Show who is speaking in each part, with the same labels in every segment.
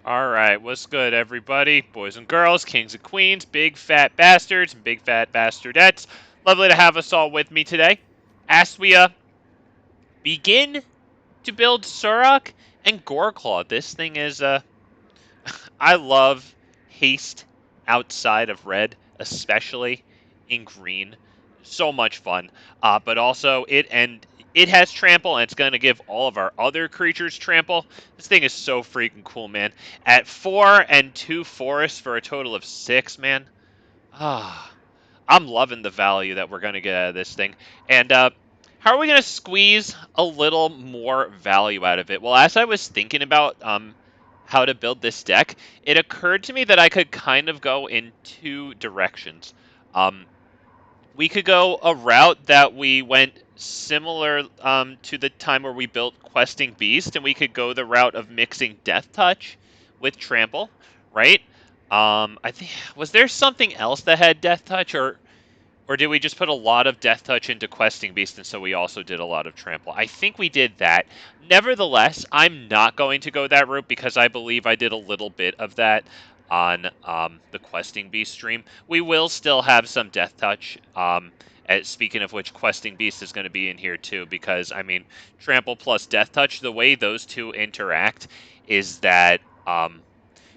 Speaker 1: Alright, what's good, everybody? Boys and girls, kings and queens, big fat bastards, and big fat bastardettes. Lovely to have us all with me today. As we begin to build SURRAK and GORECLAW. This thing is, I love haste outside of red, especially in green. So much fun. But also, it has trample, and it's going to give all of our other creatures trample. This thing is so freaking cool, man. At 4 and 2 forests for a total of 6, man. Ah, I'm loving the value that we're going to get out of this thing. And how are we going to squeeze a little more value out of it? Well, as I was thinking about how to build this deck, it occurred to me that I could kind of go in two directions. We could go a route that we went similar to the time where we built Questing Beast, and we could go the route of mixing Death Touch with Trample, right? I think was there something else that had Death Touch, or did we just put a lot of Death Touch into Questing Beast, and so we also did a lot of Trample? I think we did that. Nevertheless, I'm not going to go that route because I believe I did a little bit of that on the Questing Beast stream. We will still have some Death Touch. Speaking of which, Questing Beast is going to be in here too because, I mean, Trample plus Death Touch, the way those two interact is that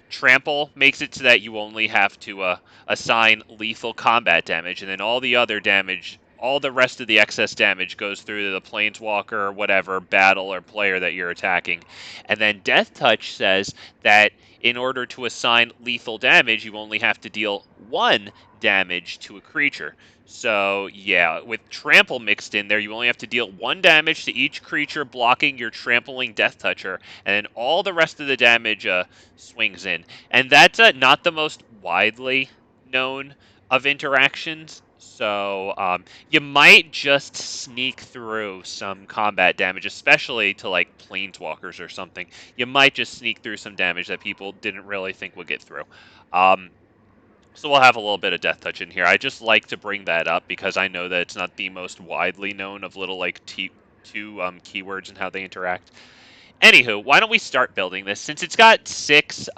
Speaker 1: Trample makes it so that you only have to assign lethal combat damage, and then all the other damage, all the rest of the excess damage goes through to the Planeswalker or whatever battle or player that you're attacking. And then Death Touch says that in order to assign lethal damage, you only have to deal 1 damage to a creature. So, yeah, with Trample mixed in there, you only have to deal 1 damage to each creature blocking your trampling Death Toucher, and then all the rest of the damage swings in. And that's not the most widely known of interactions, so you might just sneak through some combat damage, especially to, like, Planeswalkers or something. You might just sneak through some damage that people didn't really think would get through. So we'll have a little bit of Death Touch in here. I just like to bring that up because I know that it's not the most widely known of little, like, two keywords and how they interact. Anywho, why don't we start building this? Since it's got 6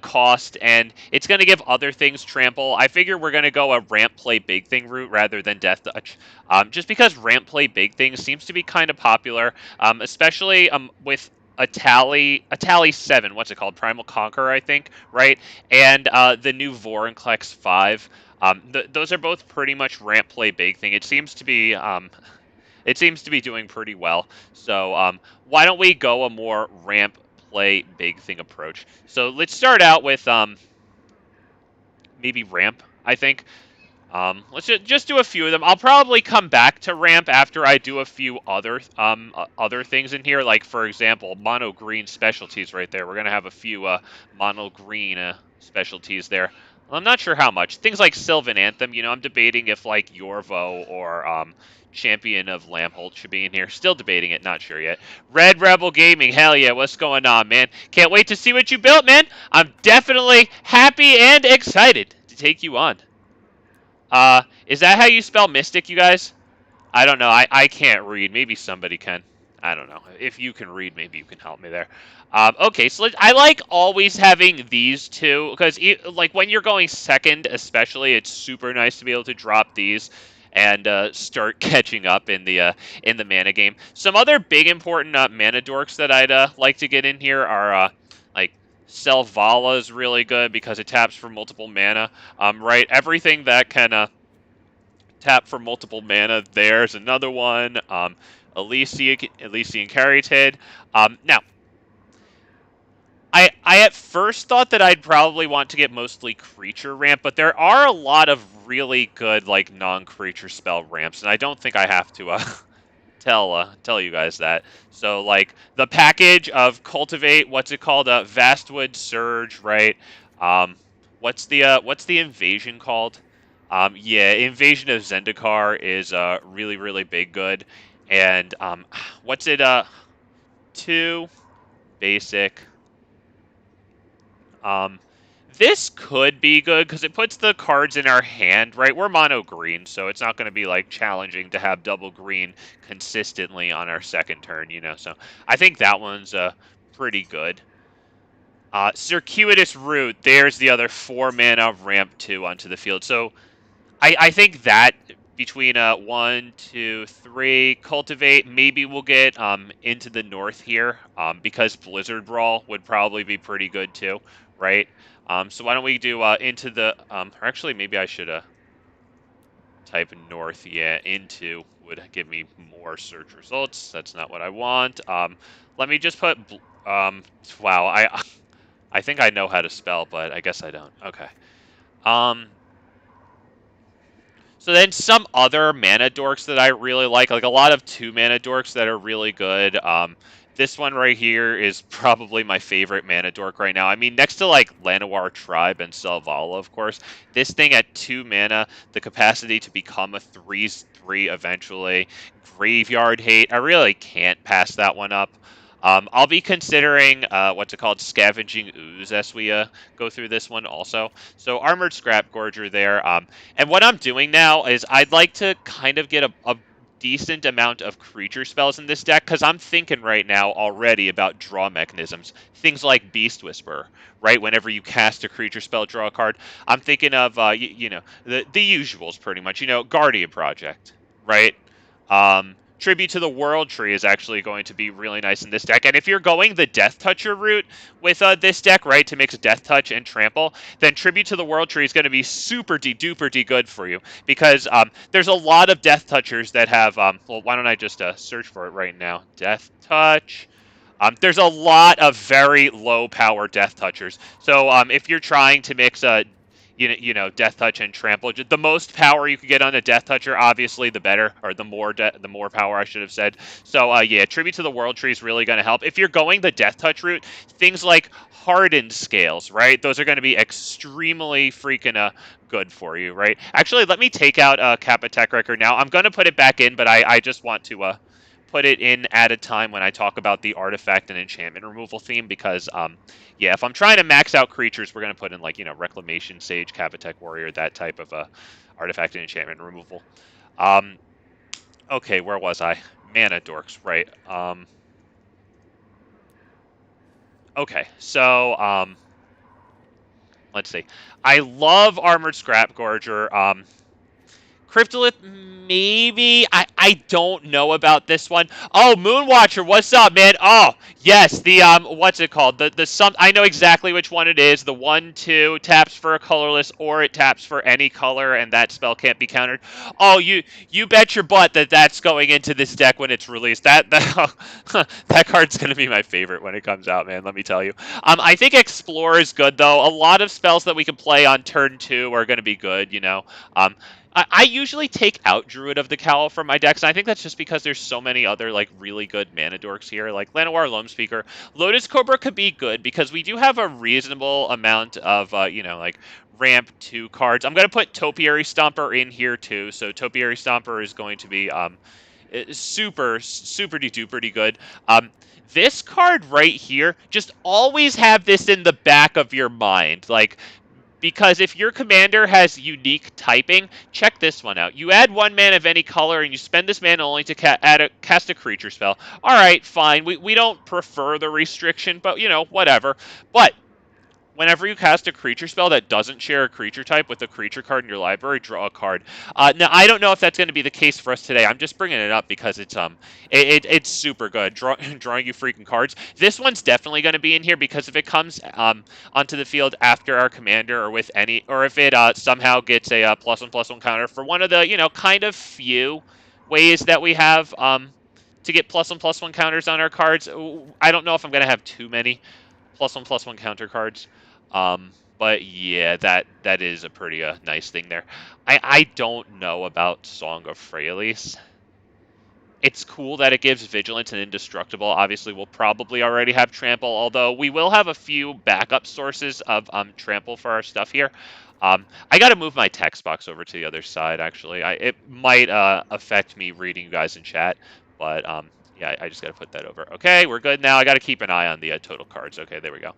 Speaker 1: cost, and it's going to give other things trample, I figure we're going to go a ramp play big thing route rather than Death Touch. Just because ramp play big things seems to be kind of popular, especially with a tally 7, what's it called? Primal Conqueror, I think, right? And the new Vorinclex 5. Those are both pretty much ramp play big thing. It seems to be doing pretty well. So why don't we go a more ramp play big thing approach? So let's start out with maybe ramp, I think. Let's just do a few of them. I'll probably come back to ramp after I do a few other things in here. Like, for example, mono green specialties right there. We're going to have a few mono green specialties there. I'm not sure how much. Things like Sylvan Anthem, you know, I'm debating if, like, Yorvo or Champion of Lamholt should be in here. Still debating it, not sure yet. Red Rebel Gaming, hell yeah, what's going on, man? Can't wait to see what you built, man. I'm definitely happy and excited to take you on. Is that how you spell Mystic, you guys? I don't know. I can't read. Maybe somebody can. I don't know. If you can read, maybe you can help me there. Okay, so I like always having these two, because like when you're going second especially, it's super nice to be able to drop these and start catching up in the mana game. Some other big important mana dorks that I'd like to get in here are like Selvala is really good because it taps for multiple mana. Right, everything that can tap for multiple mana. There's another one. Elysian Caryatid. Now, I at first thought that I'd probably want to get mostly creature ramp, but there are a lot of really good, like, non-creature spell ramps, and I don't think I have to tell you guys that. So, like, the package of Cultivate, what's it called? Vastwood Surge, right? What's the invasion called? Yeah, Invasion of Zendikar is really, really big good. And what's it 2 basic. This could be good because it puts the cards in our hand, right? We're mono green, so it's not going to be, like, challenging to have double green consistently on our second turn, you know. So I think that one's pretty good. Circuitous Route, there's the other 4 mana ramp 2 onto the field. So I think that between 1, 2, 3, Cultivate, maybe we'll get into the north here because Blizzard Brawl would probably be pretty good too, right? So why don't we do into the, or actually maybe I should type north, yeah, into would give me more search results. That's not what I want. Let me just put, wow, I think I know how to spell, but I guess I don't. Okay. So then some other mana dorks that I really like a lot of 2 mana dorks that are really good. This one right here is probably my favorite mana dork right now. I mean, next to like Llanowar Tribe and Selvala, of course, this thing at 2 mana, the capacity to become a 3/3 eventually. Graveyard Hate, I really can't pass that one up. I'll be considering what's it called, Scavenging Ooze as we go through this one also. So Armored Scrap Gorger there. And what I'm doing now is I'd like to kind of get a decent amount of creature spells in this deck because I'm thinking right now already about draw mechanisms. Things like Beast Whisperer, right? Whenever you cast a creature spell, draw a card. I'm thinking of, the usuals pretty much. Guardian Project, right? Tribute to the World Tree is actually going to be really nice in this deck. And if you're going the Death Toucher route with this deck, right, to mix Death Touch and Trample, then Tribute to the World Tree is going to be super duper good for you because there's a lot of Death Touchers that have. Well, why don't I just search for it right now? Death Touch. There's a lot of very low power Death Touchers. So if you're trying to mix Death Touch and Trample, the most power you can get on a Death Toucher, obviously the better, or the more power I should have said. So yeah, Tribute to the World Tree is really going to help. If you're going the Death Touch route, things like Hardened Scales, right? Those are going to be extremely freaking good for you, right? Actually, let me take out Kappa Tech Record now. I'm going to put it back in, but I just want to put it in at a time when I talk about the artifact and enchantment removal theme because yeah, if I'm trying to max out creatures, we're going to put in Reclamation Sage, Cavitech Warrior, that type of artifact and enchantment removal. Okay, where was I? Mana dorks, right. Okay, so let's see. I love Armored Scrap Gorger. Cryptolith, maybe. I don't know about this one. Oh, Moonwatcher, what's up, man? Oh, yes, the what's it called? The some I know exactly which one it is. The 1/2 taps for a colorless, or it taps for any color, and that spell can't be countered. Oh, you bet your butt that that's going into this deck when it's released. That card's gonna be my favorite when it comes out, man. Let me tell you. I think Explore is good though. A lot of spells that we can play on turn 2 are gonna be good. I usually take out Druid of the Cowl from my decks, and I think that's just because there's so many other, really good mana dorks here, like Llanowar Loamspeaker. Lotus Cobra could be good, because we do have a reasonable amount of, ramp 2 cards. I'm going to put Topiary Stomper in here, too, so Topiary Stomper is going to be super duper good. This card right here, just always have this in the back of your mind, because if your commander has unique typing, check this one out. You add 1 mana of any color, and you spend this mana only to cast a creature spell. All right, fine. We don't prefer the restriction, but, whatever. But whenever you cast a creature spell that doesn't share a creature type with a creature card in your library, draw a card. Now, I don't know if that's going to be the case for us today. I'm just bringing it up because it's super good, drawing you freaking cards. This one's definitely going to be in here because if it comes onto the field after our commander or with any, or if it somehow gets a +1/+1 counter for one of the kind of few ways that we have to get +1/+1 counters on our cards. I don't know if I'm going to have too many +1/+1 counter cards. But yeah, that is a pretty nice thing there. I don't know about Song of Freyalise. It's cool that it gives Vigilance and Indestructible. Obviously, we'll probably already have Trample, although we will have a few backup sources of Trample for our stuff here. I got to move my text box over to the other side, actually. It might affect me reading you guys in chat, but yeah, I just got to put that over. Okay, we're good now. I got to keep an eye on the total cards. Okay, there we go.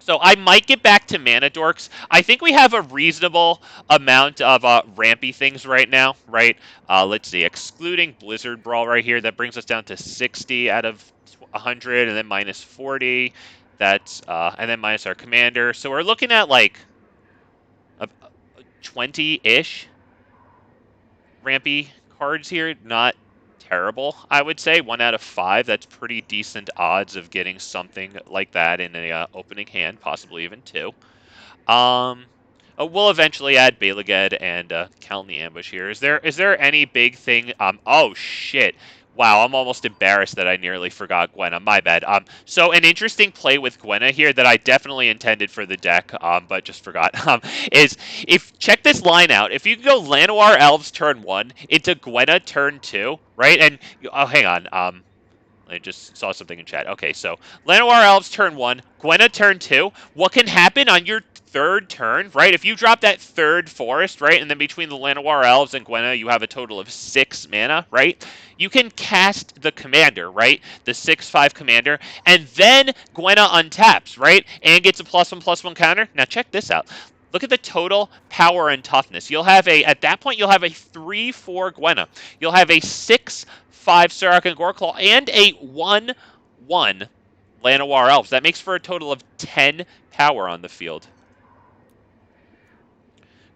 Speaker 1: So I might get back to Mana Dorks. I think we have a reasonable amount of rampy things right now, right? Let's see, excluding Blizzard Brawl right here, that brings us down to 60 out of 100, and then -40. That's and then minus our commander. So we're looking at like a 20-ish rampy cards here. Not terrible, I would say. 1 out of 5. That's pretty decent odds of getting something like that in a opening hand, possibly even 2. We'll eventually add Balaged and Count in the Ambush here. Is there any big thing? Oh shit. Wow, I'm almost embarrassed that I nearly forgot Gwenna. My bad. So an interesting play with Gwenna here that I definitely intended for the deck, but just forgot. Is if check this line out. If you can go Llanowar Elves turn 1 into Gwenna turn 2, right? And oh, hang on. I just saw something in chat. Okay, so Llanowar Elves turn 1, Gwenna turn 2. What can happen on your third turn, right? If you drop that third forest, right, and then between the Llanowar Elves and Gwenna, you have a total of 6 mana, right? You can cast the commander, right? The 6/5 commander, and then Gwenna untaps, right? And gets a +1/+1 counter. Now check this out. Look at the total power and toughness. You'll have at that point, you'll have a 3/4 Gwenna. You'll have a 6/5 SURRAK and GORECLAW, and a 1/1 Llanowar Elves. That makes for a total of 10 power on the field.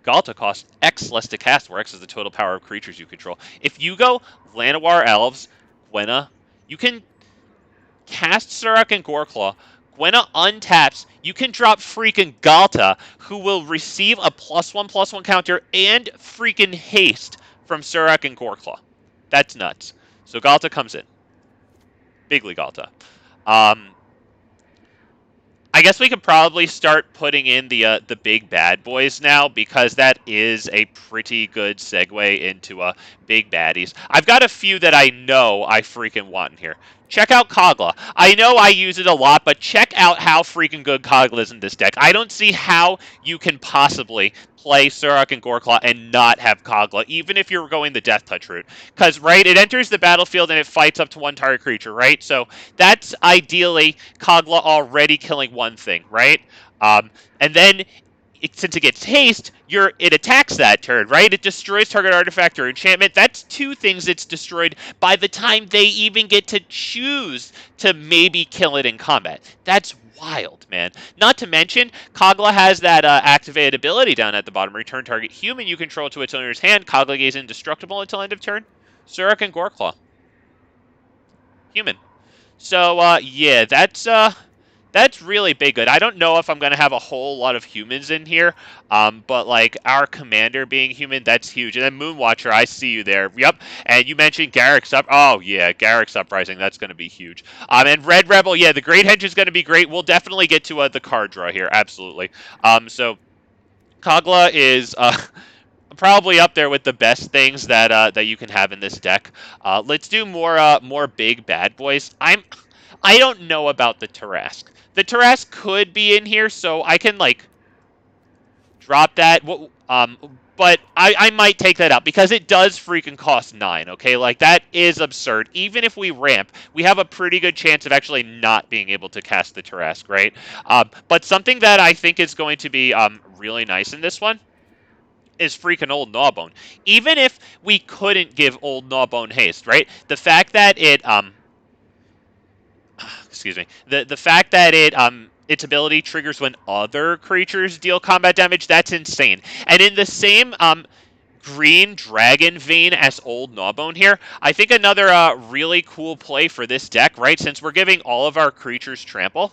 Speaker 1: Galta costs X less to cast, where X is the total power of creatures you control. If you go Llanowar Elves, Gwenna, you can cast SURRAK and GORECLAW. Gwenna untaps. You can drop freaking Galta, who will receive a +1/+1 counter and freaking haste from SURRAK and GORECLAW. That's nuts. So Galta comes in. Bigly Galta. I guess we could probably start putting in the big bad boys now, because that is a pretty good segue into big baddies. I've got a few that I know I freaking want in here. Check out Kogla. I know I use it a lot, but check out how freaking good Kogla is in this deck. I don't see how you can possibly play SURRAK and GORECLAW and not have Kogla, even if you're going the Death Touch route. Because, right, it enters the battlefield and it fights up to 1 target creature, right? So that's ideally Kogla already killing 1 thing, right? And then since it gets haste, it attacks that turn, right? It destroys target artifact or enchantment. That's 2 things it's destroyed by the time they even get to choose to maybe kill it in combat. That's wild, man. Not to mention, Kogla has that activated ability down at the bottom. Return target human you control to its owner's hand. Kogla is indestructible until end of turn. SURRAK and GORECLAW. Human. So, yeah, that's really big good. I don't know if I'm going to have a whole lot of humans in here, but, like, our commander being human, that's huge. And then Moonwatcher, I see you there. Yep. And you mentioned Garruk's Up. Oh, yeah, Garruk's Uprising. That's going to be huge. And Red Rebel, yeah, the Great Henge is going to be great. We'll definitely get to the card draw here. Absolutely. So Kogla is probably up there with the best things that you can have in this deck. Let's do more big bad boys. I don't know about the Tarrasque. The Tarrasque could be in here, so I can, like, drop that. But I might take that out, because it does freaking cost 9, okay? Like, that is absurd. Even if we ramp, we have a pretty good chance of actually not being able to cast the Tarrasque, right? But something that I think is going to be really nice in this one is freaking Old Gnawbone. Even if we couldn't give Old Gnawbone haste, right? The fact that it... excuse me. The fact that its ability triggers when other creatures deal combat damage, that's insane. And in the same green dragon vein as Old Gnawbone here, I think another really cool play for this deck, right? Since we're giving all of our creatures trample,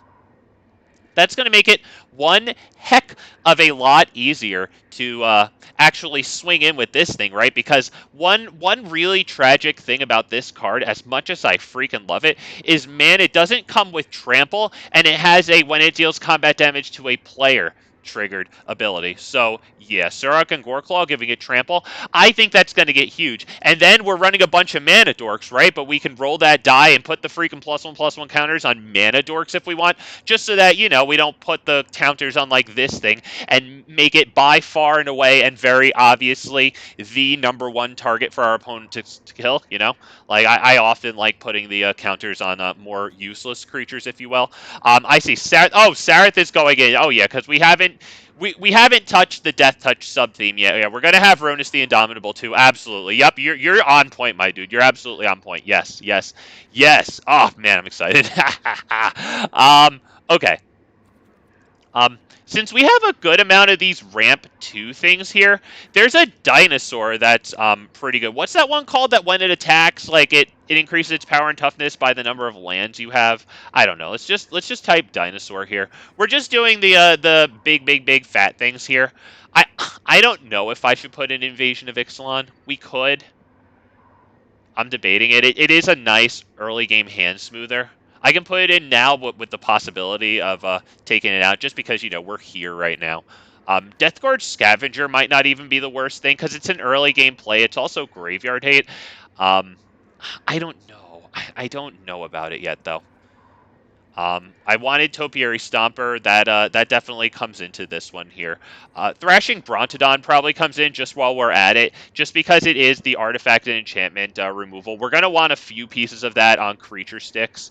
Speaker 1: that's going to make it one heck of a lot easier to actually swing in with this thing, right? Because one really tragic thing about this card, as much as I freaking love it, is, man, it doesn't come with trample, and it has a when it deals combat damage to a player triggered ability. So, yeah, SURRAK and GORECLAW giving it trample. I think that's going to get huge. And then we're running a bunch of mana dorks, right? But we can roll that die and put the freaking +1/+1 counters on mana dorks if we want, just so that, you know, we don't put the counters on, like, this thing and make it by far and away and very obviously the #1 target for our opponent to kill, you know? Like, I often like putting the counters on more useless creatures, if you will. I see Sarath. Oh, Sarath is going in. Oh, yeah, because we haven't touched the Death Touch sub-theme yet. Yeah, we're going to have Ronus the Indomitable, too. Absolutely. Yep, you're on point, my dude. You're absolutely on point. Yes, yes, yes. Oh, man, I'm excited. Okay. Since we have a good amount of these ramp 2 things here, there's a dinosaur that's pretty good. What's that one called that when it attacks, like it increases its power and toughness by the number of lands you have? I don't know. Let's just type dinosaur here. We're just doing the big fat things here. I I don't know if I should put an Invasion of Ixalan. We could. I'm debating it. It is a nice early game hand smoother. I can put it in now with the possibility of taking it out just because, we're here right now. Deathguard Scavenger might not even be the worst thing because it's an early game play. It's also graveyard hate. Um, I don't know. I don't know about it yet, though. I wanted Topiary Stomper. That definitely comes into this one here. Thrashing Brontodon probably comes in just while we're at it, just because it is the artifact and enchantment removal. We're going to want a few pieces of that on creature sticks.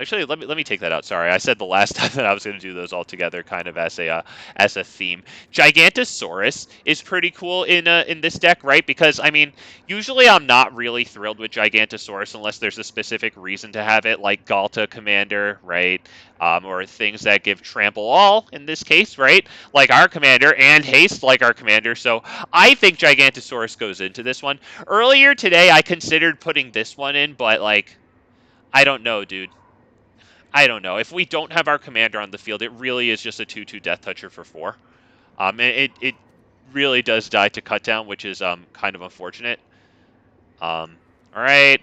Speaker 1: Actually, let me take that out. Sorry, I said the last time that I was going to do those all together, kind of as a theme. Gigantosaurus is pretty cool in this deck, right? Because I mean, usually I'm not really thrilled with Gigantosaurus unless there's a specific reason to have it, like Galta Commander, right? Or things that give Trample All in this case, right? Like our commander, and Haste like our commander. So I think Gigantosaurus goes into this one. Earlier today, I considered putting this one in, but like, I don't know, dude. I don't know. If we don't have our commander on the field, it really is just a 2/2 Death Toucher for 4. It really does die to cut down, which is kind of unfortunate. All right.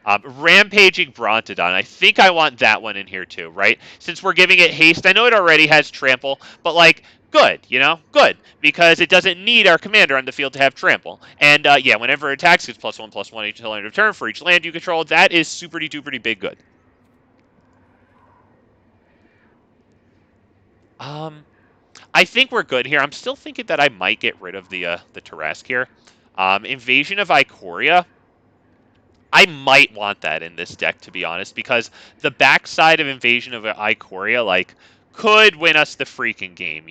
Speaker 1: Rampaging Brontodon. I think I want that one in here too, right? Since we're giving it haste, I know it already has trample, but like, good, good, because it doesn't need our commander on the field to have trample. And yeah, whenever it attacks, it's +1/+1 each end of turn for each land you control. That is super duper big good. I think we're good here. I'm still thinking that I might get rid of the Tarask here. Invasion of Ikoria. I might want that in this deck, to be honest, because the backside of Invasion of Ikoria, like, could win us the freaking game,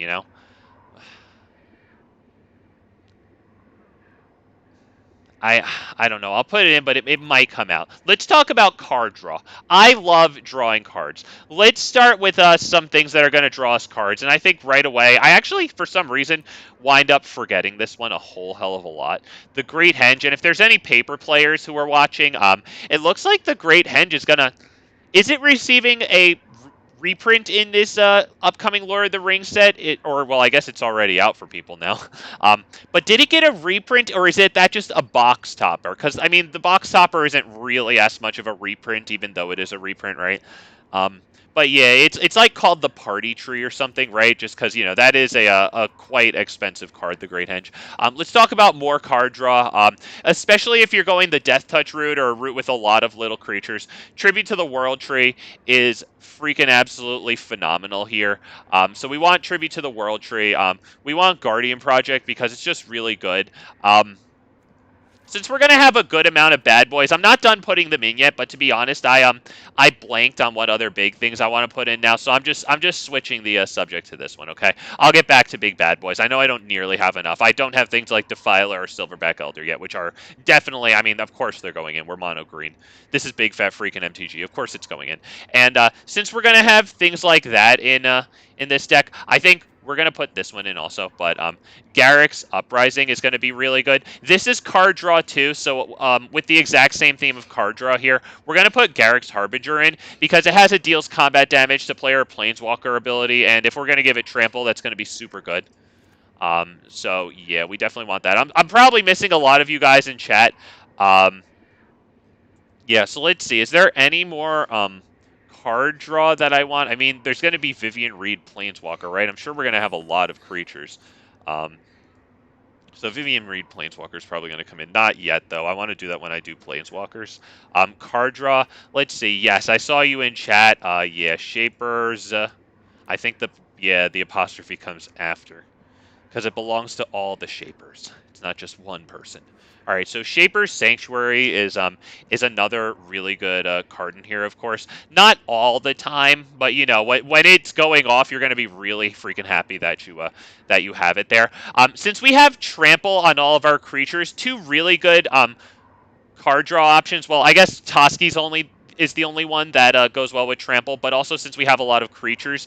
Speaker 1: I don't know. I'll put it in, but it might come out. Let's talk about card draw. I love drawing cards. Let's start with some things that are going to draw us cards. And I think right away, I actually, for some reason, wind up forgetting this one a whole hell of a lot. The Great Henge. And if there's any paper players who are watching, it looks like the Great Henge is going to... Is it receiving a reprint in this upcoming Lord of the Rings set? Well, I guess it's already out for people now. But did it get a reprint, or is that just a box topper? Because, I mean, the box topper isn't really as much of a reprint, even though it is a reprint, right? But yeah, it's like called the Party Tree or something, right? Just because, that is a quite expensive card, the Great Henge. Let's talk about more card draw, especially if you're going the Death Touch route or a route with a lot of little creatures. Tribute to the World Tree is freaking absolutely phenomenal here. So we want Tribute to the World Tree. We want Guardian Project because it's just really good. Since we're gonna have a good amount of bad boys, I'm not done putting them in yet. But to be honest, I blanked on what other big things I want to put in now, so I'm just switching the subject to this one. Okay, I'll get back to big bad boys. I know I don't nearly have enough. I don't have things like Defiler or Silverback Elder yet, which are definitely. I mean, of course they're going in. We're mono green. This is big fat freaking MTG. Of course it's going in. And since we're gonna have things like that in this deck, I think we're going to put this one in also, but Garrick's Uprising is going to be really good. This is card draw too, so with the exact same theme of card draw here, we're going to put Garrick's Harbinger in because it has a deals combat damage to player Planeswalker ability, and if we're going to give it trample, that's going to be super good. So yeah, we definitely want that. I'm probably missing a lot of you guys in chat. Yeah, so let's see. Is there any more card draw that I want? I mean, there's going to be Vivian Reed Planeswalker, right? I'm sure we're going to have a lot of creatures. So Vivian Reed Planeswalker is probably going to come in. Not yet, though. I want to do that when I do Planeswalkers. Card draw. Let's see. Yes, I saw you in chat. Yeah, Shapers. I think the apostrophe comes after because it belongs to all the Shapers. It's not just one person. All right, so Shaper's Sanctuary is another really good card in here, of course. Not all the time, but when it's going off, you're going to be really freaking happy that you have it there. Since we have trample on all of our creatures, two really good card draw options. Well, I guess Toski's only is the only one that goes well with Trample, but also since we have a lot of creatures,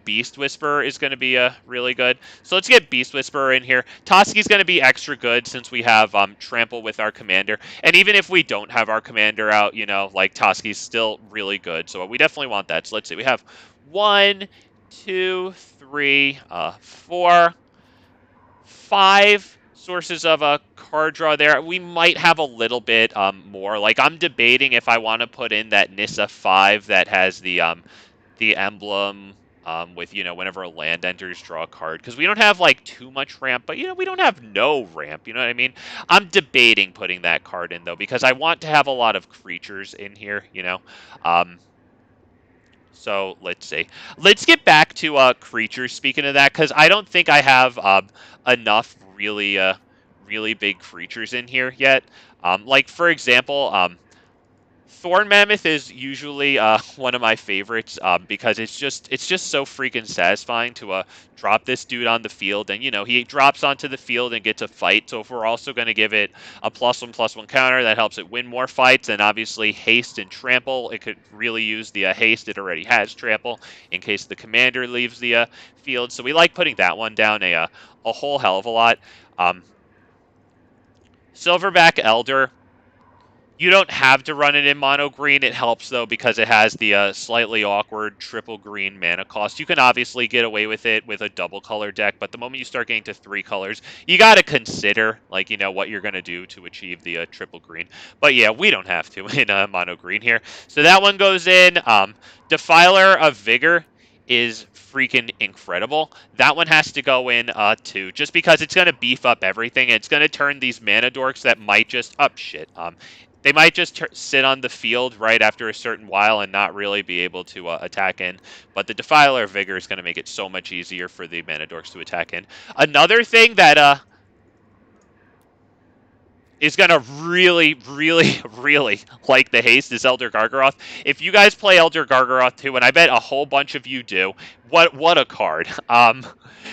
Speaker 1: Beast Whisperer is going to be really good. So let's get Beast Whisperer in here. Toski's going to be extra good since we have Trample with our commander. And even if we don't have our commander out, you know, like Toski's still really good. So we definitely want that. So let's see. We have 1, 2, 3, 4, 5 sources of a card draw there. We might have a little bit more. Like I'm debating if I want to put in that Nissa 5 that has the emblem with, you know, whenever a land enters, draw a card. Because we don't have like too much ramp, but you know, we don't have no ramp. You know what I mean? I'm debating putting that card in though because I want to have a lot of creatures in here. You know. So let's see. Let's get back to creatures. Speaking of that, because I don't think I have enough really big creatures in here yet. Like for example, Thorn Mammoth is usually one of my favorites because it's just so freaking satisfying to drop this dude on the field, and you know he drops onto the field and gets a fight. So if we're also going to give it a +1/+1 counter, that helps it win more fights, and obviously haste and trample. It could really use the haste. It already has trample in case the commander leaves the field. So we like putting that one down a whole hell of a lot. Silverback Elder. You don't have to run it in mono green. It helps, though, because it has the slightly awkward triple green mana cost. You can obviously get away with it with a double color deck, but the moment you start getting to 3 colors, you got to consider, like, you know, what you're going to do to achieve the triple green. But yeah, we don't have to in mono green here. So that one goes in. Defiler of Vigor is freaking incredible. That one has to go in too, just because it's going to beef up everything. It's going to turn these mana dorks that might just they might just sit on the field right after a certain while and not really be able to attack in. But the Defiler of Vigor is going to make it so much easier for the mana dorks to attack in. Another thing that is going to really like the haste is Elder Gargaroth. If you guys play Elder Gargaroth too, and I bet a whole bunch of you do, what a card.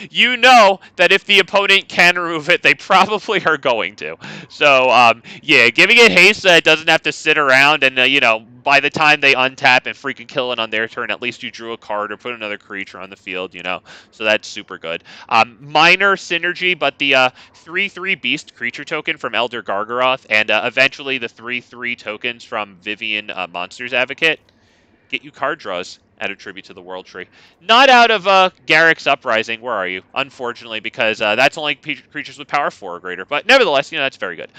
Speaker 1: You know that if the opponent can remove it, they probably are going to. So, yeah, giving it haste so it doesn't have to sit around and, you know, by the time they untap and freaking kill it on their turn, at least you drew a card or put another creature on the field, you know. So that's super good. Minor synergy, but the 3/3 Beast creature token from Elder Gargaroth and eventually the 3/3 tokens from Vivian Monsters Advocate get you card draws. Add a tribute to the World Tree. Not out of Garrick's Uprising. Where are you? Unfortunately, because that's only creatures with power 4 or greater. But nevertheless, you know, that's very good.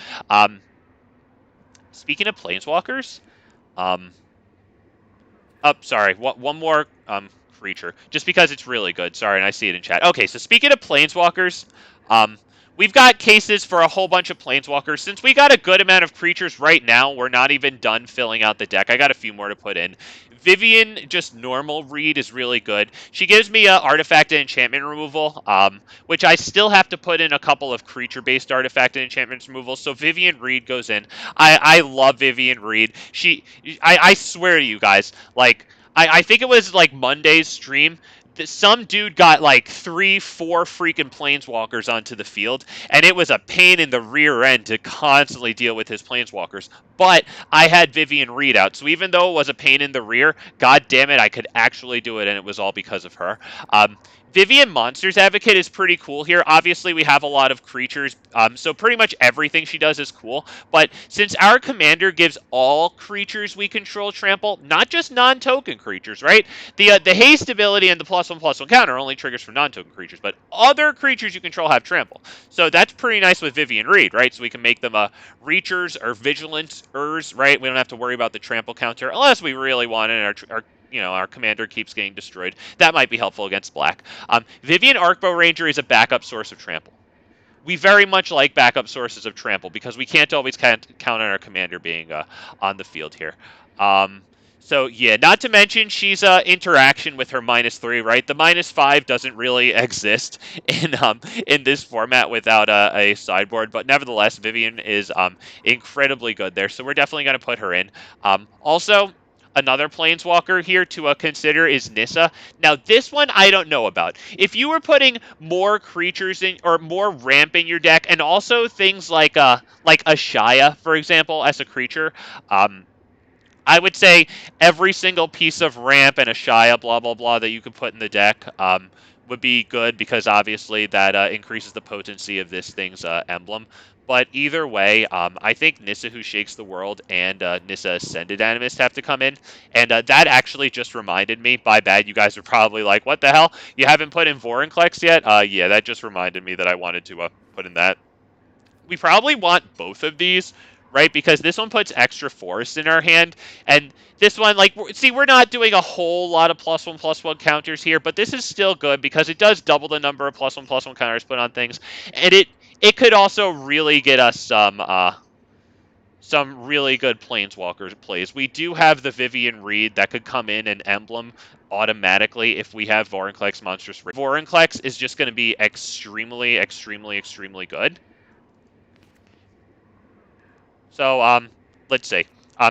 Speaker 1: Speaking of Planeswalkers, sorry, one more creature, just because it's really good. Sorry, and I see it in chat. Okay, so speaking of Planeswalkers, we've got cases for a whole bunch of Planeswalkers. Since we got a good amount of creatures right now, we're not even done filling out the deck. I got a few more to put in. Vivian, just normal read, is really good. She gives me artifact and enchantment removal, which I still have to put in a couple of creature-based artifact and enchantment removal. So Vivian Reed goes in. I love Vivian Reed. I swear to you guys, like, I think it was like Monday's stream. Some dude got like 3, 4 freaking planeswalkers onto the field, and it was a pain in the rear end to constantly deal with his planeswalkers. But I had Vivian Reed out, so even though it was a pain in the rear, god damn it, I could actually do it, and it was all because of her. Vivian Monsters Advocate is pretty cool here. Obviously, we have a lot of creatures, so pretty much everything she does is cool. But since our commander gives all creatures we control trample, not just non-token creatures, right? The haste ability and the +1/+1 counter only triggers for non-token creatures, but other creatures you control have trample. So that's pretty nice with Vivian Reed, right? So we can make them reachers or vigilancers, right? We don't have to worry about the trample counter unless we really want it and our commander keeps getting destroyed. That might be helpful against black. Vivian Arcbow Ranger is a backup source of trample. We very much like backup sources of trample because we can't always count on our commander being on the field here. So yeah, not to mention she's interaction with her -3, right? The -5 doesn't really exist in this format without a sideboard, but nevertheless, Vivian is incredibly good there. So we're definitely going to put her in. Also, another planeswalker here to consider is Nissa. Now, this one I don't know about. If you were putting more creatures in or more ramp in your deck, and also things like Ashaya, for example, as a creature, I would say every single piece of ramp and a Shia blah blah blah that you could put in the deck would be good because obviously that increases the potency of this thing's emblem. But either way, I think Nissa Who Shakes the World and Nissa Ascended Animist have to come in. And that actually just reminded me, my bad, you guys are probably like, what the hell? You haven't put in Vorinclex yet? Yeah, that just reminded me that I wanted to put in that. We probably want both of these, right? Because this one puts extra force in our hand, and this one, like, see, we're not doing a whole lot of +1/+1 counters here, but this is still good because it does double the number of +1/+1 counters put on things, and it could also really get us some really good Planeswalkers plays. We do have the Vivian Reed that could come in and emblem automatically if we have Vorinclex Monstrous Reed. Vorinclex is just going to be extremely, extremely, extremely good. So, let's see.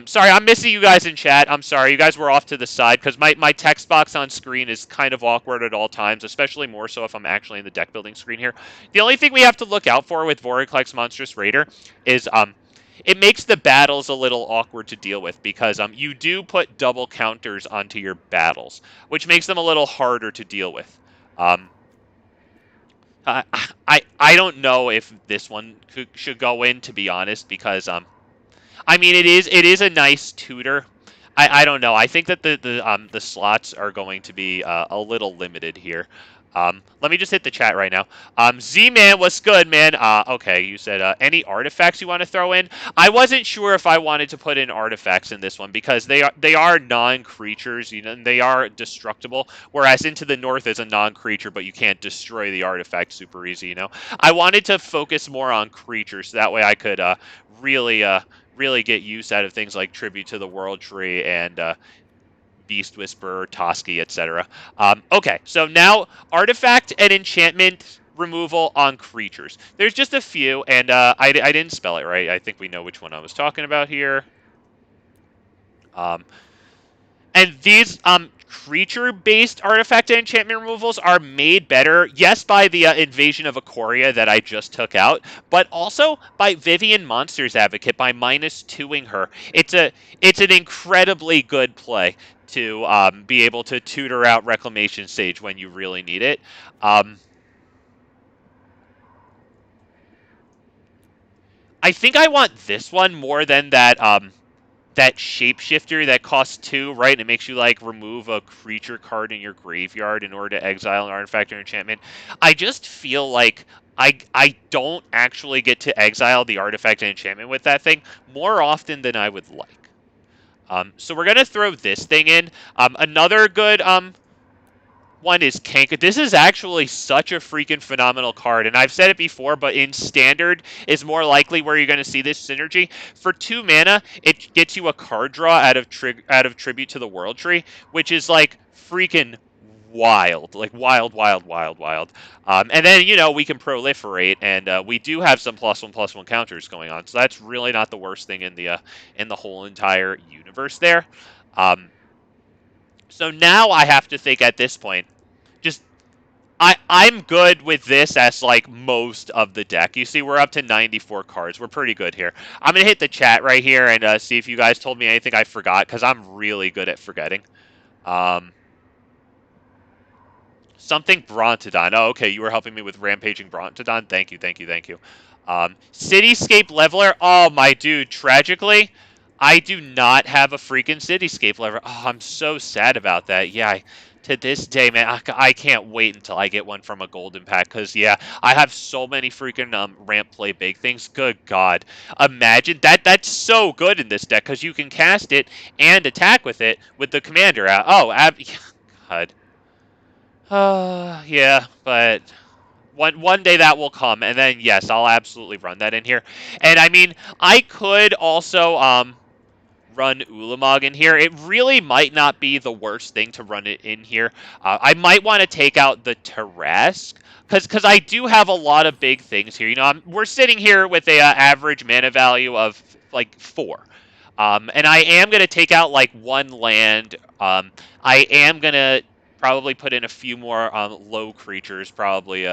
Speaker 1: Sorry, I'm missing you guys in chat. I'm sorry. You guys were off to the side because my text box on screen is kind of awkward at all times, especially more so if I'm actually in the deck building screen here. The only thing we have to look out for with Vorinclex Monstrous Raider is it makes the battles a little awkward to deal with because you do put double counters onto your battles, which makes them a little harder to deal with. I don't know if this one should go in, to be honest, because I mean it is a nice tutor. I don't know. I think that the slots are going to be a little limited here. Let me just hit the chat right now. Z-Man, what's good, man? Okay, you said any artifacts you want to throw in? I wasn't sure if I wanted to put in artifacts in this one because they are non-creatures, you know, and they are destructible. Whereas Into the North is a non-creature, but you can't destroy the artifact super easy, you know. I wanted to focus more on creatures, so that way I could really really get use out of things like Tribute to the World Tree and Beast Whisperer, Toski, etc. Okay, so now artifact and enchantment removal on creatures. There's just a few, and I didn't spell it right. I think we know which one I was talking about here. And these creature-based artifact and enchantment removals are made better, yes, by the invasion of Ikoria that I just took out, but also by Vivian Monsters Advocate by -2ing her. It's an incredibly good play to be able to tutor out Reclamation Sage when you really need it. I think I want this one more than that that shapeshifter that costs 2, right? And it makes you like remove a creature card in your graveyard in order to exile an artifact or enchantment. I just feel like I don't actually get to exile the artifact and enchantment with that thing more often than I would like. So we're gonna throw this thing in. Another good one is Kank. This is actually such a freaking phenomenal card, and I've said it before, but in Standard is more likely where you're going to see this synergy. For 2 mana, it gets you a card draw out of Tribute to the World Tree, which is like freaking wild, like wild, wild, wild, wild. And then, you know, we can proliferate, and we do have some +1/+1 counters going on, so that's really not the worst thing in the whole entire universe there. So now I have to think at this point, just I'm good with this as like most of the deck. You see, we're up to 94 cards. We're pretty good here. I'm gonna hit the chat right here and see if you guys told me anything I forgot, because I'm really good at forgetting. Something Brontodon. Oh, okay, you were helping me with Rampaging Brontodon. Thank you, thank you, thank you. Cityscape Leveler. Oh, my dude, tragically, I do not have a freaking Cityscape Leveler. Oh, I'm so sad about that. Yeah, to this day, man, I can't wait until I get one from a Golden Pack, because, yeah, I have so many freaking ramp play big things. Good God. Imagine that. That's so good in this deck, because you can cast it and attack with it with the commander out. Oh, God. Yeah, but one day that will come, and then yes, I'll absolutely run that in here. And I mean, I could also run Ulamog in here. It really might not be the worst thing to run it in here. I might want to take out the Tarrasque, because I do have a lot of big things here. You know, we're sitting here with a average mana value of like 4. And I am going to take out like 1 land. I am going to probably put in a few more low creatures, probably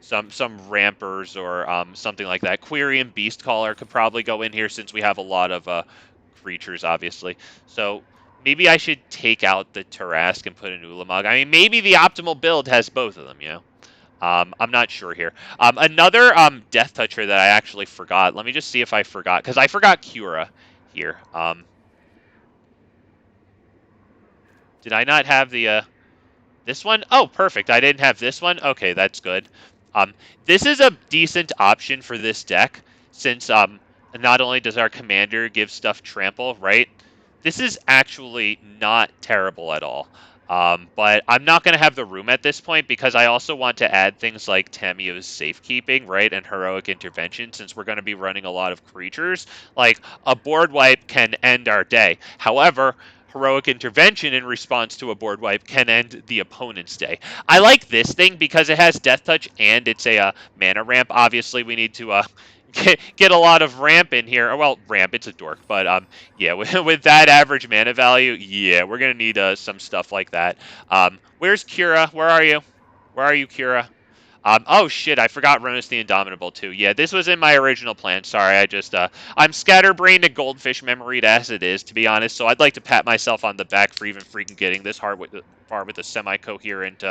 Speaker 1: some rampers or something like that. Quirion Beastcaller could probably go in here since we have a lot of creatures, obviously. So maybe I should take out the Tarask and put an Ulamog. I mean, maybe the optimal build has both of them, you know? I'm not sure here. Another Death Toucher that I actually forgot. Let me just see if I forgot, because I forgot Cura here. Did I not have the this one? Oh, perfect. I didn't have this one. Okay, that's good. This is a decent option for this deck, since not only does our commander give stuff trample, right? This is actually not terrible at all. But I'm not going to have the room at this point because I also want to add things like Tamio's Safekeeping, right, and Heroic Intervention, since we're going to be running a lot of creatures. Like, a board wipe can end our day. However, Heroic Intervention in response to a board wipe can end the opponent's day. I like this thing because it has Death Touch and it's a mana ramp. Obviously, we need to get a lot of ramp in here. Well, ramp, it's a dork, but yeah, with that average mana value, yeah, we're gonna need some stuff like that. Where's Cura? Where are you? Where are you, Cura? Oh shit, I forgot Ronus the Indomitable too. Yeah, this was in my original plan. Sorry, I'm scatterbrained and goldfish memoried as it is, to be honest. So I'd like to pat myself on the back for even freaking getting this far with a semi-coherent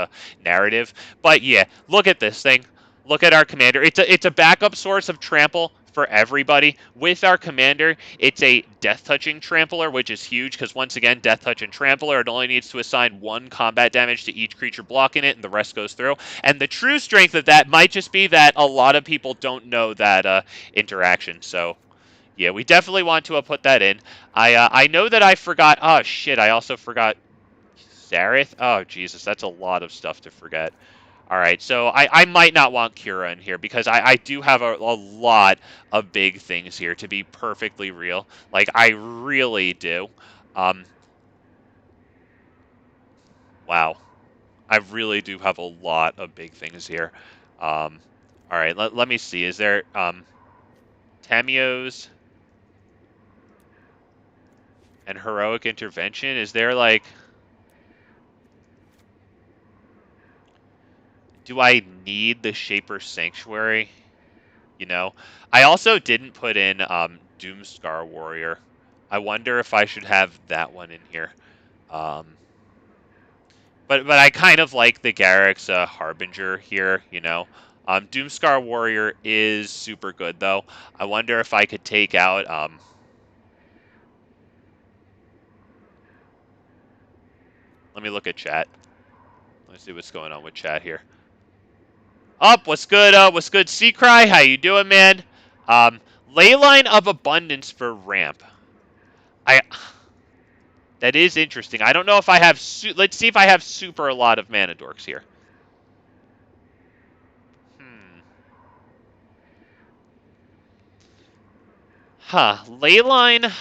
Speaker 1: narrative. But yeah, look at this thing. Look at our commander. It's a backup source of trample for everybody. With our commander, it's a death touching trampler, which is huge because once again, death touch and trampler, it only needs to assign 1 combat damage to each creature blocking it, and the rest goes through. And the true strength of that might just be that a lot of people don't know that interaction. So yeah, we definitely want to put that in. I know that I forgot. Oh shit, I also forgot Zareth. Oh Jesus, that's a lot of stuff to forget. All right, so I might not want Cura in here because I do have a lot of big things here, to be perfectly real. Like, I really do. Wow. I really do have a lot of big things here. All right, let me see. Is there Tamio's and Heroic Intervention? Is there, like... Do I need the Shaper Sanctuary? You know? I also didn't put in Doomscar Warrior. I wonder if I should have that one in here. But I kind of like the Garruk's Harbinger here, you know. Doomscar Warrior is super good, though. I wonder if I could take out... let me look at chat. Let's see what's going on with chat here. Up, what's good? What's good, Seacry? How you doing, man? Leyline of Abundance for ramp. That is interesting. I don't know if I have... Let's see if I have super a lot of mana dorks here. Leyline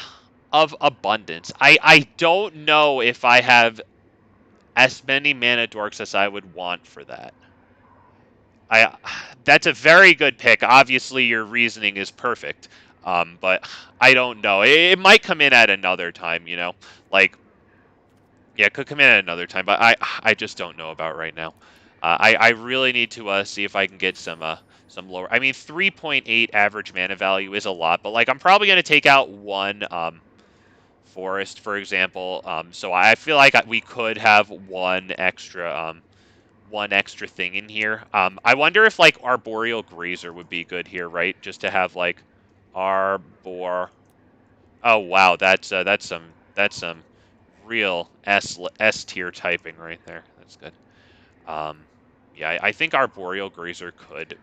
Speaker 1: of Abundance. I don't know if I have as many mana dorks as I would want for that. That's a very good pick. Obviously, your reasoning is perfect. But I don't know. It might come in at another time, you know? Like, yeah, it could come in at another time, but I just don't know about right now. I really need to see if I can get some lower. I mean, 3.8 average mana value is a lot, but like I'm probably going to take out one forest, for example. So I feel like we could have one extra thing in here. I wonder if like Arboreal Grazer would be good here, right? Just to have like Arbor. Oh wow, that's some real S tier typing right there. That's good. Yeah, I think Arboreal Grazer could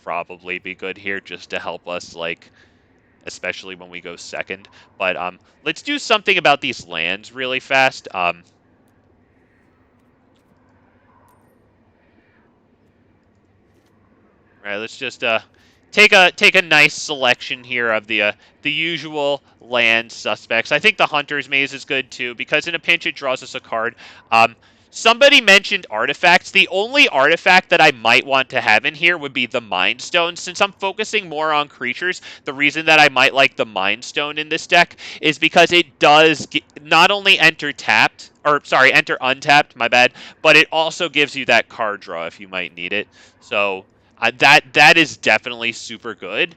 Speaker 1: probably be good here just to help us, like, especially when we go second. But let's do something about these lands really fast. All right, let's just take a nice selection here of the usual land suspects. I think the Hunter's Maze is good too because in a pinch it draws us a card. Somebody mentioned artifacts. The only artifact that I might want to have in here would be the Mind Stone. Since I'm focusing more on creatures, the reason that I might like the Mind Stone in this deck is because it does not only enter untapped, my bad, but it also gives you that card draw if you might need it. So that is definitely super good.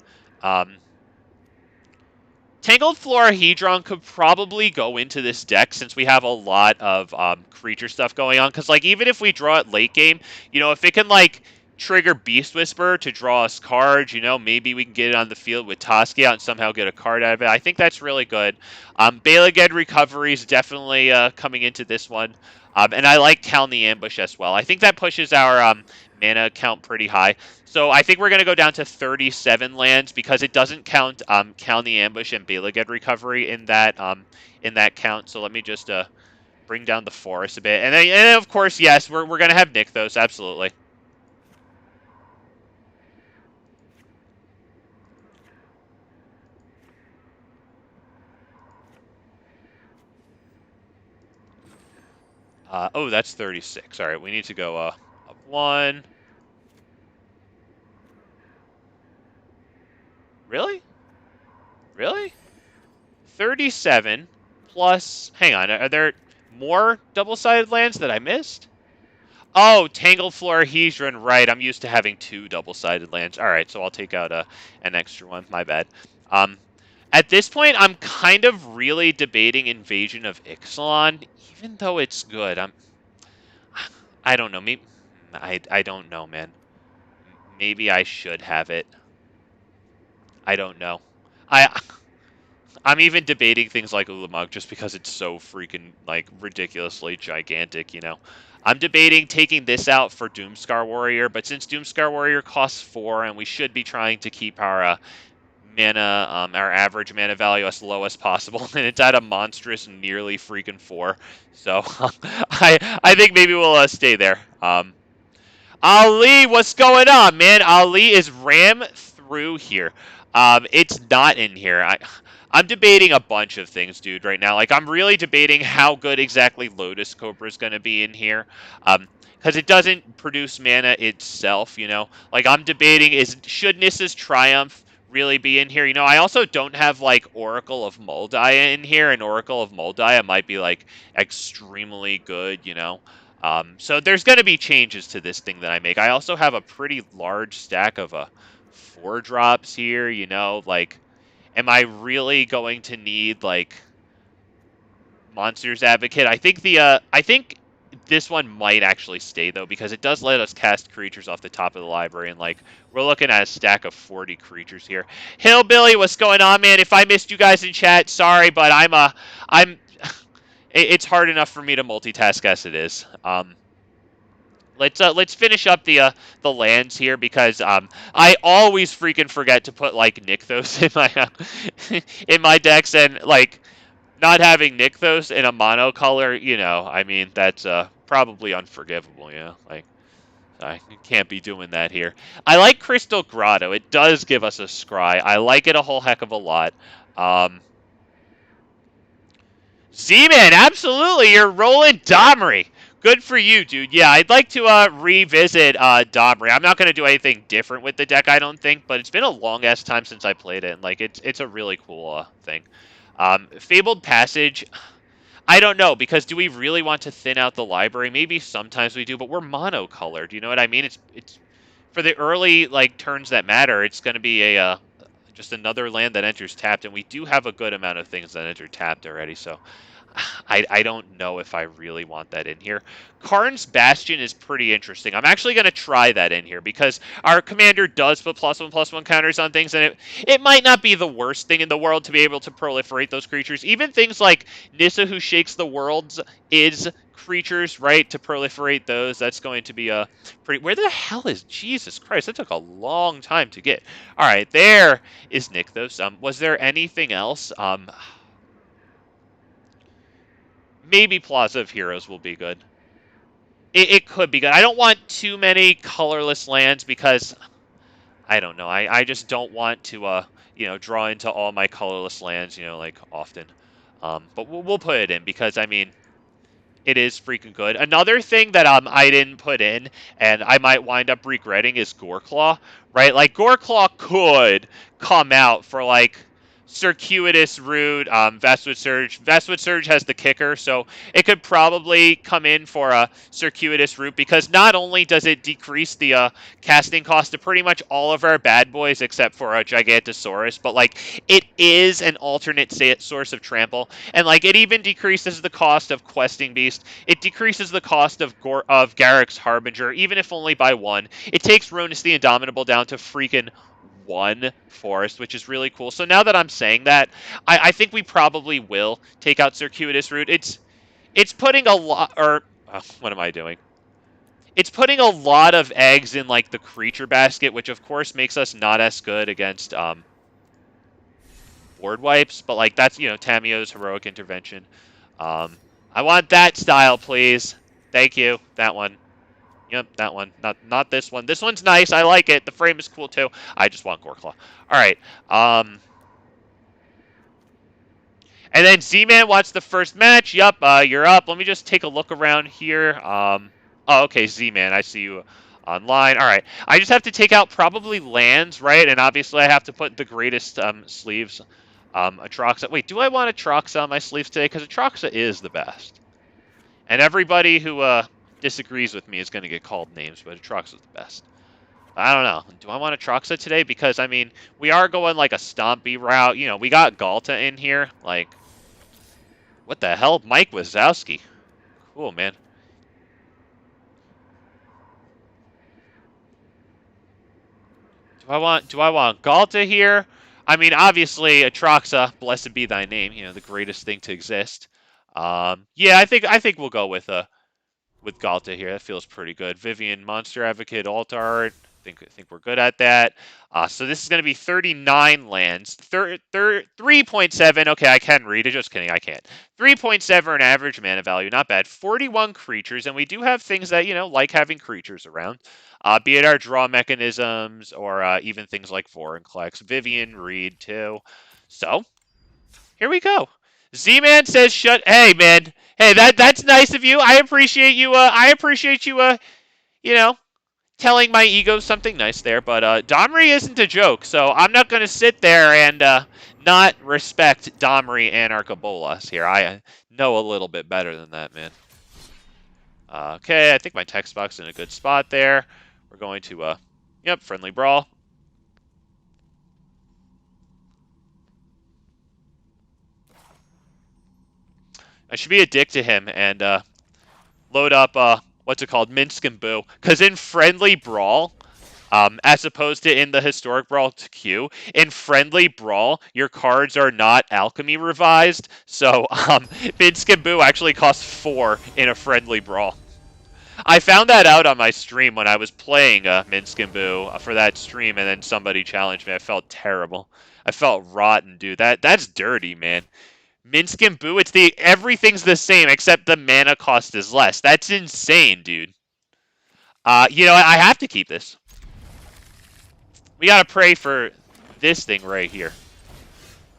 Speaker 1: Tangled Florahedron could probably go into this deck since we have a lot of creature stuff going on. Because, like, even if we draw it late game, you know, if it can, like, trigger Beast Whisper to draw us cards, you know, maybe we can get it on the field with Toski out and somehow get a card out of it. I think that's really good. Balaged Recovery is definitely coming into this one. And I like Town the Ambush as well. I think that pushes our mana count pretty high. So I think we're going to go down to 37 lands because it doesn't count Town the Ambush and Balaged Recovery in that count. So let me just bring down the forest a bit. And of course, yes, we're going to have Nykthos, absolutely. Oh, that's 36. All right, we need to go up one. Really? Really? 37 plus... Hang on, are there more double-sided lands that I missed? Oh, Tangled Florahedron, right. I'm used to having 2 double-sided lands. All right, so I'll take out an extra one. My bad. At this point, I'm kind of really debating Invasion of Ixalan, even though it's good. I don't know. Maybe I don't know, man. Maybe I should have it. I don't know. I'm even debating things like Ulamog just because it's so freaking, like, ridiculously gigantic, you know. I'm debating taking this out for Doomscar Warrior, but since Doomscar Warrior costs 4 and we should be trying to keep our mana, our average mana value as low as possible, and it's at a monstrous nearly freaking 4. So I think maybe we'll stay there. Ali, what's going on, man? Ali is ram through here. It's not in here. I'm debating a bunch of things, dude, right now. Like, I'm really debating how good exactly Lotus Cobra is going to be in here. Because it doesn't produce mana itself, you know? Like, I'm debating, should Nissa's Triumph really be in here? You know, I also don't have, like, Oracle of Moldiah in here, and Oracle of Moldiah might be, like, extremely good, you know? So there's going to be changes to this thing that I make. I also have a pretty large stack of 4-drops here, you know? Like, am I really going to need, like, Monsters Advocate? I think this one might actually stay, though, because it does let us cast creatures off the top of the library, and, like, we're looking at a stack of 40 creatures here. Hillbilly, what's going on, man? If I missed you guys in chat, sorry, but it's hard enough for me to multitask as it is. Let's finish up the lands here because I always freaking forget to put like Nykthos in my in my decks, and like not having Nykthos in a mono color, you know, I mean that's probably unforgivable, you know, like I can't be doing that here. I like Crystal Grotto. It does give us a scry. I like it a whole heck of a lot. Z-Man, absolutely. You're rolling Domri. Good for you, dude. Yeah, I'd like to revisit Domri. I'm not going to do anything different with the deck, I don't think, but it's been a long-ass time since I played it, and like it's a really cool thing. Fabled Passage, I don't know, because do we really want to thin out the library? Maybe sometimes we do, but we're monocolored. You know what I mean? It's for the early like turns that matter. It's going to be a just another land that enters tapped, and we do have a good amount of things that enter tapped already, so I don't know if I really want that in here. Karn's Bastion is pretty interesting. I'm actually going to try that in here because our commander does put +1/+1 counters on things, and it might not be the worst thing in the world to be able to proliferate those creatures. Even things like Nissa, who shakes the worlds, is creatures, right? To proliferate those, that's going to be a pretty... Where the hell is... Jesus Christ, that took a long time to get. All right, there is Nykthos. Was there anything else? Maybe Plaza of Heroes will be good. It could be good. I don't want too many colorless lands because... I don't know. I just don't want to, you know, draw into all my colorless lands, you know, like, often. But we'll put it in because, I mean... It is freaking good. Another thing that I didn't put in, and I might wind up regretting, is GORECLAW, right? Like, GORECLAW could come out for, like, circuitous route, Vestwood Surge. Vestwood Surge has the kicker, so it could probably come in for a circuitous route because not only does it decrease the casting cost of pretty much all of our bad boys except for a Gigantosaurus, but like it is an alternate source of trample, and like it even decreases the cost of Questing Beast. It decreases the cost of Garrick's Harbinger, even if only by 1. It takes Ronus the Indomitable down to freaking 1 forest, which is really cool. So now that I'm saying that, I think we probably will take out Circuitous Route. It's putting a lot, or what am I doing? It's putting a lot of eggs in like the creature basket, which of course makes us not as good against board wipes. But like that's Tamio's heroic intervention. I want that style, please. Thank you. That one. Yep, that one. Not this one. This one's nice. I like it. The frame is cool too. I just want GORECLAW. All right. And then Z-Man wants the first match. Yup, you're up. Let me just take a look around here. Oh, okay, Z-Man. I see you online. All right. I just have to take out probably lands, right? And obviously I have to put the greatest sleeves. Atroxa. Wait, do I want Atroxa on my sleeves today? Because Atroxa is the best. And everybody who disagrees with me is going to get called names, but Atroxa is the best. I don't know. Do I want Atroxa today? Because, I mean, we are going like a stompy route. We got Galta in here. Like, what the hell? Mike Wazowski. Cool, man. Do I want Galta here? I mean, obviously, Atroxa, blessed be thy name, the greatest thing to exist. Yeah, I think we'll go with Galta here. That feels pretty good. Vivian, Monster Advocate, Alt Art. I think we're good at that. So this is going to be 39 lands. 3.7. Okay, I can read it. Just kidding, I can't. 3.7 average mana value. Not bad. 41 creatures, and we do have things that, like having creatures around. Be it our draw mechanisms or even things like Vorinclex. Vivian, Reed, too. So, here we go. Z-Man says shut... Hey, man. Hey, that's nice of you. I appreciate you, telling my ego something nice there. But Domri isn't a joke, so I'm not going to sit there and not respect Domri and Arcabolas here. I know a little bit better than that, man. Okay, I think my text box is in a good spot there. We're going to, friendly brawl. I should be a dick to him and load up, what's it called, Minsk and Boo. Because in friendly brawl, as opposed to in the historic brawl to Q, in friendly brawl, your cards are not alchemy revised. So Minsk and Boo actually cost 4 in a friendly brawl. I found that out on my stream when I was playing Minsk and Boo for that stream, and then somebody challenged me. I felt terrible. I felt rotten, dude. That's dirty, man. Minsk and Boo, everything's the same except the mana cost is less. That's insane, dude. I have to keep this. We gotta pray for this thing right here.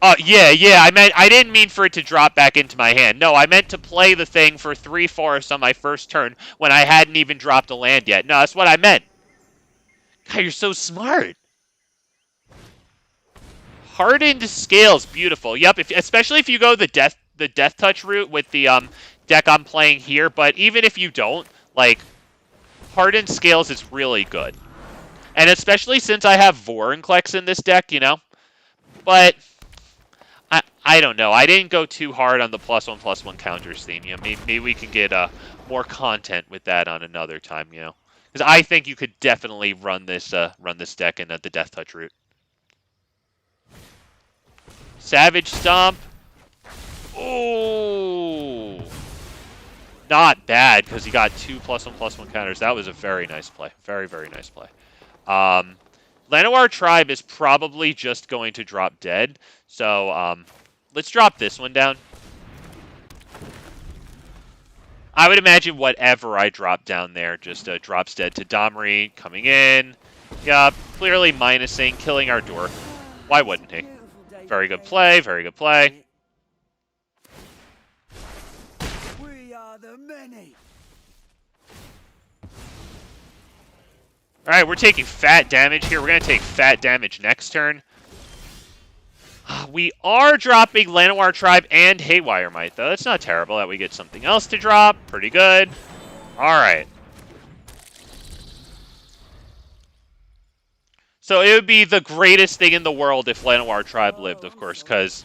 Speaker 1: Oh, yeah, I didn't mean for it to drop back into my hand. No, I meant to play the thing for 3 forests on my first turn when I hadn't even dropped a land yet. No, that's what I meant. God, you're so smart. Hardened Scales, beautiful. Yep, especially if you go the death touch route with the deck I'm playing here. But even if you don't, like, Hardened Scales is really good, and especially since I have Vorinclex in this deck, But I don't know. I didn't go too hard on the +1/+1 counters theme. Maybe we can get more content with that on another time. Because I think you could definitely run this deck in the death touch route. Savage Stomp. Ooh. Not bad, because he got 2 +1/+1 counters. That was a very nice play. Very, very nice play. Llanowar Tribe is probably just going to drop dead. So, let's drop this one down. I would imagine whatever I drop down there just drops dead to Domri coming in. Yup, clearly minusing, killing our Dwarf. Why wouldn't he? Very good play, very good play. We are the many. Alright, we're taking fat damage here. We're going to take fat damage next turn. We are dropping Llanowar Tribe and Haywire Might, though. It's not terrible that we get something else to drop. Pretty good. All right. So it would be the greatest thing in the world if Llanowar Tribe lived, of course, because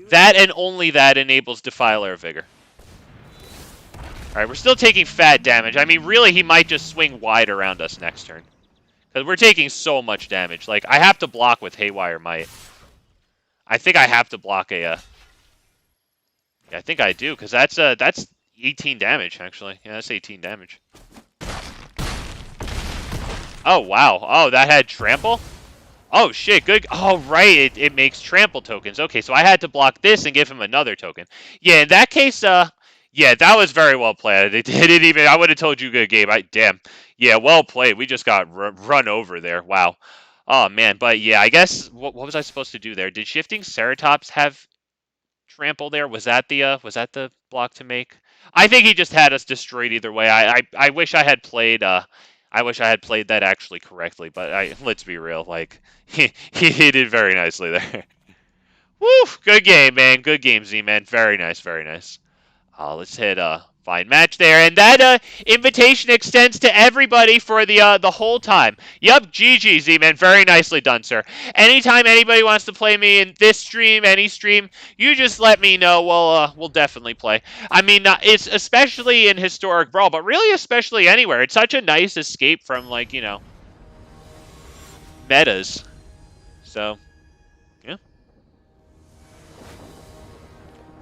Speaker 1: that and only that enables Defiler Vigor. Alright, we're still taking fat damage. I mean, really, he might just swing wide around us next turn. Because we're taking so much damage. Like, I have to block with Haywire Might. I think I have to block a... Yeah, I think I do, because that's 18 damage, actually. Yeah, that's 18 damage. Oh, wow. Oh, that had Trample? Oh, shit, good. Oh, right, it makes trample tokens. Okay, so I had to block this and give him another token. Yeah, in that case, yeah, that was very well played. It didn't even, I would have told you good game. Damn. Yeah, well played. We just got run over there. Wow. Oh, man, but yeah, I guess, what was I supposed to do there? Did Shifting Ceratops have trample there? Was that the block to make? I think he just had us destroyed either way. I wish I had played, I wish I had played that actually correctly, but let's be real, like, he did very nicely there. Woo! Good game, man. Good game, Z-Man. Very nice, very nice. Let's hit fine match there, and that invitation extends to everybody for the whole time. Yup, GG, Z-Man. Very nicely done, sir. Anytime anybody wants to play me in this stream, any stream, you just let me know. We'll definitely play. I mean, it's especially in Historic Brawl, but really especially anywhere. It's such a nice escape from, like, you know, metas. So, yeah.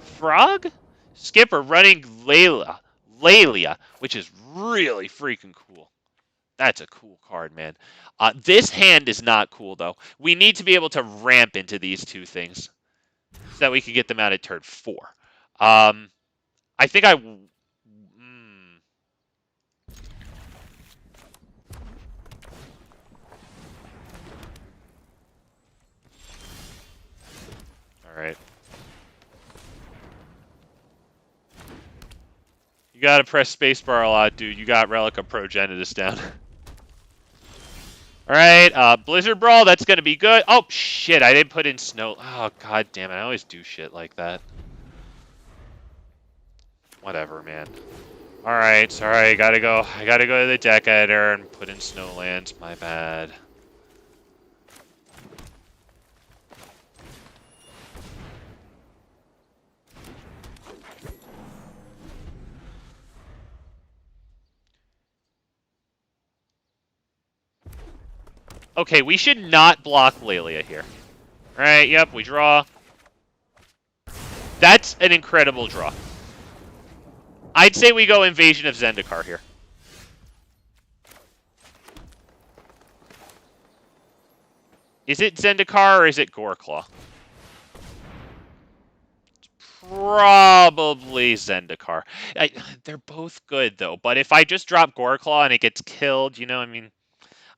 Speaker 1: Frog? Skipper running Lelia, which is really freaking cool. That's a cool card, man. This hand is not cool, though. We need to be able to ramp into these two things so that we can get them out at turn 4. I think I... All right. You gotta press spacebar a lot, dude. You got Relic of Progenitus down. Alright, Blizzard Brawl, that's gonna be good. Oh, shit, I didn't put in snow. Oh, god damn it, I always do shit like that. Whatever, man. Alright, sorry, I gotta go to the deck editor and put in Snowlands. My bad. Okay, we should not block Lelia here. Alright, yep, we draw. That's an incredible draw. I'd say we go Invasion of Zendikar here. Is it Zendikar or is it GORECLAW? Probably Zendikar. They're both good, though. But if I just drop GORECLAW and it gets killed, you know, I mean...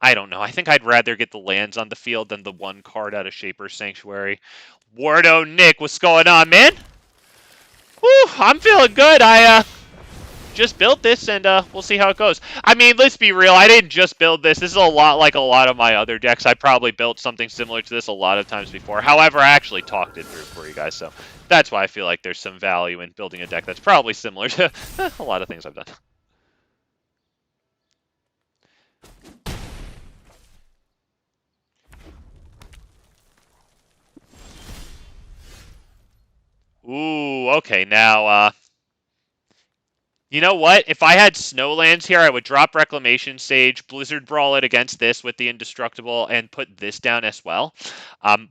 Speaker 1: I don't know. I think I'd rather get the lands on the field than the one card out of Shaper's Sanctuary. Wardo Nick, what's going on, man? Woo, I'm feeling good. I just built this, and we'll see how it goes. I mean, let's be real. I didn't just build this. This is a lot like a lot of my other decks. I probably built something similar to this a lot of times before. However, I actually talked it through for you guys, so that's why I feel like there's some value in building a deck that's probably similar to a lot of things I've done. Ooh, okay, now, you know what? If I had Snowlands here, I would drop Reclamation Sage, Blizzard Brawl it against this with the Indestructible, and put this down as well.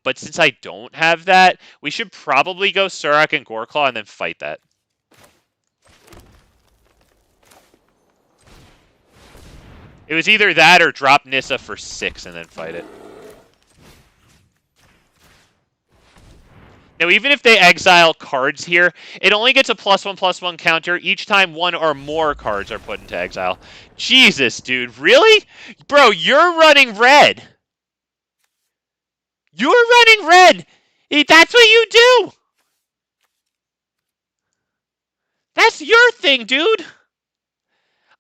Speaker 1: But since I don't have that, we should probably go SURRAK and GORECLAW and then fight that. It was either that or drop Nissa for 6 and then fight it. Now, even if they exile cards here, it only gets a +1/+1 counter each time one or more cards are put into exile. Jesus, dude. Really? Bro, you're running red. You're running red. That's what you do. That's your thing, dude.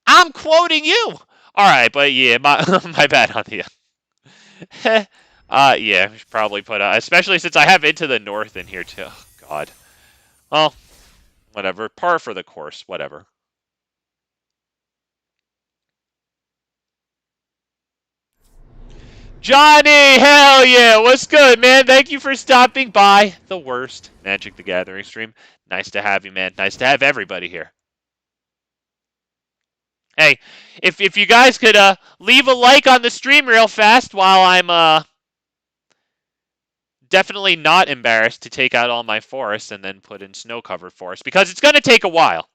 Speaker 1: I'm quoting you. All right, but yeah, my bad on the... Yeah, we should probably put, especially since I have Into the North in here too. Oh, God. Well, whatever. Par for the course. Whatever. Johnny, hell yeah. What's good, man? Thank you for stopping by. The worst Magic the Gathering stream. Nice to have you, man. Nice to have everybody here. Hey, if you guys could leave a like on the stream real fast while I'm definitely not embarrassed to take out all my forests and then put in snow-covered forests, because it's going to take a while.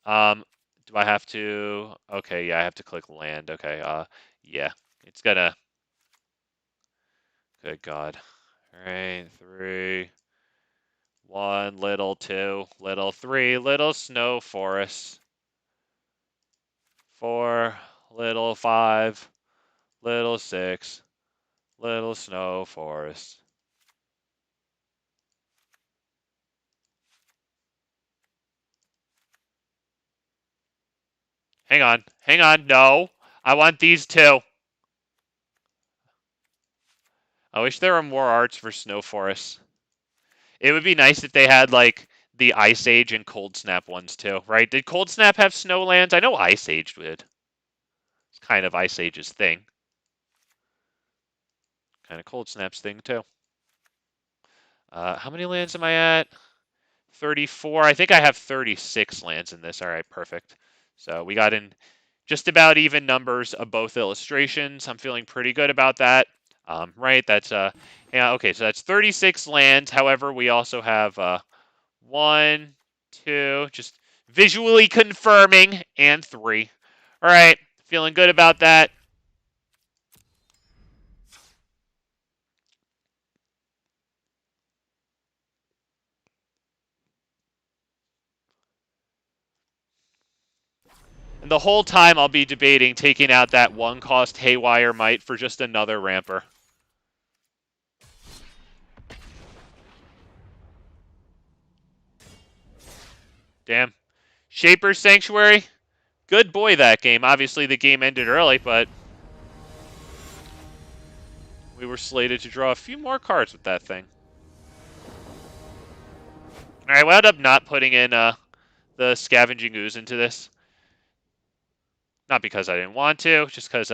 Speaker 1: Do I have to? Okay, yeah, I have to click land. Okay, yeah, it's gonna. Good God. All right, 3, 1, little 2, little 3, little snow forest. 4, little 5, little 6, little snow forest. Hang on, no. I want these two. I wish there were more arts for snow forests. It would be nice if they had, like, the Ice Age and Cold Snap ones, too, right? Did Cold Snap have snowlands? I know Ice Age did. It's kind of Ice Age's thing. Kind of Cold Snap's thing, too. How many lands am I at? 34. I think I have 36 lands in this. All right, perfect. So we got in just about even numbers of both illustrations. I'm feeling pretty good about that. Right, that's yeah, okay, so that's 36 lands. However, we also have 1, 2, just visually confirming, and 3. All right, feeling good about that. And the whole time I'll be debating taking out that 1-cost Haywire Might for just another ramper. Damn. Shaper's Sanctuary. Good boy, that game. Obviously, the game ended early, but we were slated to draw a few more cards with that thing. All right, I wound up not putting in the Scavenging Ooze into this. Not because I didn't want to, just because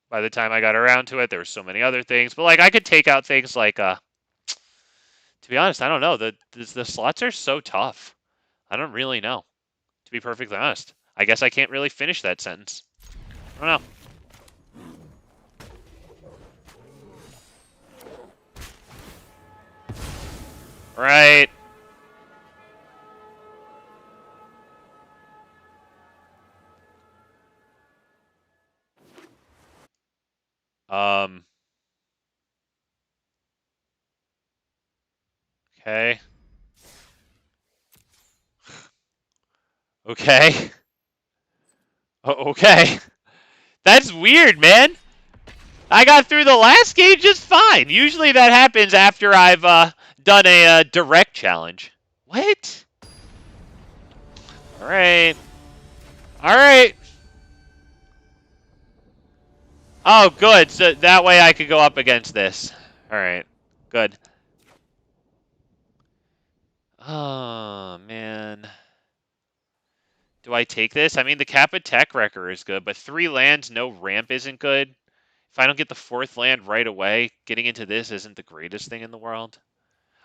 Speaker 1: by the time I got around to it, there were so many other things. But, like, I could take out things like, to be honest, I don't know. The slots are so tough. I don't really know, to be perfectly honest. I guess I can't really finish that sentence. I don't know. Right. Okay. Okay. Okay. That's weird, man. I got through the last game just fine. Usually that happens after I've done a direct challenge. What? All right. All right. Oh, good. So that way I could go up against this. All right. Good. Oh, man. Do I take this? I mean, the Kappa Tech Wrecker is good, but 3 lands, no ramp isn't good. If I don't get the 4th land right away, getting into this isn't the greatest thing in the world.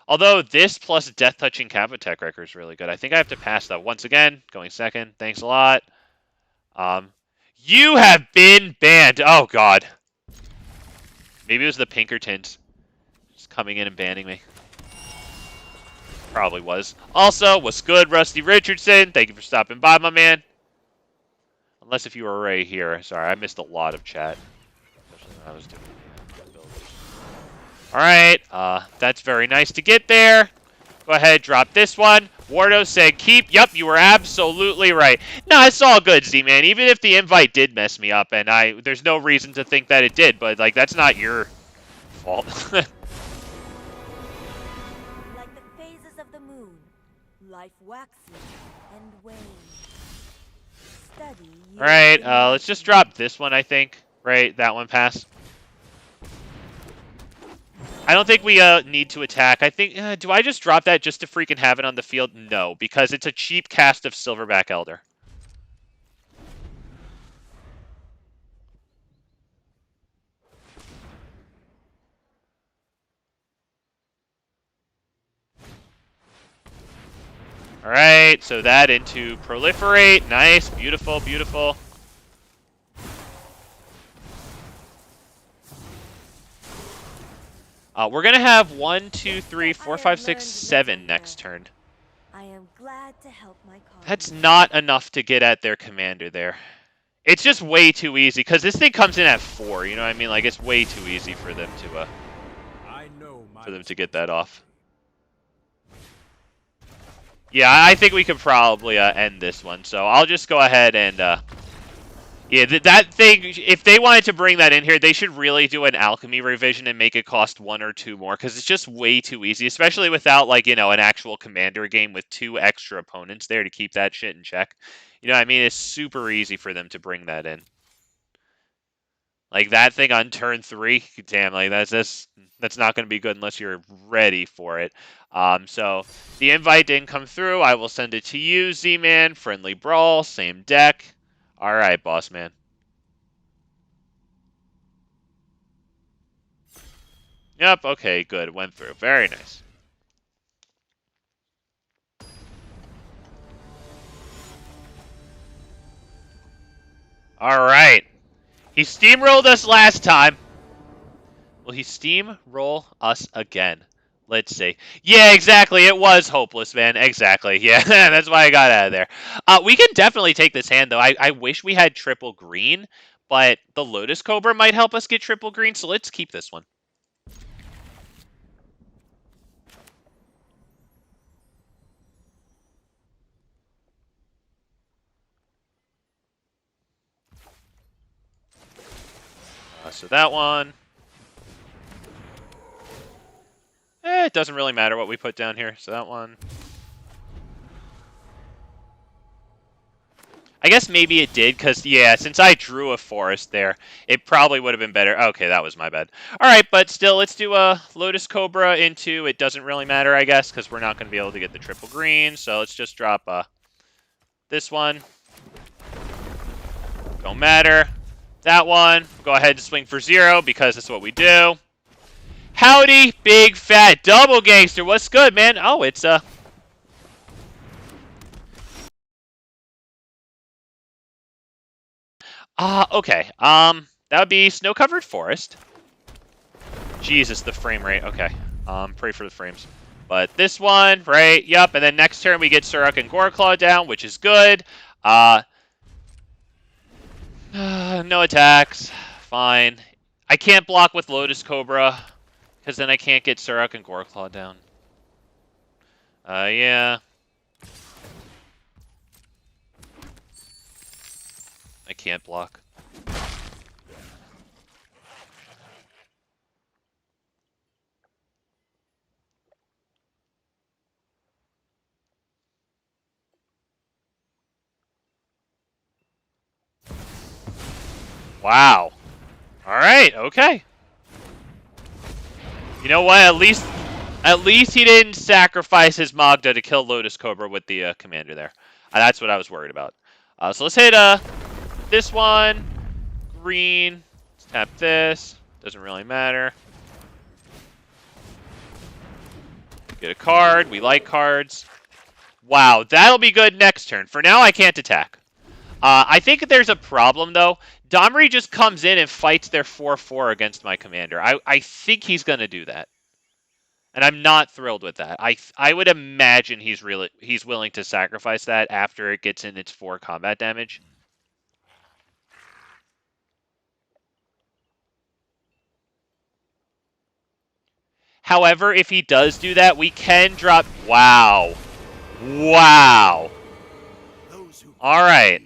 Speaker 1: Although this plus Death Touching Kappa Tech Wrecker is really good. I think I have to pass that once again. Going second. Thanks a lot. You have been banned. Oh, God. Maybe it was the Pinkertons just coming in and banning me. Probably was. Also, what's good, Rusty Richardson? Thank you for stopping by, my man. Unless if you were right here. Sorry, I missed a lot of chat. Especially when I was doing the build. Alright, that's very nice to get there. Go ahead, drop this one. Wardo said keep. Yep, you were absolutely right. No, it's all good, Z-Man. Even if the invite did mess me up, and there's no reason to think that it did, but, like, that's not your fault.
Speaker 2: Like the phases of the moon, life waxes and wanes.
Speaker 1: Alright, let's just drop this one, I think. Right, that one pass. I don't think we need to attack. I think, do I just drop that just to freaking have it on the field? No, because it's a cheap cast of Silverback Elder. Alright, so that into Proliferate. Nice, beautiful, beautiful. We're going to have 1, 2, 3, 4, 5, 6, 7 next turn.
Speaker 2: I am glad to help my colleagues.
Speaker 1: That's not enough to get at their commander there. It's just way too easy, because this thing comes in at 4, you know what I mean? Like, it's way too easy for them to get that off. Yeah, I think we could probably end this one, so I'll just go ahead and... yeah, that thing, if they wanted to bring that in here, they should really do an alchemy revision and make it cost 1 or 2 more, because it's just way too easy, especially without, like, you know, an actual commander game with 2 extra opponents there to keep that shit in check. You know what I mean? It's super easy for them to bring that in. Like, that thing on turn 3, damn, like, that's not going to be good unless you're ready for it. So, the invite didn't come through. I will send it to you, Z-Man. Friendly Brawl, same deck. Alright, boss man. Yep, okay, good. Went through. Very nice. Alright. He steamrolled us last time. Will he steamroll us again? Let's see. Yeah, exactly. It was hopeless, man. Exactly. Yeah, that's why I got out of there. We can definitely take this hand, though. I wish we had triple green, but the Lotus Cobra might help us get triple green, so let's keep this one. So that one. It doesn't really matter what we put down here. So that one. I guess maybe it did, because, yeah, since I drew a forest there, it probably would have been better. Okay, that was my bad. All right, but still, let's do a Lotus Cobra into, it doesn't really matter, I guess, because we're not going to be able to get the triple green. So let's just drop this one. Don't matter. That one. Go ahead and swing for 0, because that's what we do. Howdy, big fat double gangster. What's good, man? Oh, it's okay. That would be snow-covered forest. Jesus, the frame rate. Okay. Pray for the frames. But this one, right? Yup. And then next turn we get SURRAK and GORECLAW down, which is good. No attacks. Fine. I can't block with Lotus Cobra, because then I can't get SURRAK and GORECLAW down. Yeah. I can't block. Wow. All right. Okay. You know what? At least he didn't sacrifice his Magda to kill Lotus Cobra with the commander there. That's what I was worried about. So let's hit this one. Green. Let's tap this. Doesn't really matter. Get a card. We like cards. Wow, that'll be good next turn. For now, I can't attack. I think there's a problem, though. Domri just comes in and fights their 4/4 against my commander. I think he's going to do that. And I'm not thrilled with that. I would imagine he's willing to sacrifice that after it gets in its 4 combat damage. However, if he does do that, we can drop... Wow. Wow. All right.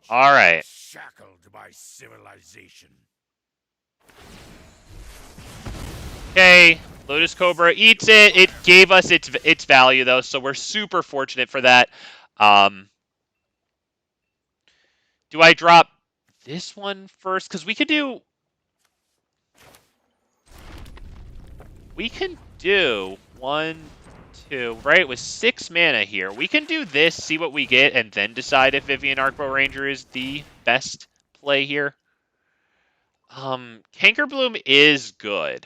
Speaker 1: All right.
Speaker 3: Shackled by civilization.
Speaker 1: Okay. Lotus Cobra eats it. It gave us its value, though, so we're super fortunate for that. Do I drop this one first? Because we can do... We can do 1, 2, right? With 6 mana here. We can do this, see what we get, and then decide if Vivian Arcbow Ranger is the best play here. Cankerbloom is good.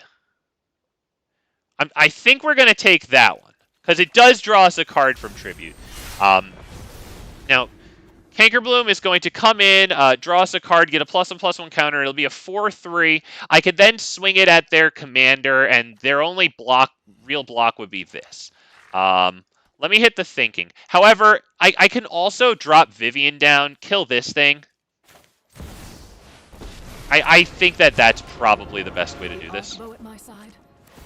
Speaker 1: I think we're going to take that one, because it does draw us a card from Tribute. Now, Cankerbloom is going to come in, draw us a card, get a +1/+1 counter. It'll be a 4/3. I could then swing it at their commander, and their only real block would be this. Let me hit the thinking. However, I can also drop Vivian down, kill this thing. I think that's probably the best way to do this.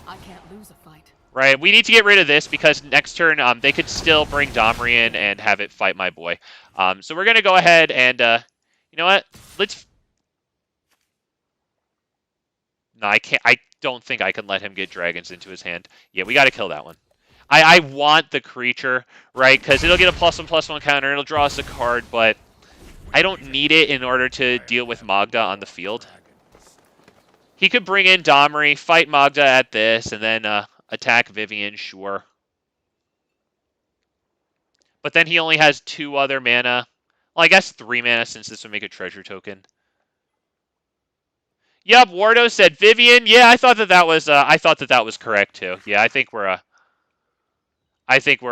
Speaker 4: I can't lose a fight.
Speaker 1: Right, we need to get rid of this because next turn they could still bring Domri in and have it fight my boy. So we're gonna go ahead and you know what? Let's. No, I can't. I don't think I can let him get dragons into his hand. Yeah, we got to kill that one. I want the creature, right? Because it'll get a +1/+1 counter. It'll draw us a card, but I don't need it in order to deal with Magda on the field. He could bring in Domri, fight Magda at this, and then attack Vivian, sure. But then he only has 2 other mana. Well, I guess 3 mana since this would make a treasure token. Yep, Wardo said Vivian. Yeah, I thought that was correct too. Yeah, I think we're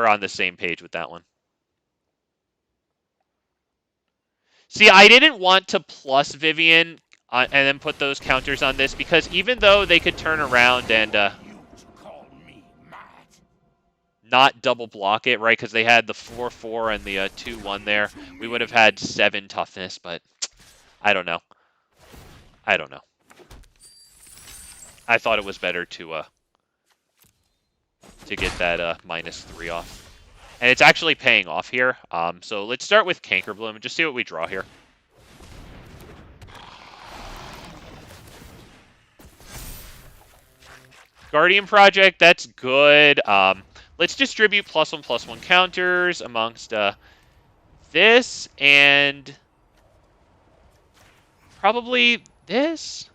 Speaker 1: on the same page with that one. See, I didn't want to plus Vivian and then put those counters on this because even though they could turn around and not double block it, right? Because they had the 4/4 and the 2/1 there. We would have had 7 toughness, but I don't know. I don't know. I thought it was better to get that -3 off. And it's actually paying off here. So let's start with Cankerbloom and just see what we draw here. Guardian Project, that's good. Let's distribute +1/+1 counters amongst this and probably this.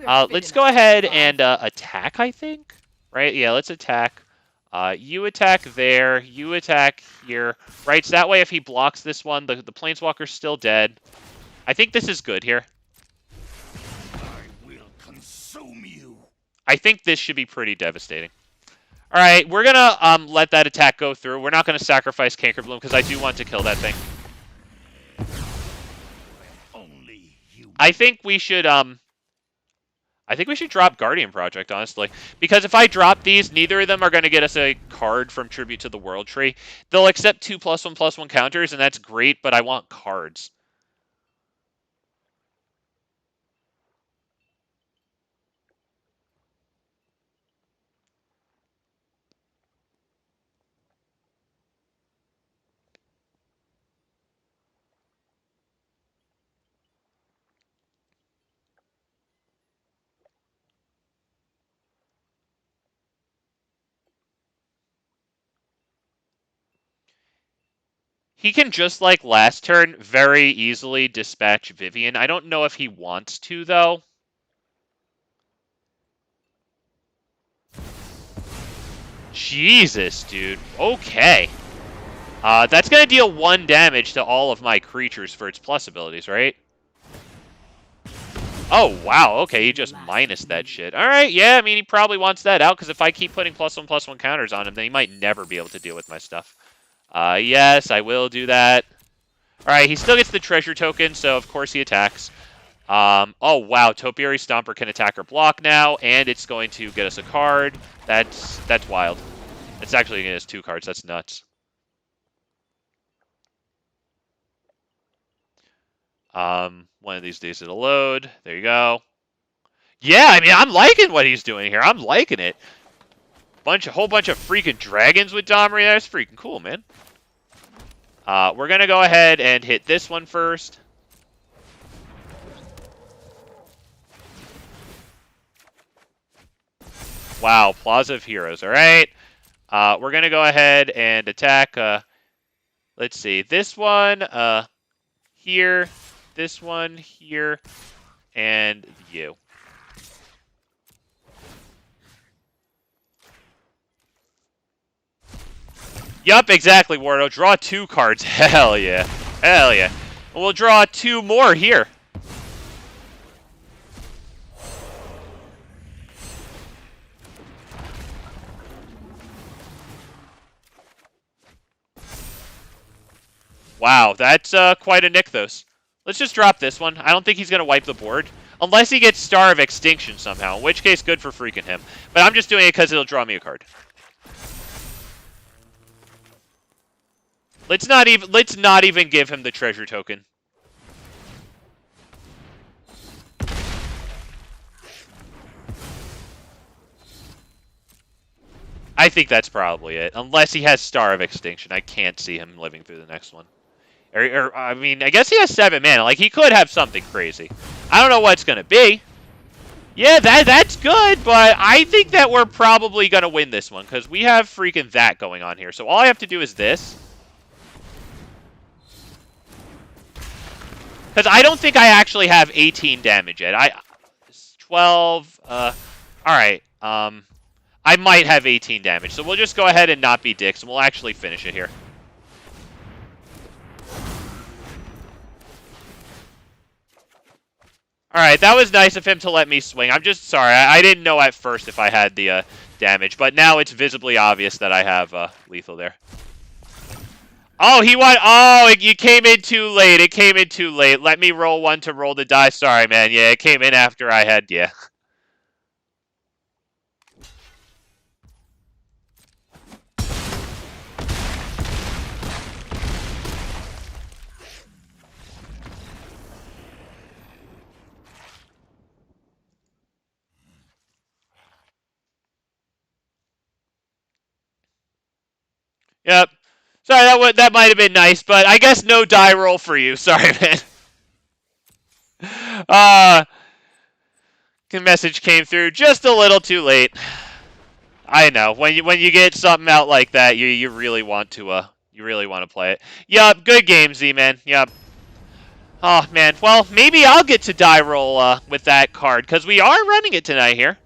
Speaker 1: Let's go ahead and attack, I think. Right? Yeah, let's attack. You attack there. You attack here. Right? So that way if he blocks this one, the Planeswalker's still dead. I think this is good here.
Speaker 3: I will consume you.
Speaker 1: I think this should be pretty devastating. All right, we're going to let that attack go through. We're not going to sacrifice Cankerbloom because I do want to kill that thing. I think we should drop Guardian Project, honestly. Because if I drop these, neither of them are going to get us a card from Tribute to the World Tree. They'll accept 2 +1/+1 counters, and that's great, but I want cards. He can, just like last turn, very easily dispatch Vivian. I don't know if he wants to, though. Jesus, dude. Okay. That's going to deal 1 damage to all of my creatures for its plus abilities, right? Oh, wow. Okay, he just minus that shit. All right, yeah, I mean, he probably wants that out, because if I keep putting +1/+1 counters on him, then he might never be able to deal with my stuff. Yes, I will do that. All right, he still gets the treasure token, so of course he attacks. Oh, wow, Topiary Stomper can attack or block now, and it's going to get us a card. That's wild. It's actually going to get us 2 cards. That's nuts. One of these days it'll load. There you go. Yeah, I mean, I'm liking what he's doing here. I'm liking it. Whole bunch of freaking dragons with Domri. That's freaking cool, man. We're going to go ahead and hit this one first. Wow, Plaza of Heroes. All right. We're going to go ahead and attack, let's see, this one here, this one here, and you. Yup, exactly, Wardo. Draw 2 cards. Hell yeah. Hell yeah. And we'll draw 2 more here. Wow, that's quite a Nykthos. Let's just drop this one. I don't think he's going to wipe the board. Unless he gets Star of Extinction somehow, in which case good for freaking him. But I'm just doing it because it'll draw me a card. Let's not even give him the treasure token. I think that's probably it. Unless he has Star of Extinction. I can't see him living through the next one. I mean, I guess he has 7 mana. Like, he could have something crazy. I don't know what it's going to be. Yeah, that's good, but I think that we're probably going to win this one, because we have freaking that going on here. So all I have to do is this. Because I don't think I actually have 18 damage yet. 12, alright, I might have 18 damage, so we'll just go ahead and not be dicks, and we'll actually finish it here. Alright, that was nice of him to let me swing. I'm just sorry, I didn't know at first if I had the damage, but now it's visibly obvious that I have lethal there. Oh, you came in too late. It came in too late. Let me roll one to roll the die. Sorry, man. Yeah, it came in after I had, yeah. Yep. Sorry, that might have been nice, but I guess no die roll for you. Sorry, man. The message came through just a little too late. I know. When you get something out like that, you really want to play it. Yup, good game, Z-Man. Yup. Oh man. Well, maybe I'll get to die roll with that card, because we are running it tonight here.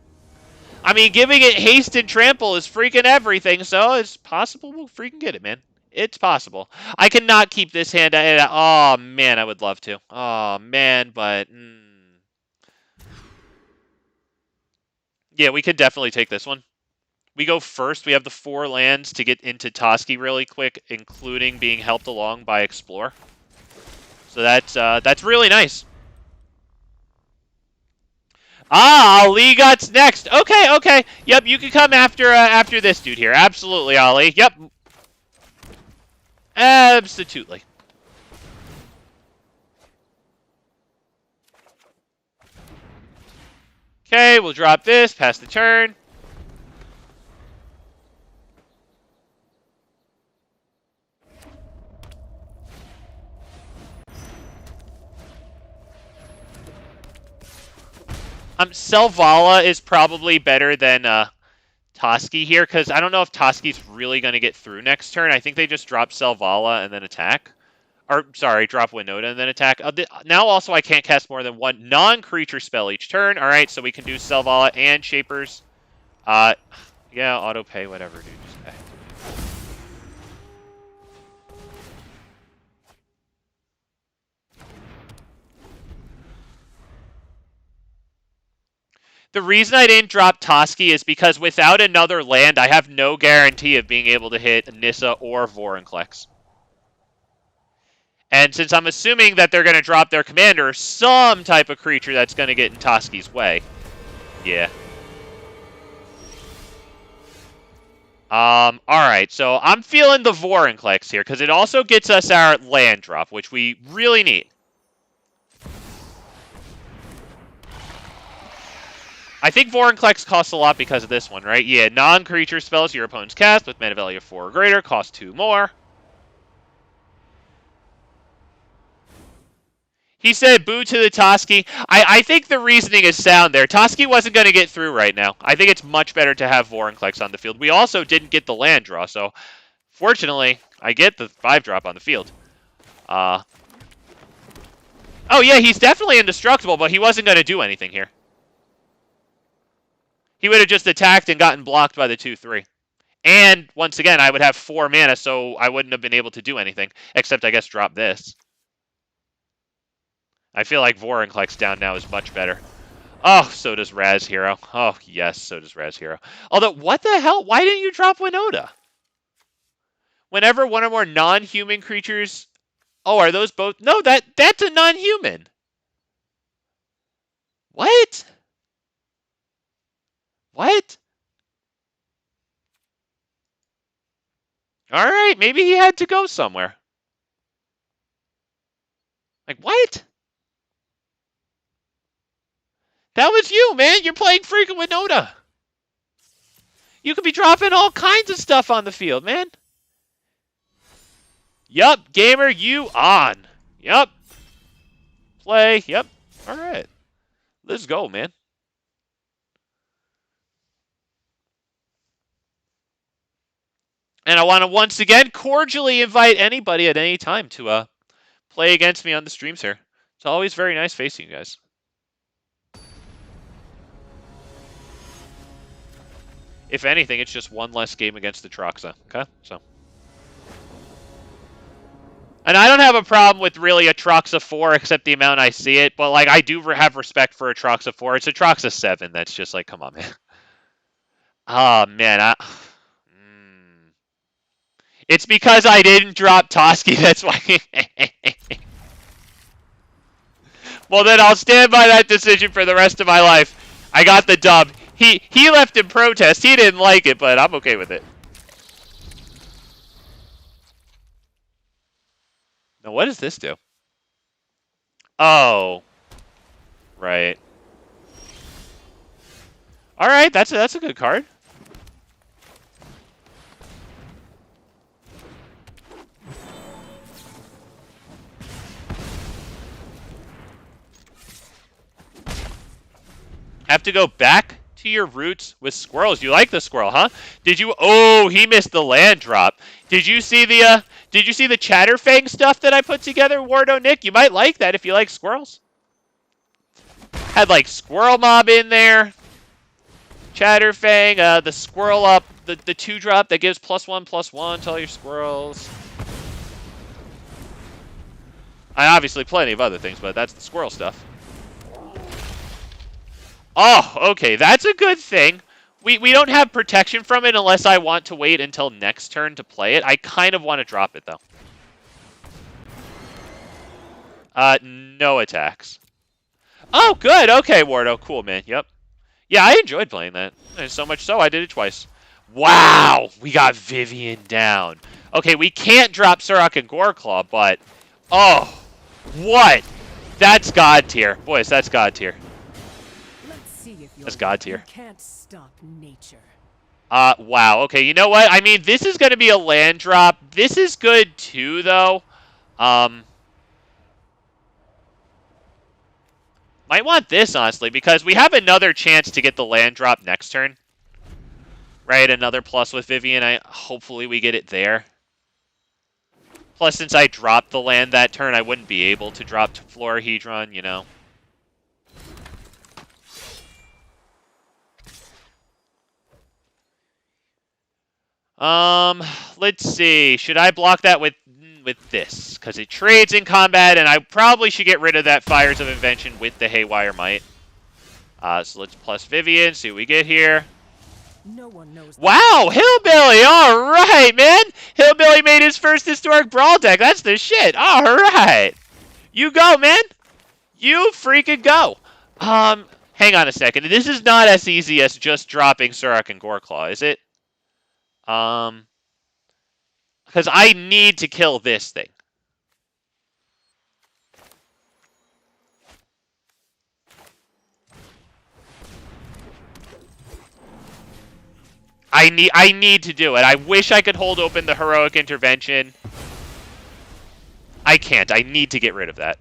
Speaker 1: I mean, giving it haste and trample is freaking everything, so it's possible we'll freaking get it, man. It's possible. I cannot keep this hand. Oh, man, I would love to. Oh, man, but... Yeah, we could definitely take this one. We go first. We have the 4 lands to get into Toski really quick, including being helped along by Explore. So that's really nice. Ah, Ali Got's next. Okay. Yep, you can come after this dude here. Absolutely, Ali. Yep. Absolutely. Okay, we'll drop this, pass the turn. Selvala is probably better than Toski here, because I don't know if Toski's really going to get through next turn. I think they just drop Selvala and then attack. Or, sorry, drop Winota and then attack. Now also I can't cast more than 1 non-creature spell each turn. Alright, so we can do Selvala and Shapers. Yeah, auto pay, whatever, dude. Just pay. The reason I didn't drop Toski is because without another land, I have no guarantee of being able to hit Nissa or Vorinclex. And since I'm assuming that they're going to drop their commander, some type of creature that's going to get in Toski's way. Yeah. Alright, so I'm feeling the Vorinclex here, because it also gets us our land drop, which we really need. I think Vorinclex costs a lot because of this one, right? Yeah, non-creature spells your opponent's cast with mana value of 4 or greater cost 2 more. He said boo to the Toski. I think the reasoning is sound there. Toski wasn't going to get through right now. I think it's much better to have Vorinclex on the field. We also didn't get the land draw, so fortunately, I get the 5-drop on the field. Oh yeah, he's definitely indestructible, but he wasn't going to do anything here. He would have just attacked and gotten blocked by the 2-3. And, once again, I would have 4 mana, so I wouldn't have been able to do anything. Except, I guess, drop this. I feel like Vorinclex down now is much better. Oh, so does Raz Hero. Oh, yes, so does Raz Hero. Although, what the hell? Why didn't you drop Winota? Whenever one or more non-human creatures... Oh, are those both... No, that's a non-human. What? What? Alright, maybe he had to go somewhere. Like, what? That was you, man. You're playing freaking Winota. You could be dropping all kinds of stuff on the field, man. Yup, gamer, you on. Yup. Play. Yep. All right. Let's go, man. And I want to once again cordially invite anybody at any time to play against me on the streams here. It's always very nice facing you guys. If anything, it's just one less game against the Troxa. Okay, so. And I don't have a problem with really a Troxa 4, except the amount I see it. But, like, I do have respect for a Troxa 4. It's a Troxa 7 that's just like, come on, man. Oh, man. It's because I didn't drop Toski, that's why. Well, then I'll stand by that decision for the rest of my life. I got the dub. He left in protest. He didn't like it, but I'm okay with it. Now, what does this do? Oh. Right. All right, that's a good card. Have to go back to your roots with squirrels. You like the squirrel, huh? Did you? Oh, he missed the land drop. Did you see the Chatterfang stuff that I put together, Wardo Nick? You might like that if you like squirrels. Had like Squirrel Mob in there. Chatterfang, the squirrel up, the 2-drop that gives +1/+1 to all your squirrels. I obviously plenty of other things, but that's the squirrel stuff. Oh, okay, that's a good thing. We don't have protection from it unless I want to wait until next turn to play it. I kind of want to drop it, though. No attacks. Oh, good. Okay, Wardo. Cool, man. Yep. Yeah, I enjoyed playing that. And so much so, I did it twice. Wow! We got Vivian down. Okay, we can't drop SURRAK and GORECLAW, but... Oh! What? That's God tier. Boys, that's God tier. That's God tier.
Speaker 4: Can't stop nature.
Speaker 1: Wow. Okay, you know what? I mean, this is going to be a land drop. This is good, too, though. Might want this, honestly, because we have another chance to get the land drop next turn. Right? Another plus with Vivian. Hopefully we get it there. Plus, since I dropped the land that turn, I wouldn't be able to drop Florahedron, you know. Let's see. Should I block that with this? Because it trades in combat, and I probably should get rid of that Fires of Invention with the Haywire Might. So let's plus Vivian, see what we get here.
Speaker 4: No one knows.
Speaker 1: Wow, Hillbilly! All right, man! Hillbilly made his first historic Brawl deck. That's the shit. All right. You go, man. You freaking go. Hang on a second. This is not as easy as just dropping SURRAK and GORECLAW, is it? Because I need to kill this thing. I need to do it. I wish I could hold open the Heroic Intervention. I can't. I need to get rid of that.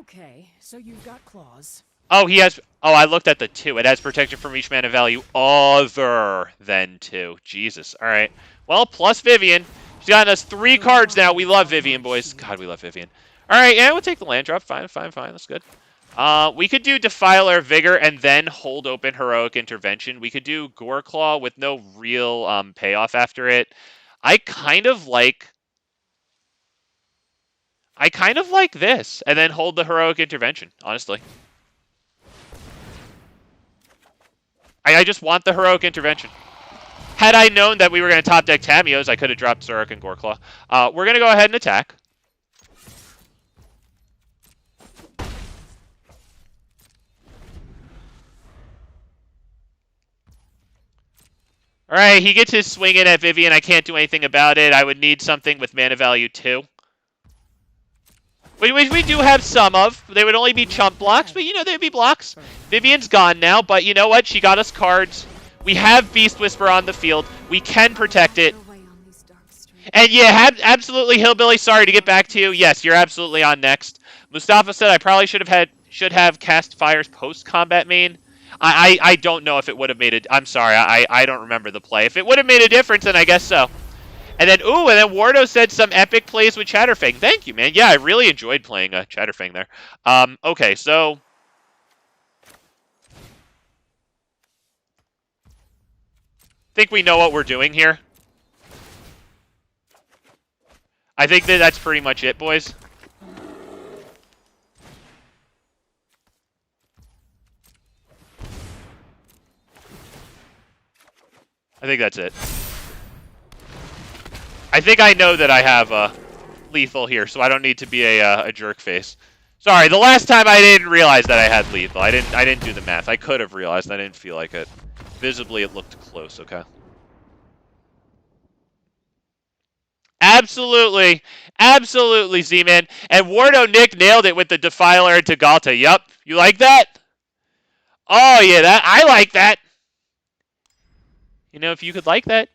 Speaker 4: Okay, so you've got claws.
Speaker 1: Oh, he has... Oh, I looked at the 2. It has protection from each mana value other than 2. Jesus. All right. Well, plus Vivian. She's gotten us 3 cards now. We love Vivian, boys. God, we love Vivian. All right, yeah, we'll take the land drop. Fine, fine, fine. That's good. We could do Defiler, Vigor, and then hold open Heroic Intervention. We could do GORECLAW with no real payoff after it. I kind of like this, and then hold the Heroic Intervention, honestly. I just want the Heroic Intervention. Had I known that we were going to top deck Tamiyo's, I could have dropped SURRAK and GORECLAW. We're going to go ahead and attack. All right, he gets his swing in at Vivian. I can't do anything about it. I would need something with mana value 2. Which we do have some of. They would only be chump blocks, but, you know, they'd be blocks. Vivian's gone now, but you know what? She got us cards. We have Beast Whisper on the field. We can protect it. And yeah, absolutely, Hillbilly, sorry to get back to you. Yes, you're absolutely on next. Mustafa said I probably should have cast Fire's post-combat main. I don't know if it would have made it. I'm sorry, I don't remember the play. If it would have made a difference, then I guess so. And then, Wardo said some epic plays with Chatterfang. Thank you, man. Yeah, I really enjoyed playing Chatterfang there. Okay, so... think we know what we're doing here. I think that's pretty much it, boys. I think that's it. I think I know that I have lethal here, so I don't need to be a jerk face. Sorry, the last time I didn't realize that I had lethal. I didn't do the math. I could have realized. I didn't feel like it. Visibly, it looked close. Okay. Absolutely, absolutely, Z-Man. And Wardo Nick nailed it with the Defiler into Galta. Yup, you like that? Oh yeah, I like that. You know, if you could like that.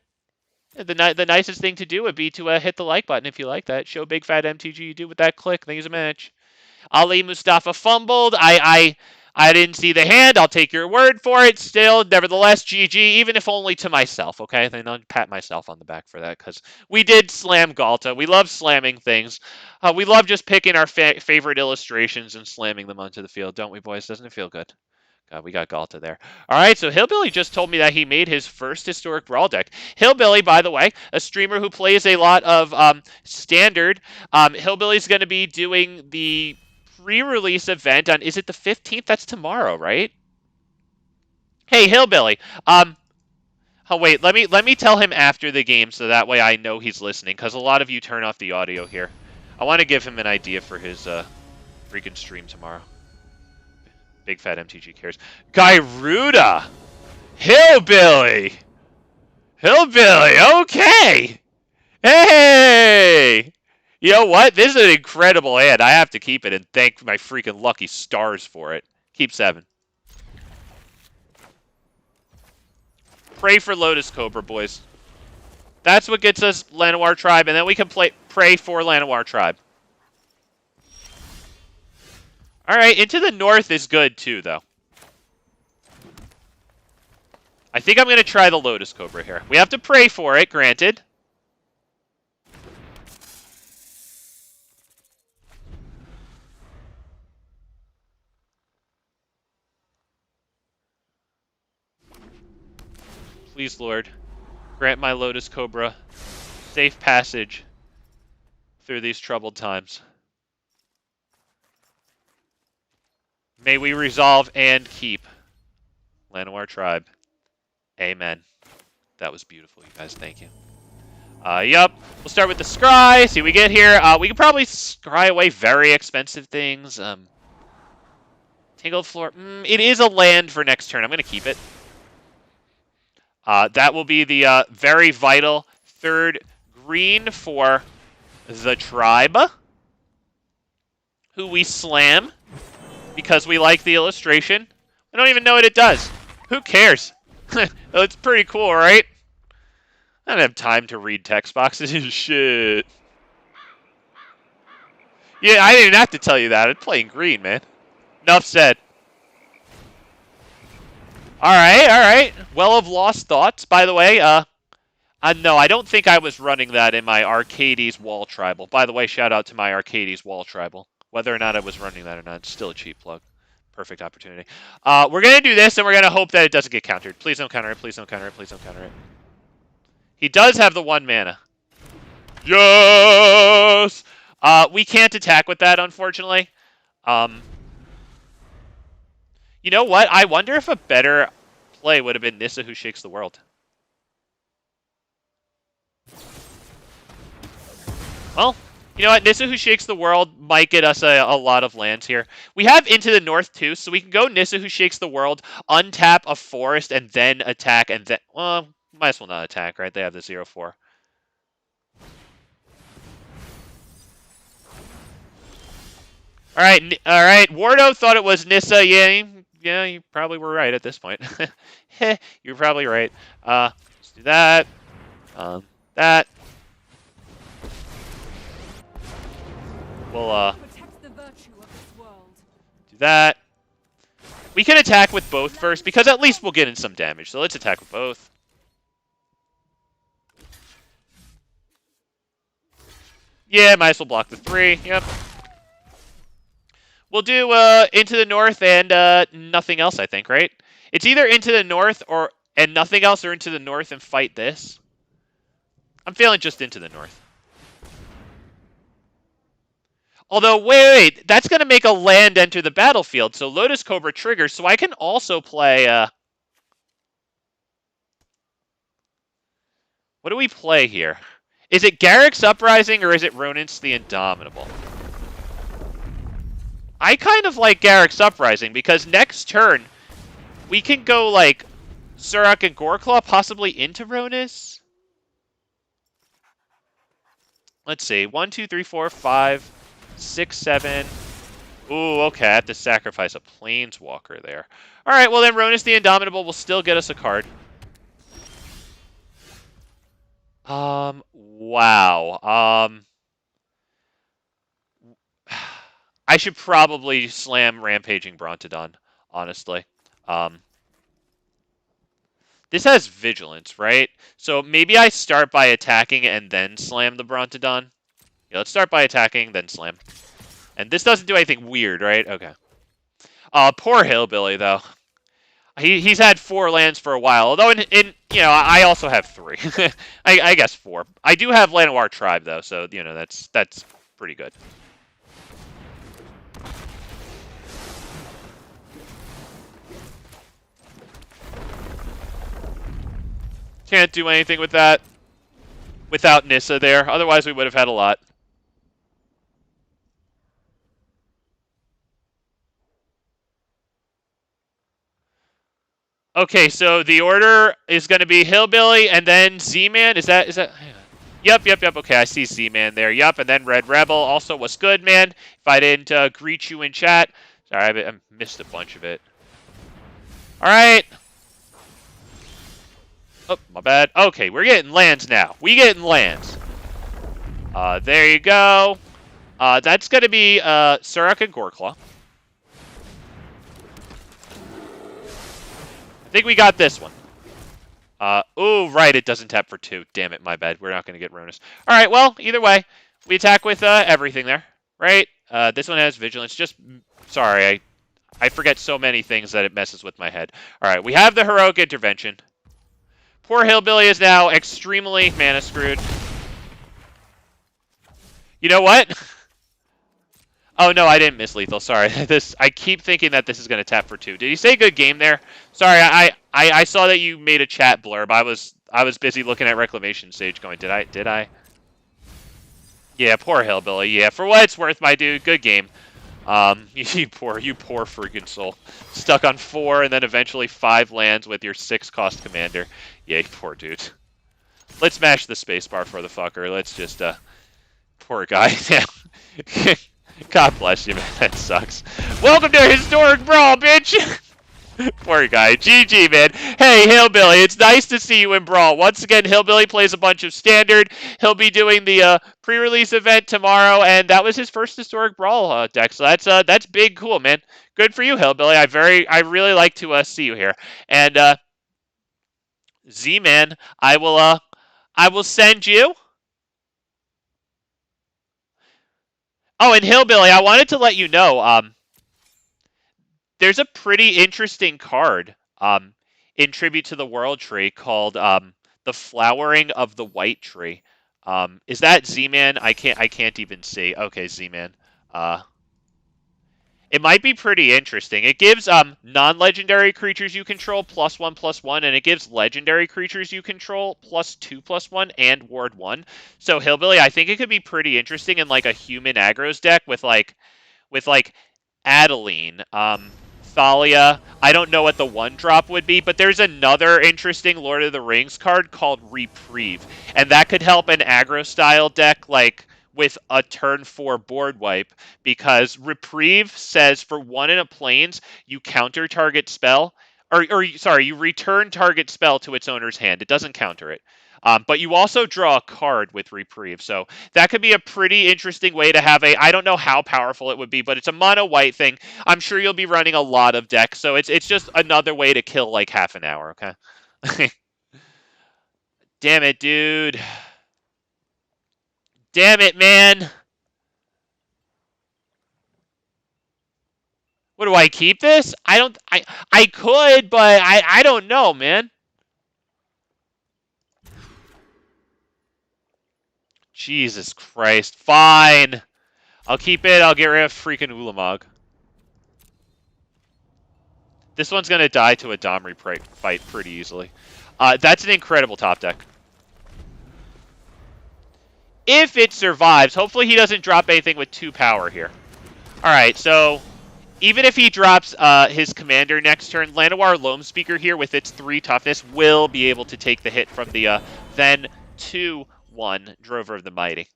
Speaker 1: The nicest thing to do would be to hit the like button if you like that. Show big fat MTG you do with that click. Thank you so much. Ali Mustafa fumbled. I didn't see the hand. I'll take your word for it. Still, nevertheless, GG, even if only to myself, okay? Then I'll pat myself on the back for that because we did slam Galta. We love slamming things. We love just picking our favorite illustrations and slamming them onto the field, don't we, boys? Doesn't it feel good? God, we got Galta there. All right, so Hillbilly just told me that he made his first historic Brawl deck. Hillbilly, by the way, a streamer who plays a lot of Standard. Hillbilly's going to be doing the pre-release event on, is it the 15th? That's tomorrow, right? Hey, Hillbilly. Oh, wait, let me tell him after the game so that way I know he's listening, because a lot of you turn off the audio here. I want to give him an idea for his freaking stream tomorrow. Big fat MTG cares. Gyruda! Hillbilly! Hillbilly, okay! Hey! You know what? This is an incredible hand. I have to keep it and thank my freaking lucky stars for it. Keep 7. Pray for Lotus Cobra, boys. That's what gets us Llanowar Tribe, and then we can pray for Llanowar Tribe. Alright, Into the North is good too, though. I think I'm going to try the Lotus Cobra here. We have to pray for it, granted. Please, Lord, grant my Lotus Cobra safe passage through these troubled times. May we resolve and keep Llanowar Tribe. Amen. That was beautiful, you guys. Thank you. Yup. We'll start with the Scry. See what we get here. We can probably scry away very expensive things. Tangled Floor. It is a land for next turn. I'm going to keep it. That will be the very vital 3rd green for the Tribe, who we slam because we like the illustration. I don't even know what it does. Who cares? It's pretty cool, right? I don't have time to read text boxes and shit. Yeah, I didn't even have to tell you that. I'm playing green, man. Enough said. All right. Well of lost thoughts. By the way, no, I don't think I was running that in my Arcades Wall Tribal. By the way, shout out to my Arcades Wall Tribal. Whether or not I was running that or not, it's still a cheap plug. Perfect opportunity. We're going to do this, and we're going to hope that it doesn't get countered. Please don't counter it. Please don't counter it. Please don't counter it. He does have the 1 mana. Yes! We can't attack with that, unfortunately. You know what? I wonder if a better play would have been Nissa Who Shakes the World. Well, you know what? Nissa Who Shakes the World might get us a lot of lands here. We have Into the North, too, so we can go Nissa Who Shakes the World, untap a forest, and then attack, and then... Well, might as well not attack, right? They have the 0-4. All right. Wardo thought it was Nissa. Yeah, you probably were right at this point. You're probably right. Let's do that. That. We'll
Speaker 4: Protect the virtue of this world.
Speaker 1: do that. We can attack with both first, because at least we'll get in some damage. So let's attack with both. Yeah, might as well block the 3. Yep. We'll do Into the North and nothing else, I think, right? It's either Into the North and nothing else, or Into the North and fight this. I'm feeling just Into the North. Although, wait, that's going to make a land enter the battlefield, so Lotus Cobra triggers, so I can also play... What do we play here? Is it Garrick's Uprising, or is it Ronan's the Indomitable? I kind of like Garrick's Uprising, because next turn, we can go, like, SURRAK and GORECLAW possibly into Ronis? Let's see. 1, 2, 3, 4, 5, 6, 7. Ooh, okay. I have to sacrifice a Planeswalker there. All right, well then Ronis the Indomitable will still get us a card. Wow. I should probably slam Rampaging Brontodon, honestly. This has Vigilance, right? So maybe I start by attacking and then slam the Brontodon. Yeah, let's start by attacking, then slam. And this doesn't do anything weird, right? Okay. Poor Hillbilly, though. He's had 4 lands for a while. Although, I also have 3. I guess 4. I do have Llanowar Tribe, though, so, that's pretty good. Can't do anything with that without Nissa there. Otherwise, we would have had a lot. Okay, so the order is going to be Hillbilly and then Z-Man. Is that? Hang on. Yep. Okay, I see Z-Man there. Yep, and then Red Rebel. Also, what's good, man? If I didn't greet you in chat. Sorry, I missed a bunch of it. All right. Oh, my bad. Okay, we're getting lands now. We getting lands. There you go. That's going to be SURRAK and GORECLAW. I think we got this one. Oh, right, it doesn't tap for 2. Damn it, my bad. We're not going to get Ronus. All right, well, either way, we attack with everything there, right? This one has Vigilance. Sorry, I forget so many things that it messes with my head. All right, we have the Heroic Intervention. Poor Hillbilly is now extremely mana screwed. You know what? Oh, no, I didn't miss lethal. Sorry. I keep thinking that this is going to tap for 2. Did you say good game there? Sorry, I saw that you made a chat blurb. I was busy looking at Reclamation Stage going, did I? Yeah, poor Hillbilly. Yeah, for what it's worth, my dude, good game. You poor freaking soul. Stuck on 4 and then eventually 5 lands with your 6-cost commander. Yeah, you poor dude. Let's smash the spacebar for the fucker. Let's just, poor guy. God bless you, man. That sucks. Welcome to Historic Brawl, bitch! Poor guy. GG, man. Hey, Hillbilly, it's nice to see you in Brawl. Once again, Hillbilly plays a bunch of Standard. He'll be doing the pre-release event tomorrow, and that was his first historic Brawl deck. So that's big, cool, man. Good for you, Hillbilly. I really like to see you here. And Z-Man, I will send you. Oh, and Hillbilly, I wanted to let you know. There's a pretty interesting card in tribute to the World Tree called the Flowering of the White Tree. Is that Z-Man? I can't even see. Okay, Z-Man. It might be pretty interesting. It gives non-legendary creatures you control +1/+1, and it gives legendary creatures you control +2/+1 and ward 1. So Hillbilly, I think it could be pretty interesting in like a human aggros deck with like Adeline, Thalia. I don't know what the 1-drop would be, but there's another interesting Lord of the Rings card called Reprieve, and that could help an aggro-style deck like with a turn 4 board wipe, because Reprieve says for 1 in a plains, you counter target spell, or sorry, you return target spell to its owner's hand. It doesn't counter it. But you also draw a card with Reprieve, so that could be a pretty interesting way to have a. I don't know how powerful it would be, but it's a mono white thing. I'm sure you'll be running a lot of decks, so it's just another way to kill like half an hour. Okay. Damn it, dude. Damn it, man. What do I keep this? I don't. I could, but I don't know, man. Jesus Christ. Fine. I'll keep it. I'll get rid of freaking Ulamog. This one's going to die to a Domri fight pretty easily. That's an incredible top deck. If it survives, hopefully he doesn't drop anything with 2 power here. Alright, so even if he drops his commander next turn, Llanowar Loam Speaker here with its 3 toughness will be able to take the hit from the then 2-1 Drover of the Mighty.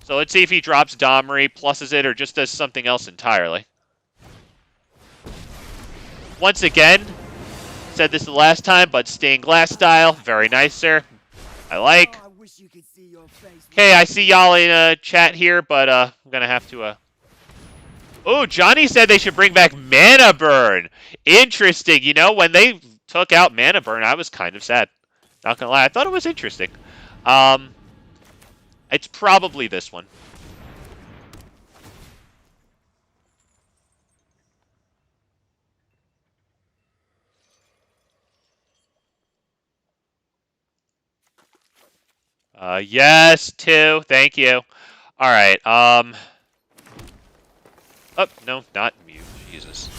Speaker 1: So let's see if he drops Domri, pluses it, or just does something else entirely. Once again, said this the last time, but stained glass style. Very nice, sir. I like. Okay, I see y'all in chat here, but I'm going to have to... Oh, Johnny said they should bring back Mana Burn. Interesting. You know, when they took out Mana Burn, I was kind of sad. Not going to lie. I thought it was interesting. It's probably this one. Yes, 2. Thank you. All right. Oh, no, not mute. Jesus.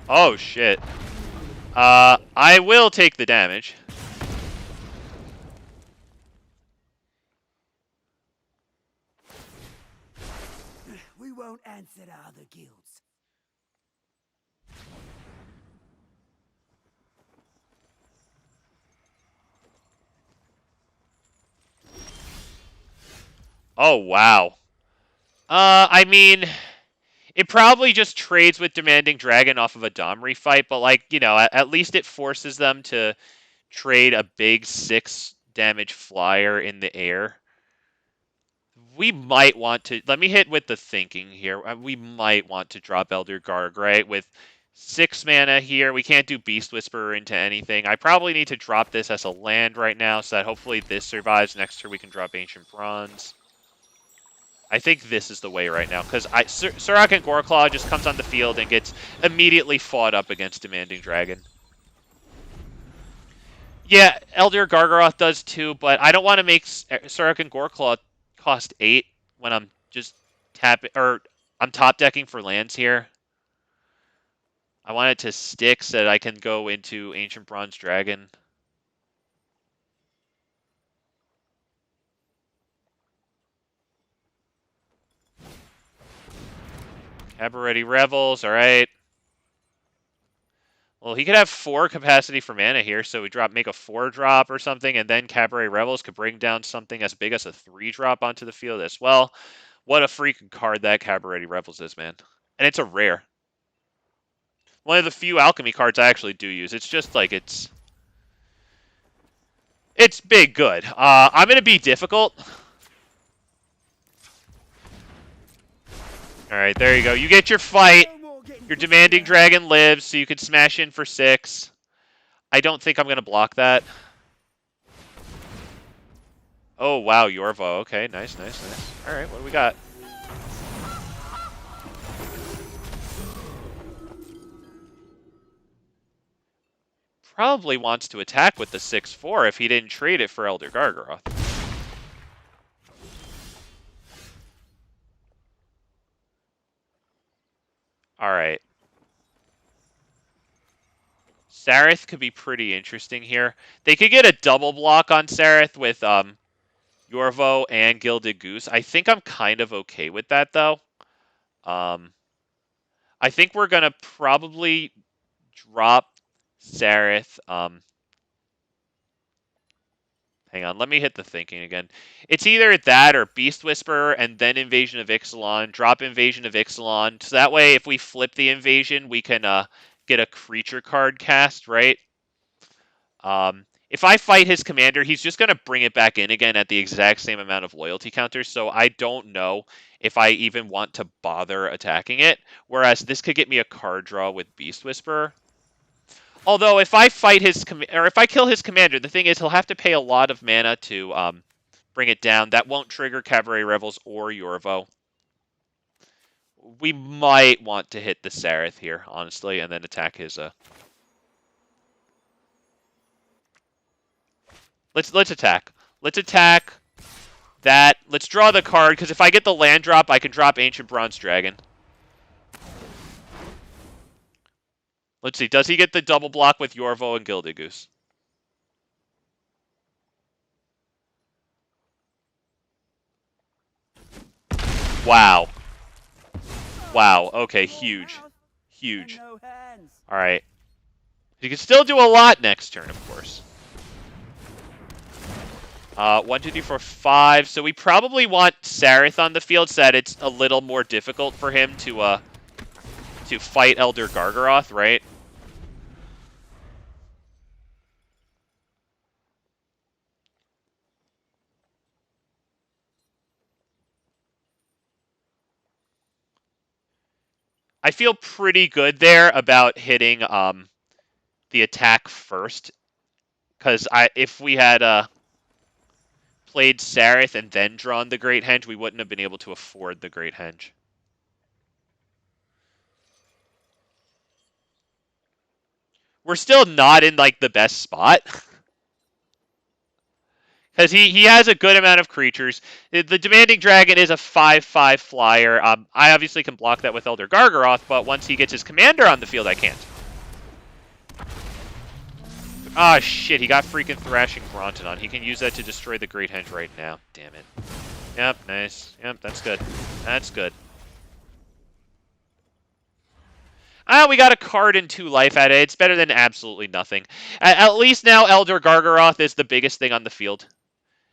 Speaker 1: Oh, shit. I will take the damage.
Speaker 5: We won't answer to other guilds.
Speaker 1: Oh, wow. I mean, it probably just trades with Demanding Dragon off of a Domri fight, but, like, you know, at least it forces them to trade a big 6 damage flyer in the air. We might want to... Let me hit with the thinking here. We might want to drop Elder Gargray with 6 mana here. We can't do Beast Whisperer into anything. I probably need to drop this as a land right now so that hopefully this survives. Next turn we can drop Ancient Bronze. I think this is the way right now, because SURRAK and GORECLAW just comes on the field and gets immediately fought up against Demanding Dragon. Yeah, Elder Gargaroth does too, but I don't want to make SURRAK and GORECLAW cost 8 when I'm just I'm top decking for lands here. I want it to stick so that I can go into Ancient Bronze Dragon. Cabaret Revels, alright. Well, he could have 4 capacity for mana here, so we make a 4-drop or something, and then Cabaret Rebels could bring down something as big as a 3-drop onto the field as well. What a freaking card that Cabaret Rebels is, man. And it's a rare. One of the few alchemy cards I actually do use. It's just like it's big good. I'm going to be difficult. All right, there you go. You get your fight. Your Demanding Dragon lives, so you can smash in for 6. I don't think I'm going to block that. Oh, wow, Yorvo. Okay, nice. All right, what do we got? Probably wants to attack with the 6/4 if he didn't trade it for Elder Gargaroth. All right. Sarith could be pretty interesting here. They could get a double block on Sarith with Yorvo and Gilded Goose. I think I'm kind of okay with that, though. I think we're going to probably drop Sarith. Hang on, let me hit the thinking again. It's either that or Beast Whisperer and then Invasion of Ixalan. Drop Invasion of Ixalan. So that way, if we flip the invasion, we can get a creature card cast, right? If I fight his commander, he's just going to bring it back in again at the exact same amount of loyalty counters, so I don't know if I even want to bother attacking it, whereas this could get me a card draw with Beast Whisperer. Although, if I fight his or if I kill his commander, the thing is he'll have to pay a lot of mana to bring it down. That won't trigger Cabaret Rebels or Yorvo. We might want to hit the Sarith here, honestly, and then attack his... Let's attack. Let's attack that. Let's draw the card, because if I get the land drop, I can drop Ancient Bronze Dragon. Let's see. Does he get the double block with Yorvo and Gilded Goose? Wow. Wow. Okay, huge. Huge. All right. You can still do a lot next turn, of course. 1, 2, 3, 4, 5. So we probably want Sarith on the field so that it's a little more difficult for him to fight Elder Gargaroth, right? I feel pretty good there about hitting the attack first, because if we had played Sarith and then drawn the Great Henge, we wouldn't have been able to afford the Great Henge. We're still not in like the best spot. Because he has a good amount of creatures. The Demanding Dragon is a 5/5 flyer. I obviously can block that with Elder Gargaroth, but once he gets his commander on the field, I can't. Ah, shit, he got freaking Thrashing Bronton on. He can use that to destroy the Great Henge right now. Damn it. Yep, nice. Yep, that's good. That's good. We got a card and 2 life at it. It's better than absolutely nothing. At least now Elder Gargaroth is the biggest thing on the field.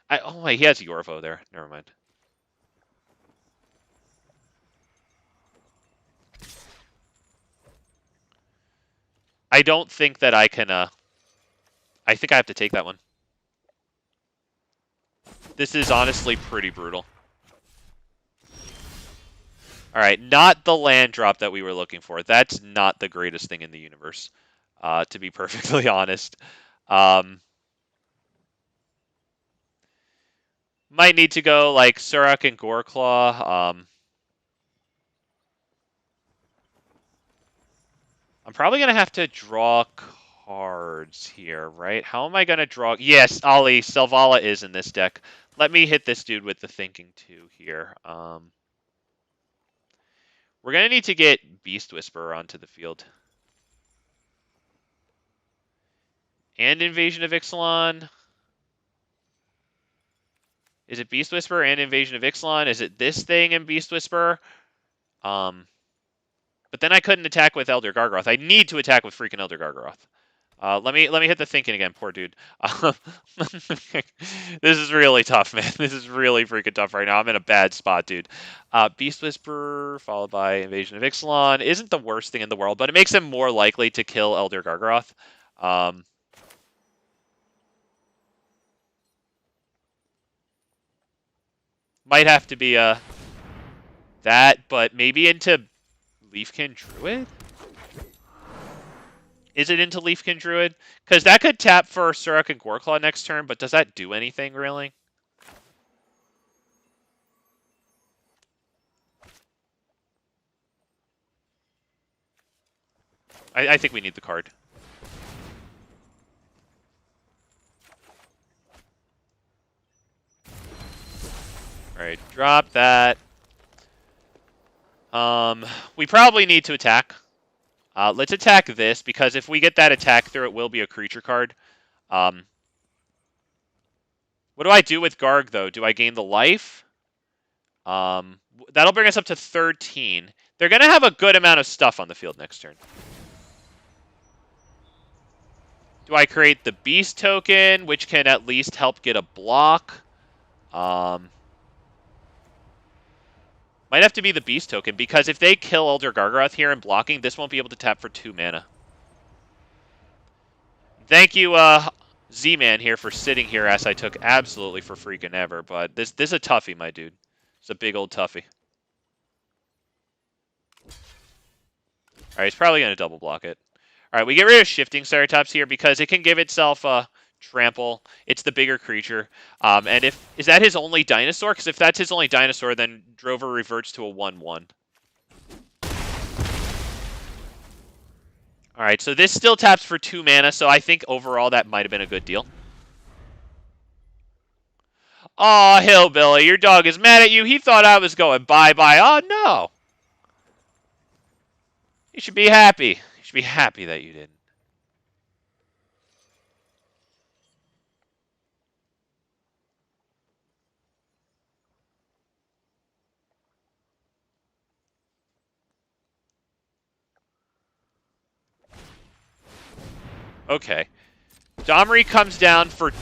Speaker 1: Oh, wait, he has Yorvo there. Never mind. I don't think that I can, I think I have to take that one. This is honestly pretty brutal. Alright, not the land drop that we were looking for. That's not the greatest thing in the universe, to be perfectly honest. Might need to go, like, SURRAK and GORECLAW. I'm probably going to have to draw cards here, right? How am I going to draw? Yes, Ali, Selvala is in this deck. Let me hit this dude with the thinking, too, here. We're going to need to get Beast Whisperer onto the field. And Invasion of Ixalan. Is it Beast Whisperer and Invasion of Ixalan? Is it this thing and Beast Whisperer? But But then I couldn't attack with Elder Gargaroth. I need to attack with freaking Elder Gargaroth. Let me hit the thinking again, poor dude. This is really tough, man. This is really freaking tough right now. I'm in a bad spot, dude. Beast Whisperer followed by Invasion of Ixalan isn't the worst thing in the world, but it makes him more likely to kill Elder Gargaroth. Might have to be that, but maybe into Leafkin Druid? Is it into Leafkin Druid? Because that could tap for SURRAK and GORECLAW next turn, but does that do anything, really? I think we need the card. Alright, drop that. We probably need to attack. Let's attack this, because if we get that attack through, it will be a creature card. What do I do with Garg, though? Do I gain the life? That'll bring us up to 13. They're going to have a good amount of stuff on the field next turn. Do I create the Beast token, which can at least help get a block? Might have to be the Beast token, because if they kill Elder Gargaroth here and blocking, this won't be able to tap for 2 mana. Thank you, Z-Man here for sitting here as I took absolutely for freaking ever, but this is a toughie, my dude. It's a big old toughie. Alright, he's probably going to double block it. Alright, we get rid of Shifting Ceratops here because it can give itself a trample. It's the bigger creature. And is that his only dinosaur? Because if that's his only dinosaur, then Drover reverts to a 1/1. Alright, so this still taps for 2 mana, so I think overall that might have been a good deal. Aw, Hillbilly, your dog is mad at you. He thought I was going bye-bye. Oh, no. You should be happy. You should be happy that you didn't. Okay. Domri comes down for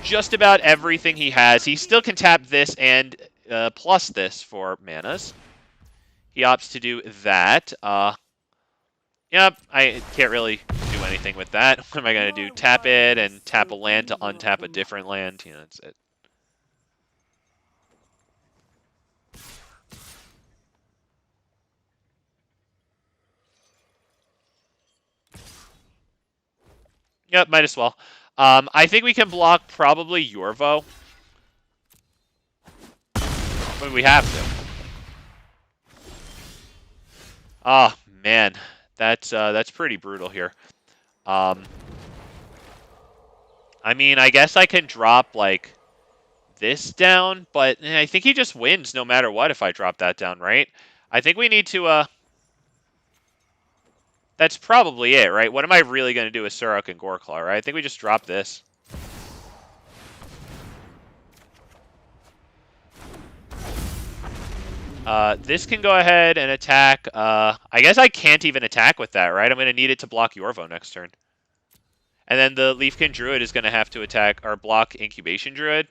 Speaker 1: just about everything he has. He still can tap this and plus this for manas. He opts to do that. Yep, I can't really do anything with that. What am I going to do? Tap it and tap a land to untap a different land? You know, that's it. Yep, might as well. I think we can block probably Yorvo. I mean, we have to. Oh, man. That's pretty brutal here. I mean, I guess I can drop, like, this down, but I think he just wins no matter what if I drop that down, right? I think we need to, That's probably it, right? What am I really going to do with SURRAK and GORECLAW, right? I think we just drop this. This can go ahead and attack. I guess I can't even attack with that, right? I'm going to need it to block Yorvo next turn. And then the Leafkin Druid is going to have to attack or block Incubation Druid.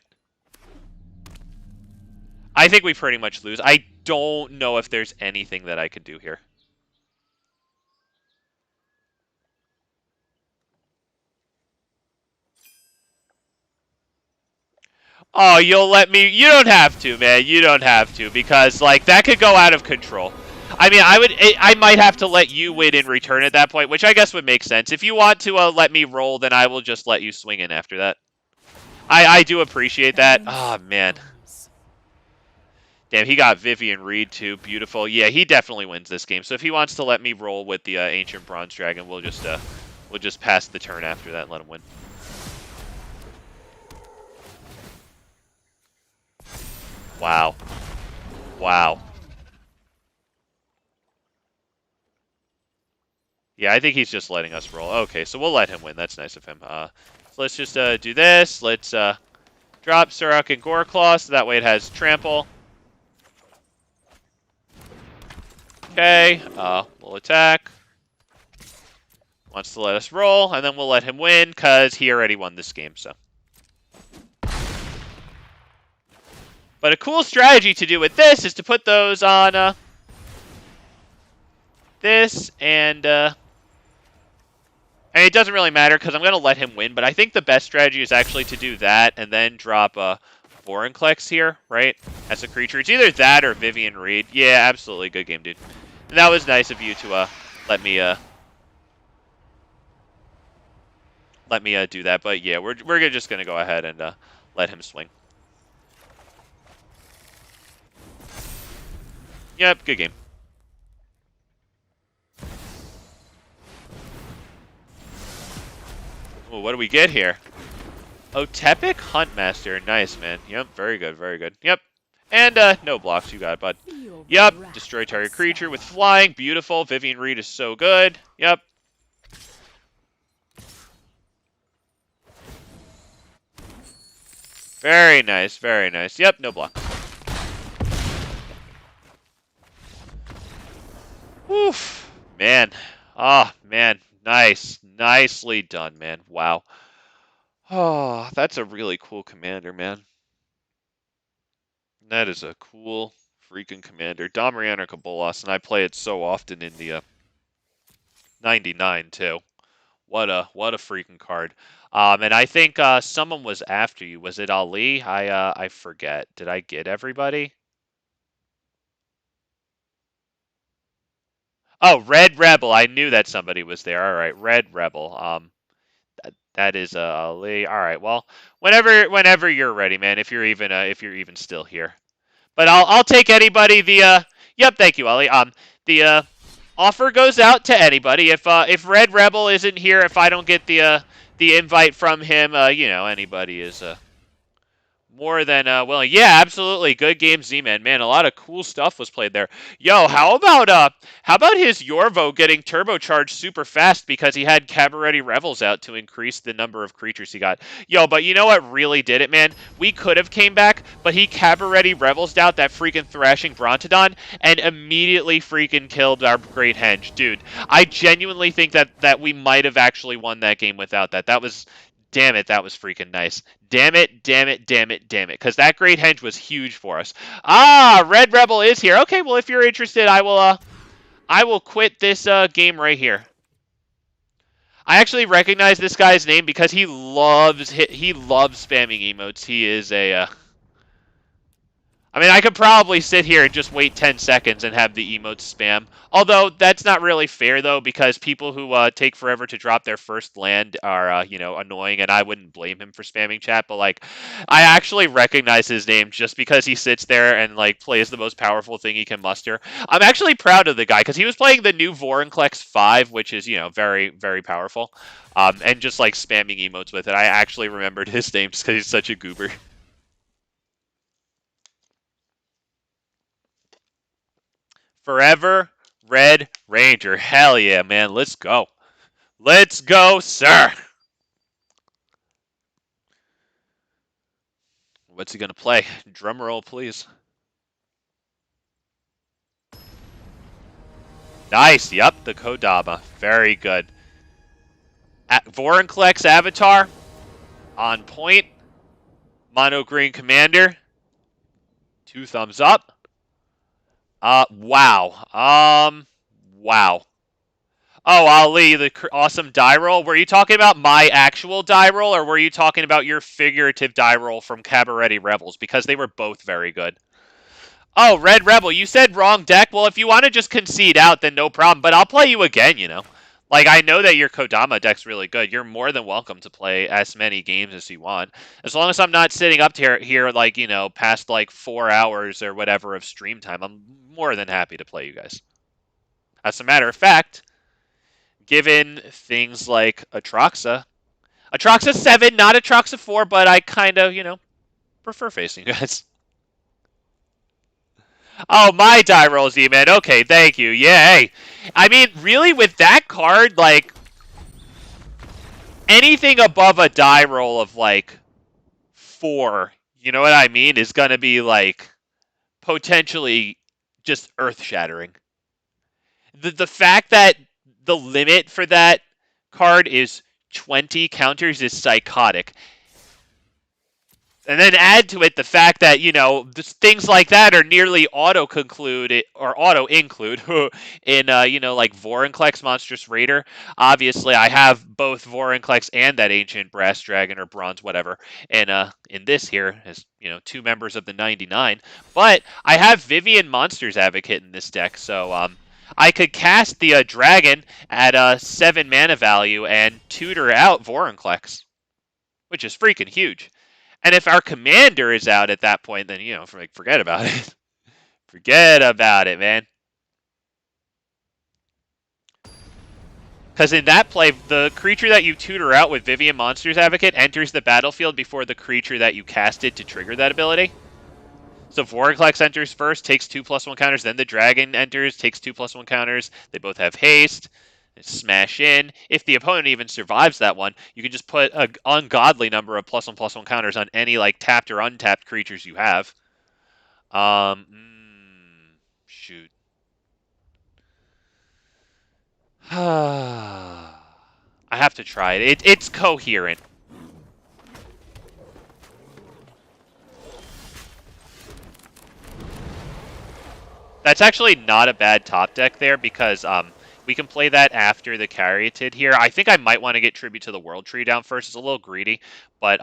Speaker 1: I think we pretty much lose. I don't know if there's anything that I could do here. Oh, you'll let me... You don't have to, man. You don't have to, because, like, that could go out of control. I mean, I might have to let you win in return at that point, which I guess would make sense. If you want to let me roll, then I will just let you swing in after that. I do appreciate that. Oh, man. Damn, he got Vivian Reed, too. Beautiful. Yeah, he definitely wins this game. So if he wants to let me roll with the Ancient Bronze Dragon, we'll just pass the turn after that and let him win. Wow. Wow. Yeah, I think he's just letting us roll. Okay, so we'll let him win. That's nice of him. So let's just do this. Let's drop SURRAK and GORECLAW, so that way it has trample. Okay, we'll attack. Wants to let us roll, and then we'll let him win, because he already won this game, so. But a cool strategy to do with this is to put those on, this, and it doesn't really matter, because I'm going to let him win, but I think the best strategy is actually to do that, and then drop, Vorinclex here, right? As a creature. It's either that or Vivian Reed. Yeah, absolutely. Good game, dude. And that was nice of you to, let me do that, but yeah, we're just gonna go ahead and let him swing. Yep, good game. Ooh, what do we get here? Otepic Huntmaster, nice man. Yep, very good, very good. Yep, and no blocks, you got it, bud. Yep, destroy target creature with flying, beautiful. Vivian Reed is so good. Yep. Very nice, very nice. Yep, no block. Oof, man. Ah, man. Nice. Nicely done, man. Wow. Oh, that's a really cool commander, man. That is a cool freaking commander. Domrianer Kabolas, and I play it so often in the 99 too. What a freaking card. And I think someone was after you. Was it Ali? I forget. Did I get everybody? Oh, Red Rebel. I knew that somebody was there. All right, Red Rebel. That is Ali. All right. Well, whenever you're ready, man. If you're even still here. But I'll take anybody. Yep. Thank you, Ali. The offer goes out to anybody. If Red Rebel isn't here, if I don't get the invite from him, anybody is more than willing. Yeah, absolutely. Good game, Z-Man. Man, a lot of cool stuff was played there. Yo, how about his Yorvo getting turbocharged super fast because he had Cabaret Revels out to increase the number of creatures he got. Yo, but you know what really did it, man? We could have came back, but he Cabaret Revels out that freaking Thrashing Brontodon and immediately freaking killed our Great Henge. Dude, I genuinely think that we might have actually won that game without that. That was... Damn it, that was freaking nice. Damn it, damn it, damn it, damn it. Because that Great Henge was huge for us. Ah, Red Rebel is here. Okay, well, if you're interested, I will quit this game right here. I actually recognize this guy's name because he loves spamming emotes. He is a... I mean, I could probably sit here and just wait 10 seconds and have the emotes spam. Although, that's not really fair, though, because people who take forever to drop their first land are, annoying, and I wouldn't blame him for spamming chat, but, like, I actually recognize his name just because he sits there and, like, plays the most powerful thing he can muster. I'm actually proud of the guy, because he was playing the new Vorinclex 5, which is, very, very powerful, and just, like, spamming emotes with it. I actually remembered his name just because he's such a goober. Forever Red Ranger. Hell yeah, man. Let's go. Let's go, sir. What's he going to play? Drum roll, please. Nice. Yep, the Kodama. Very good. Vorinclex Avatar. On point. Mono Green Commander. 2 thumbs up. Wow. Wow. Oh, Ali, the awesome die roll. Were you talking about my actual die roll, or were you talking about your figurative die roll from Cabaret Revels? Because they were both very good. Oh, Red Rebel, you said wrong deck. Well, if you want to just concede out, then no problem. But I'll play you again, Like, I know that your Kodama deck's really good. You're more than welcome to play as many games as you want. As long as I'm not sitting up here like, past, like, 4 hours or whatever of stream time, I'm more than happy to play you guys. As a matter of fact, given things like Atraxa 7, not Atraxa 4, but I kind of, prefer facing you guys. Oh, my die rolls, E-Man. Okay, thank you. Yay. I mean, really, with that card, like, anything above a die roll of, like, 4, you know what I mean, is going to be, like, potentially just earth-shattering. The fact that the limit for that card is 20 counters is psychotic. And then add to it the fact that, you know, things like that are nearly auto-conclude or auto-include in, you know, like Vorinclex Monstrous Raider. Obviously, I have both Vorinclex and that Ancient Brass Dragon or Bronze whatever in this here as, you know, 2 members of the 99. But I have Vivian Monsters Advocate in this deck, so I could cast the Dragon at 7 mana value and tutor out Vorinclex, which is freaking huge. And if our commander is out at that point, then, you know, forget about it. Forget about it, man. Because in that play, the creature that you tutor out with Vivian Monsters Advocate enters the battlefield before the creature that you casted to trigger that ability. So Vorinclex enters first, takes 2+1 counters. Then the Dragon enters, takes 2+1 counters. They both have haste. Smash in. If the opponent even survives that one, you can just put an ungodly number of +1/+1 counters on any like tapped or untapped creatures you have. Shoot. I have to try it. It's coherent. That's actually not a bad top deck there because we can play that after the Caryatid here. I think I might want to get Tribute to the World Tree down first. It's a little greedy, but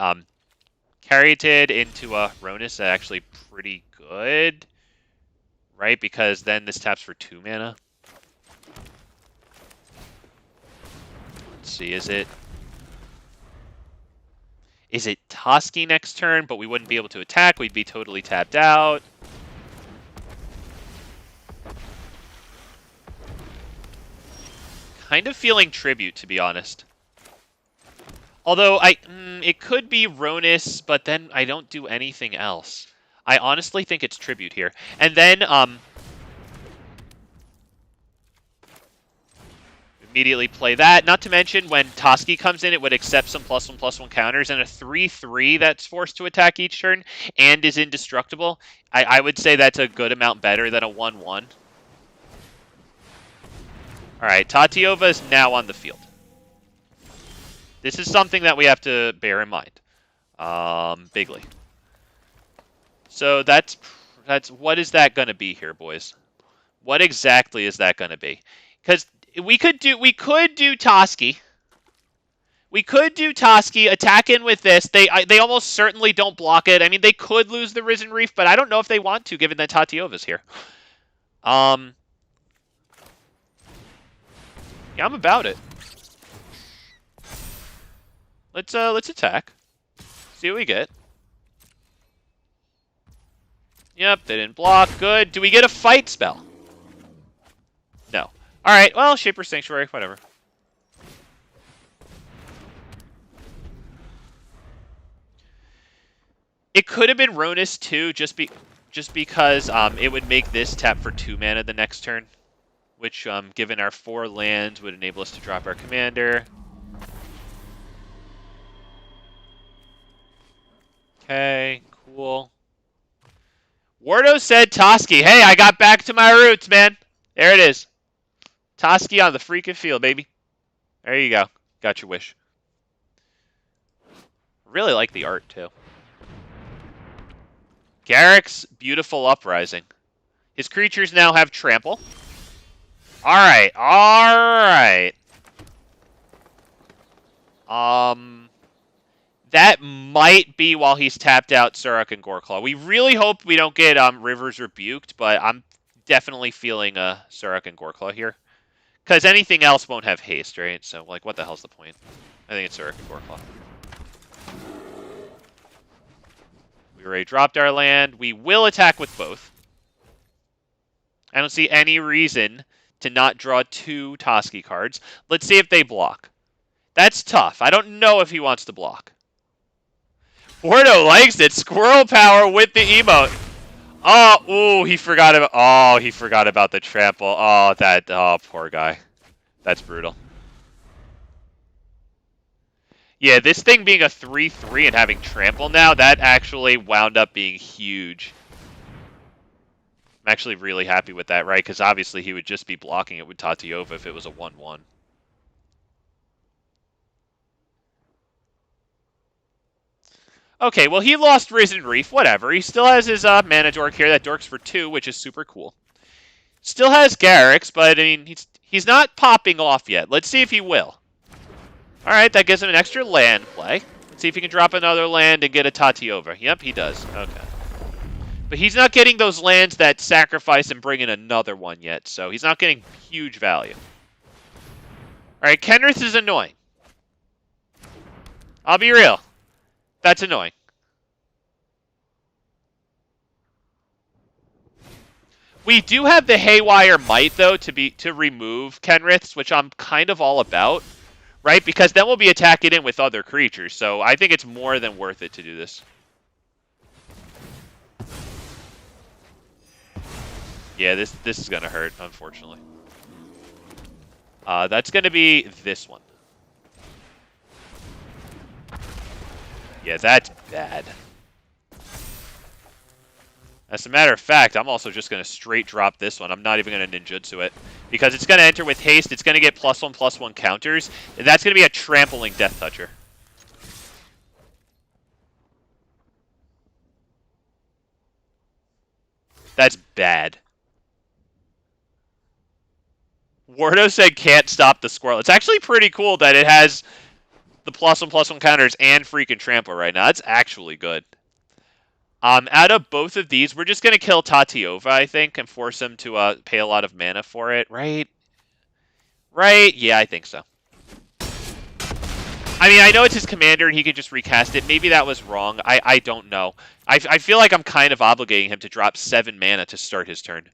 Speaker 1: Caryatid into a Ronus is actually pretty good, right? Because then this taps for 2 mana. Let's see, is it Toski next turn, but we wouldn't be able to attack. We'd be totally tapped out. Kind of feeling Tribute, to be honest. Although, it could be Ronus, but then I don't do anything else. I honestly think it's Tribute here. And then, immediately play that. Not to mention, when Toski comes in, it would accept some +1/+1 counters, and a 3/3 that's forced to attack each turn and is indestructible. I would say that's a good amount better than a 1/1. Alright, Tatiova is now on the field. This is something that we have to bear in mind. Bigly. So that's what is that going to be here, boys? What exactly is that going to be? Because we could do Toski. We could do Toski, attack in with this. They almost certainly don't block it. I mean, they could lose the Risen Reef, but I don't know if they want to, given that Tatiova's here. Yeah, I'm about it. Let's attack. See what we get. Yep, they didn't block. Good. Do we get a fight spell? No. Alright, well, Shaper Sanctuary, whatever. It could have been Ronus too, just because it would make this tap for 2 mana the next turn. Which, given our 4 lands, would enable us to drop our commander. Okay, cool. Wardo said Toski. Hey, I got back to my roots, man. There it is. Toski on the freaking field, baby. There you go. Got your wish. Really like the art, too. Garrick's Beautiful Uprising. His creatures now have trample. Alright, alright. That might be while he's tapped out SURRAK and GORECLAW. We really hope we don't get Rivers Rebuked, but I'm definitely feeling SURRAK and GORECLAW here. Because anything else won't have haste, right? So, like, what the hell's the point? I think it's SURRAK and GORECLAW. We already dropped our land. We will attack with both. I don't see any reason to not draw 2 Toski cards. Let's see if they block. That's tough. I don't know if he wants to block. Wardo likes it. Squirrel power with the emote. Oh, ooh, he forgot about the trample. Oh, poor guy. That's brutal. Yeah, this thing being a 3/3 and having trample now, that actually wound up being huge. I'm actually really happy with that, right? Because obviously he would just be blocking it with Tatiova if it was a 1-1. Okay, well, he lost Risen Reef, whatever. He still has his mana dork here that dorks for 2, which is super cool. Still has Garrix, but, I mean, he's not popping off yet. Let's see if he will. Alright, that gives him an extra land play. Let's see if he can drop another land and get a Tatiova. Yep, he does. Okay. But he's not getting those lands that sacrifice and bring in another one yet, so he's not getting huge value. Alright, Kenrith is annoying. I'll be real. That's annoying. We do have the Haywire Might, though, to remove Kenriths, which I'm kind of all about, right? Because then we'll be attacking in with other creatures, so I think it's more than worth it to do this. Yeah, this is going to hurt, unfortunately. That's going to be this one. Yeah, that's bad. As a matter of fact, I'm also just going to straight drop this one. I'm not even going to ninjutsu it. Because it's going to enter with haste, it's going to get +1/+1 counters, and that's going to be a trampling Death Toucher. That's bad. Wardo said can't stop the squirrel. It's actually pretty cool that it has the +1/+1 counters and freaking Trampler right now. That's actually good. Out of both of these, we're just going to kill Tatiova, I think, and force him to pay a lot of mana for it, right? Right? Yeah, I think so. I mean, I know it's his commander and he could just recast it. Maybe that was wrong. I don't know. I feel like I'm kind of obligating him to drop 7 mana to start his turn.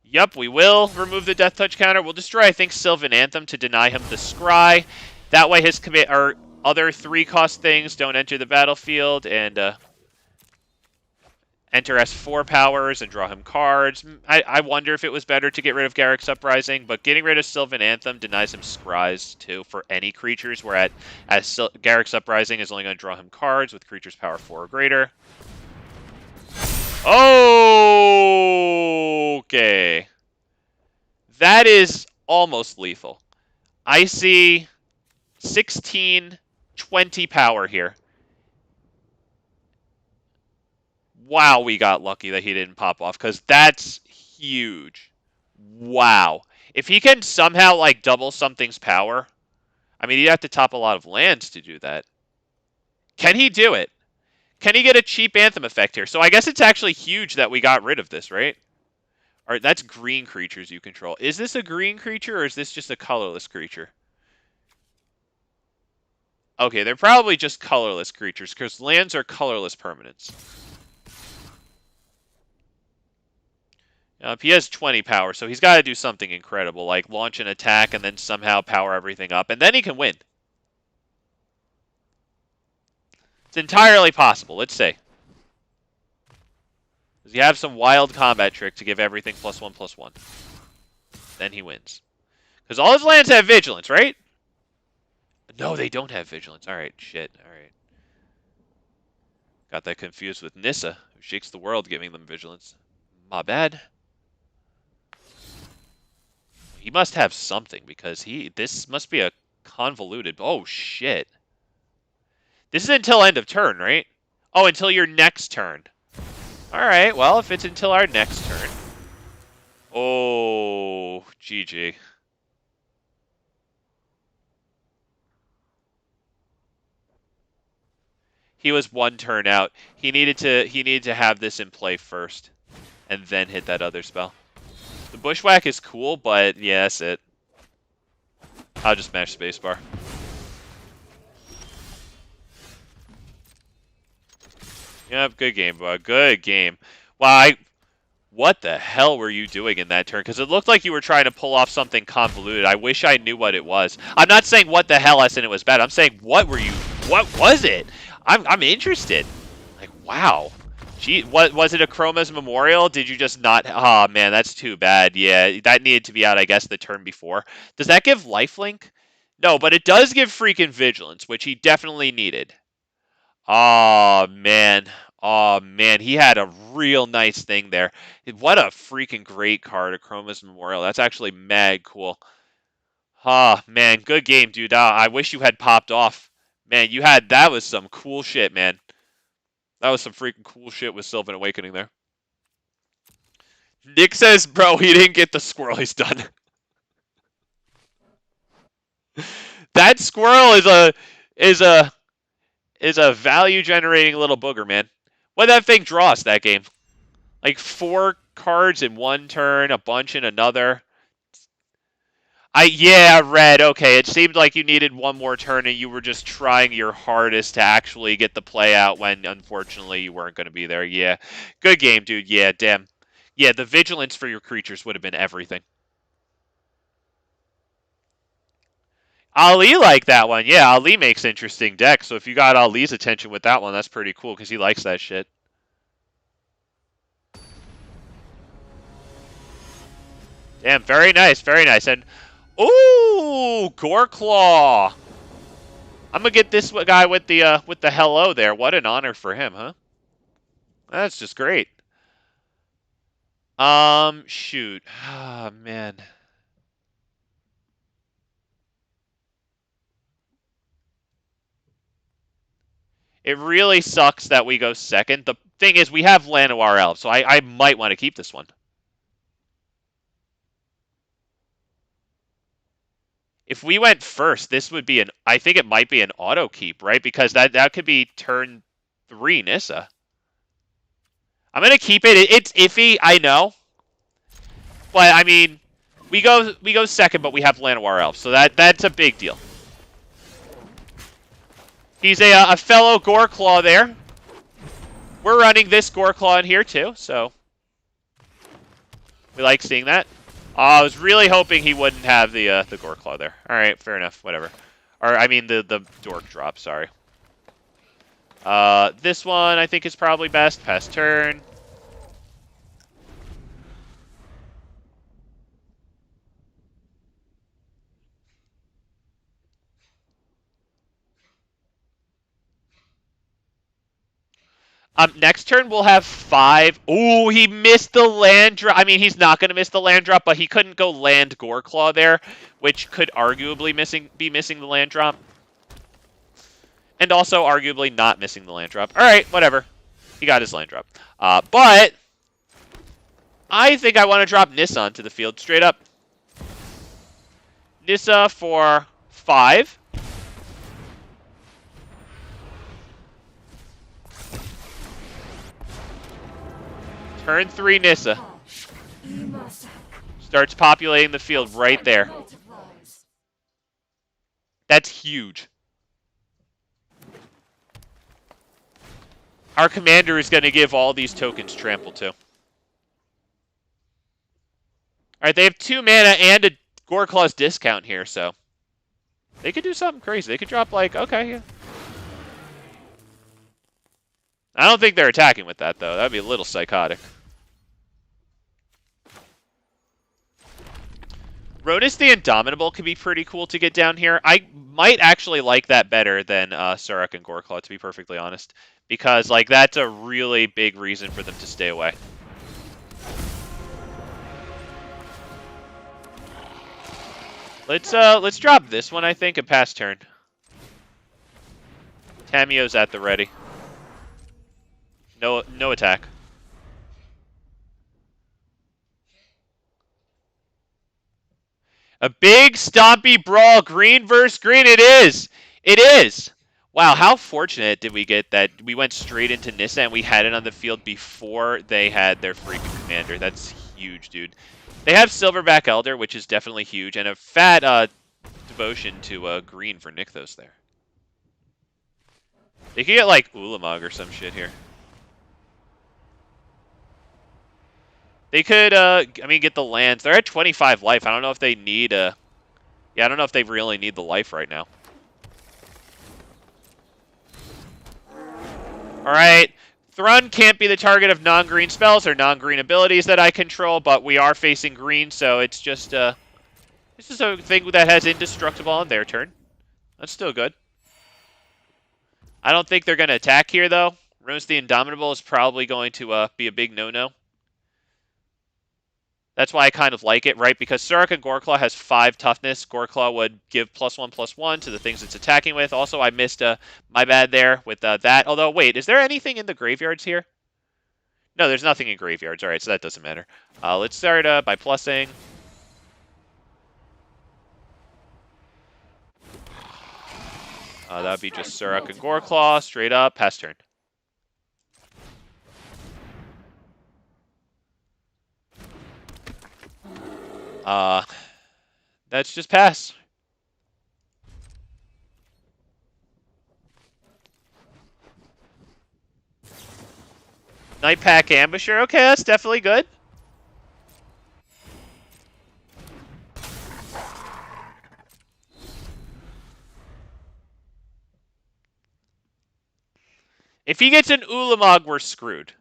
Speaker 1: Yep, we will remove the Death Touch counter. We'll destroy, I think, Sylvan Anthem to deny him the Scry. That way his our other 3-cost things don't enter the battlefield and enter S4 powers and draw him cards. I wonder if it was better to get rid of Garrix Uprising, but getting rid of Sylvan Anthem denies him Scries, too, for any creatures, whereas Garrix Uprising is only going to draw him cards with creatures power 4 or greater. Okay. That is almost lethal. I see 16, 20 power here. Wow, we got lucky that he didn't pop off, because that's huge. Wow. If he can somehow, like, double something's power, I mean, he'd have to top a lot of lands to do that. Can he do it? Can he get a cheap Anthem effect here? So I guess it's actually huge that we got rid of this, right? All right, that's green creatures you control. Is this a green creature, or is this just a colorless creature? Okay, they're probably just colorless creatures, because lands are colorless permanents. He has 20 power, so he's got to do something incredible, like launch an attack and then somehow power everything up, and then he can win. It's entirely possible. Let's see. Does he have some wild combat trick to give everything +1/+1? Then he wins. Because all his lands have vigilance, right? No, they don't have vigilance. Alright, shit. Alright. Got that confused with Nissa, who shakes the world giving them vigilance. My bad. He must have something, because this must be a convoluted... Oh, shit. This is until end of turn, right? Oh, until your next turn. Alright, well, if it's until our next turn. Oh, GG. He was 1 turn out. He needed to have this in play first, and then hit that other spell. The Bushwhack is cool, but yeah, that's it. I'll just mash spacebar. Yep, good game, bud. Good game. Wow, what the hell were you doing in that turn? Because it looked like you were trying to pull off something convoluted. I wish I knew what it was. I'm not saying what the hell as in it was bad. I'm saying what was it? I'm interested. Like, wow. Gee, what was it, a Chroma's Memorial? Did you just not... Oh, man, that's too bad. Yeah, that needed to be out, I guess, the turn before. Does that give lifelink? No, but it does give freaking vigilance, which he definitely needed. Oh, man. Oh, man. He had a real nice thing there. What a freaking great card, Chroma's Memorial. That's actually mad cool. Ah, man. Good game, dude. I wish you had popped off. Man, that was some cool shit, man. That was some freaking cool shit with Sylvan Awakening there. Nick says, bro, he didn't get the squirrel. He's done. That squirrel is a value generating little booger, man. What did that thing draw us that game? Like 4 cards in one turn, a bunch in another. Yeah, red. Okay, it seemed like you needed one more turn and you were just trying your hardest to actually get the play out when unfortunately you weren't going to be there. Yeah. Good game, dude. Yeah, damn. Yeah, the vigilance for your creatures would have been everything. Ali liked that one. Yeah, Ali makes interesting decks. So if you got Ali's attention with that one, that's pretty cool because he likes that shit. Damn, very nice, very nice. And, ooh, GORECLAW. I'm going to get this guy with the hello there. What an honor for him, huh? That's just great. Shoot. Ah, man. It really sucks that we go second. The thing is, we have Llanowar Elves, so I might want to keep this one. If we went first, this would be I think it might be an auto keep, right? Because that could be turn 3 Nissa. I'm gonna keep it. It's iffy, I know. But I mean, we go second, but we have Llanowar Elves, so that's a big deal. He's a fellow GORECLAW there. We're running this GORECLAW in here too, so we like seeing that. I was really hoping he wouldn't have the GORECLAW there. All right, fair enough, whatever. Or I mean the dork drop. Sorry. This one I think is probably best. Pass turn. Next turn we'll have 5. Ooh, he missed the land drop. I mean, he's not going to miss the land drop, but he couldn't go land GORECLAW there, which could arguably be missing the land drop. And also arguably not missing the land drop. All right, whatever. He got his land drop. But I think I want to drop Nissa onto the field straight up. Nissa for 5. Turn 3 Nissa. Starts populating the field right there. That's huge. Our commander is going to give all these tokens trample too. Alright, they have 2 mana and a GORECLAW's discount here, so they could do something crazy. They could drop like, okay, yeah. I don't think they're attacking with that, though. That would be a little psychotic. Ronus the Indomitable could be pretty cool to get down here. I might actually like that better than SURRAK and GORECLAW, to be perfectly honest. Because, like, that's a really big reason for them to stay away. Let's drop this one, I think, and pass turn. Tamio's at the ready. No attack. A big stompy brawl, green versus green. It is. It is. Wow, how fortunate did we get that we went straight into Nissa and we had it on the field before they had their freaking commander. That's huge, dude. They have Silverback Elder, which is definitely huge, and a fat devotion to green for Nykthos there. They could get like Ulamog or some shit here. They could, I mean, get the lands. They're at 25 life. I don't know if they need a... Yeah, I don't know if they really need the life right now. Alright. Thrun can't be the target of non-green spells or non-green abilities that I control, but we are facing green, so it's just This is a thing that has indestructible on their turn. That's still good. I don't think they're going to attack here, though. Runes the Indomitable is probably going to be a big no-no. That's why I kind of like it, right? Because SURRAK and GORECLAW has 5 toughness. GORECLAW would give +1/+1 to the things it's attacking with. Also, I missed my bad there with that. Although, wait, is there anything in the graveyards here? No, there's nothing in graveyards. All right, so that doesn't matter. Let's start by plussing. That would be just SURRAK and GORECLAW, straight up, pass turn. That's just pass. Night Pack Ambusher, okay, that's definitely good. If he gets an Ulamog, we're screwed.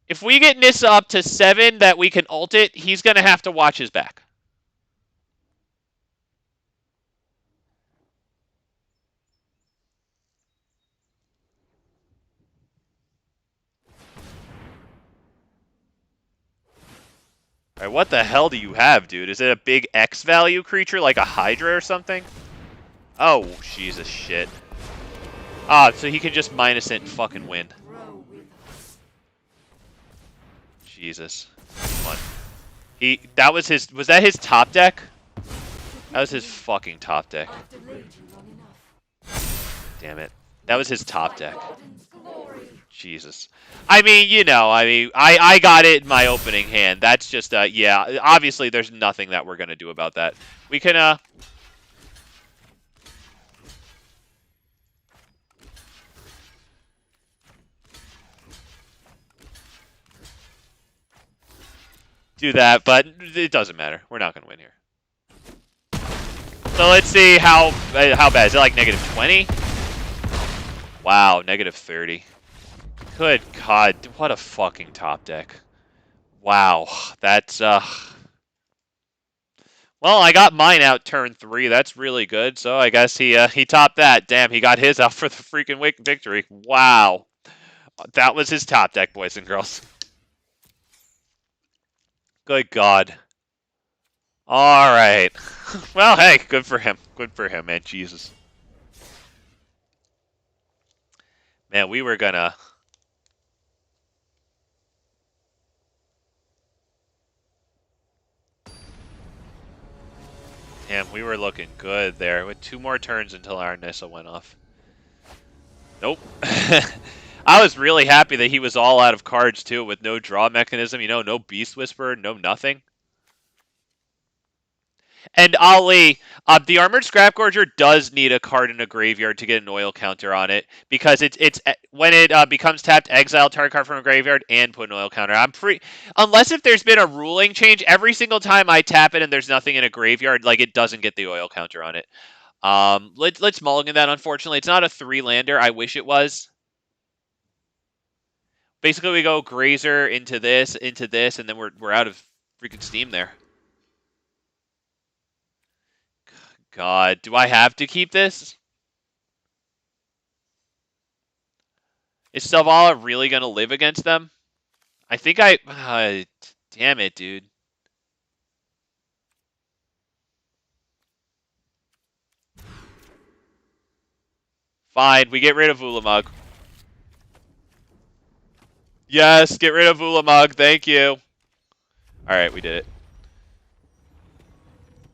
Speaker 1: If we get Nissa up to 7 that we can ult it, he's going to have to watch his back. Alright, what the hell do you have, dude? Is it a big X value creature like a Hydra or something? Oh, Jesus shit. Ah, so he can just minus it and fucking win. Jesus. Come on. Was that his top deck? That was his fucking top deck. Damn it. That was his top deck. Jesus. I mean, you know, I got it in my opening hand. That's just, yeah, obviously there's nothing that we're going to do about that. We can, do that, but it doesn't matter. We're not going to win here. So let's see how bad. Is it like -20? Wow, -30. Good God, what a fucking top deck. Wow, that's, well, I got mine out turn 3. That's really good. So I guess he topped that. Damn, he got his out for the freaking victory. Wow. That was his top deck, boys and girls. Good God. All right. Well, hey, good for him. Good for him, man. Jesus. Man, we were gonna... Damn, we were looking good there. With 2 more turns until our Nissa went off. Nope. I was really happy that he was all out of cards, too, with no draw mechanism. You know, no Beast Whisperer, no nothing. And Ali, the Armored Scrapgorger does need a card in a graveyard to get an oil counter on it, because it's when it becomes tapped, exile target card from a graveyard and put an oil counter. Unless if there's been a ruling change, every single time I tap it and there's nothing in a graveyard, like, it doesn't get the oil counter on it. Let's mulligan that. Unfortunately, it's not a 3-lander. I wish it was. Basically, we go Grazer into this, and then we're out of freaking steam there. God, do I have to keep this? Is Selvala really going to live against them? I think damn it, dude. Fine, we get rid of Ulamog. Yes, get rid of Ulamog, thank you. Alright, we did it.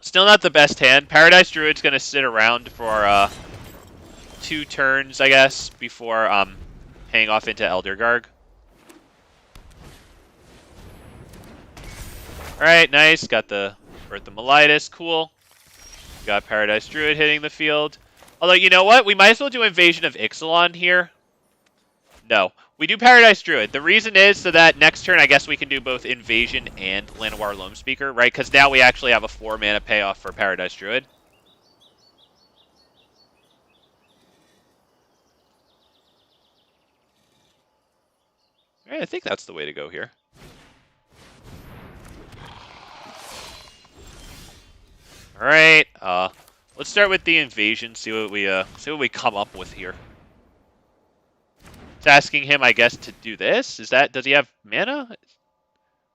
Speaker 1: Still not the best hand. Paradise Druid's going to sit around for 2 turns, I guess, before paying off into Eldergarg. Alright, nice. Got the Birth of Melitis. Cool. Got Paradise Druid hitting the field. Although, you know what? We might as well do Invasion of Ixalan here. No. We do Paradise Druid. The reason is so that next turn, I guess we can do both Invasion and Llanowar Loam Speaker, right? Because now we actually have a 4-mana payoff for Paradise Druid. All right, I think that's the way to go here. All right. Let's start with the invasion. See what we come up with here. It's asking him, I guess, to do this. Does he have mana?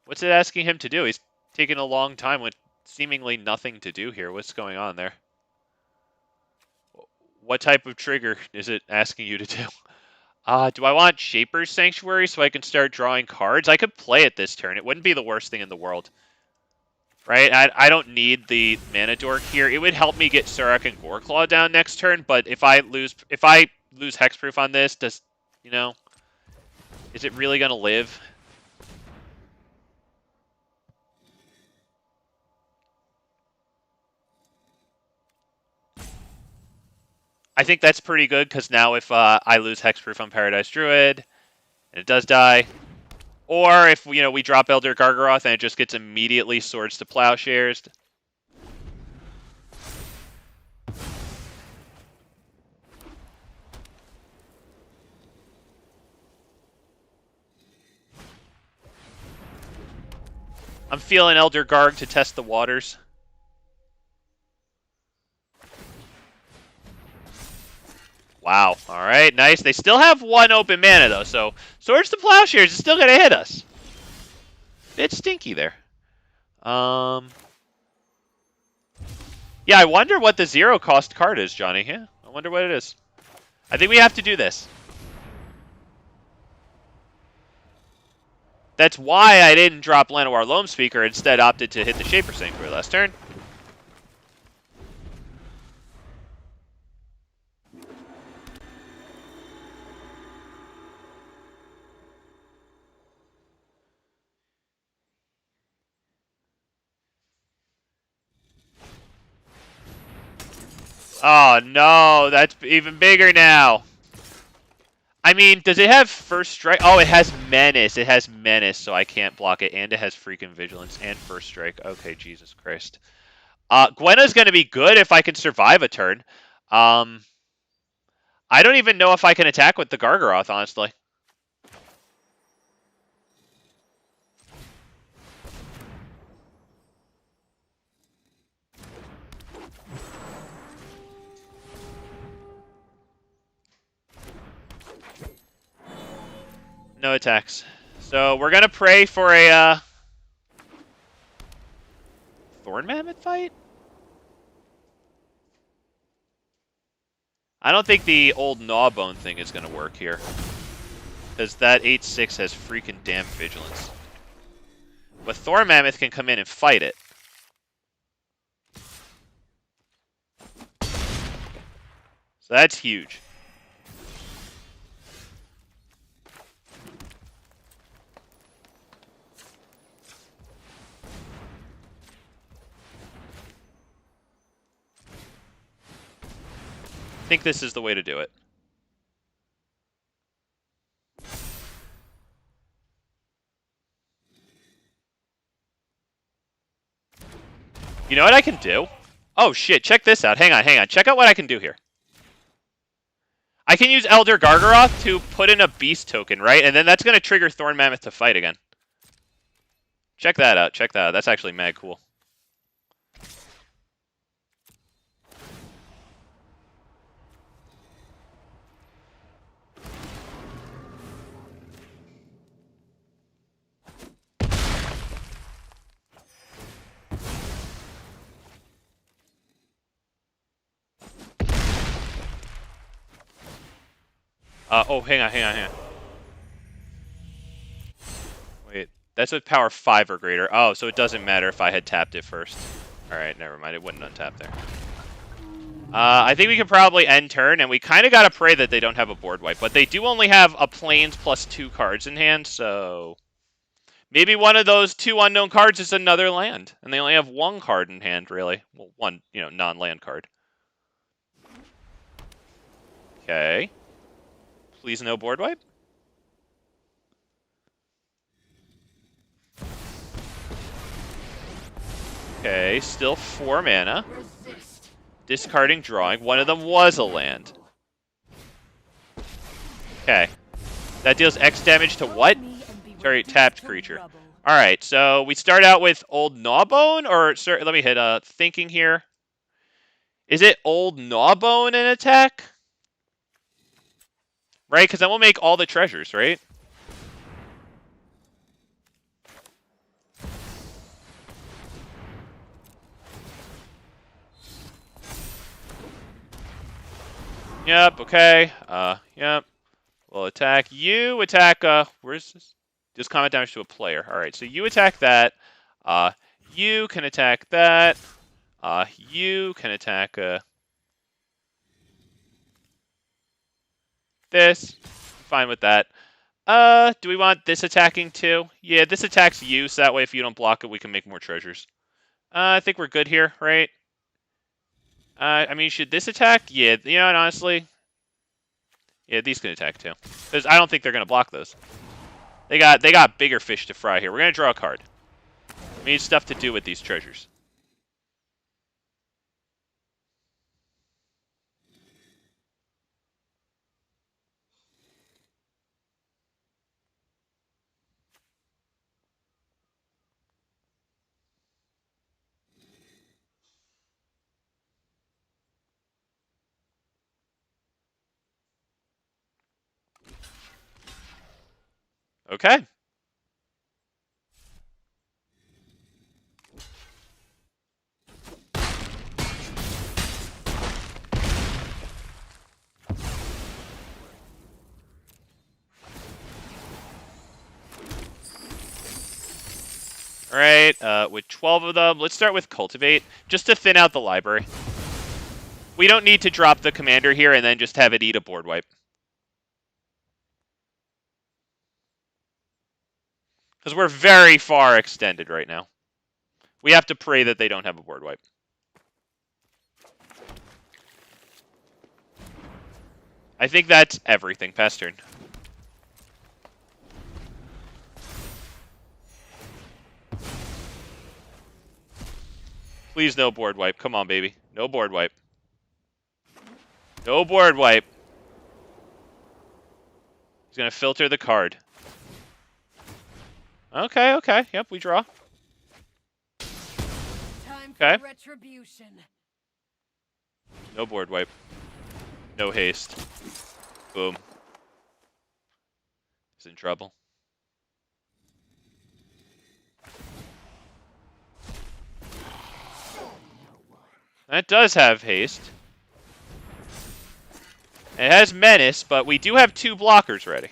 Speaker 1: What's it asking him to do? He's taking a long time with seemingly nothing to do here. What's going on there? What type of trigger is it asking you to do? Do I want Shaper's Sanctuary so I can start drawing cards? I could play it this turn. It wouldn't be the worst thing in the world. Right? I don't need the mana dork here. It would help me get SURRAK and GORECLAW down next turn, but if I lose hexproof on this, is it really gonna live? I think that's pretty good, because now if I lose hexproof on Paradise Druid, and it does die, or if we drop Elder Gargaroth and it just gets immediately Swords to Plowshares. I'm feeling Elder Garg to test the waters. Wow. All right, nice. They still have one open mana, though, so Swords to Plowshares is still going to hit us. Bit stinky there. Yeah, I wonder what the 0-cost card is, Johnny. Yeah, I wonder what it is. I think we have to do this. That's why I didn't drop Llanowar Loam Speaker, instead opted to hit the Shaper Sanctuary last turn. Oh, no, that's even bigger now. I mean, does it have First Strike? Oh, it has Menace. It has Menace, so I can't block it. And it has freaking Vigilance and First Strike. Okay, Jesus Christ. Gwenna's going to be good if I can survive a turn. I don't even know if I can attack with the Gargaroth, honestly. No attacks. So we're going to pray for a Thorn Mammoth fight? I don't think the old Gnawbone thing is going to work here. Because that 8/6 has freaking damn Vigilance. But Thorn Mammoth can come in and fight it. So that's huge. I think this is the way to do it. You know what I can do? Oh shit, check this out. Hang on. Check out what I can do here. I can use Elder Gargaroth to put in a Beast token, right? And then that's going to trigger Thorn Mammoth to fight again. Check that out. That's actually mad cool. Oh, hang on. Wait, that's with power 5 or greater. Oh, so it doesn't matter if I had tapped it first. Alright, never mind. It wouldn't untap there. I think we can probably end turn, and we kind of got to pray that they don't have a board wipe. But they do only have a Plains plus 2 cards in hand, so... Maybe one of those 2 unknown cards is another land. And they only have 1 card in hand, really. Well, 1, non-land card. Okay. Please no board wipe. Okay, still 4 mana. Discarding, drawing. One of them was a land. Okay. That deals X damage to what? Sorry, tapped creature. Alright, so we start out with Old Gnawbone, or let me hit thinking here. Is it old Gnawbone in attack? Right? Because that will make all the treasures, right? Yep, okay. Yep. We'll attack. You attack, where's this? Just combat damage to a player. Alright, so you attack that. You can attack that. You can attack, this. Fine with that. Do we want this attacking too? Yeah, this attacks you, so that way if you don't block it, we can make more treasures. I think we're good here, right? I mean, should this attack? Yeah, you know what, honestly? Yeah, these can attack too. Because I don't think they're going to block those. They got bigger fish to fry here. We're going to draw a card. We need stuff to do with these treasures. Okay. Alright, with 12 of them, let's start with Cultivate, just to thin out the library. We don't need to drop the commander here and then just have it eat a board wipe. Because we're very far extended right now. We have to pray that they don't have a board wipe. I think that's everything. Pass turn. Please no board wipe. Come on, baby. No board wipe. No board wipe. He's going to filter the card. Okay, okay. Yep, we draw.
Speaker 4: Time
Speaker 1: Okay.
Speaker 4: for retribution.
Speaker 1: No board wipe. No haste. Boom. He's in trouble. That does have haste. It has menace, but we do have 2 blockers ready.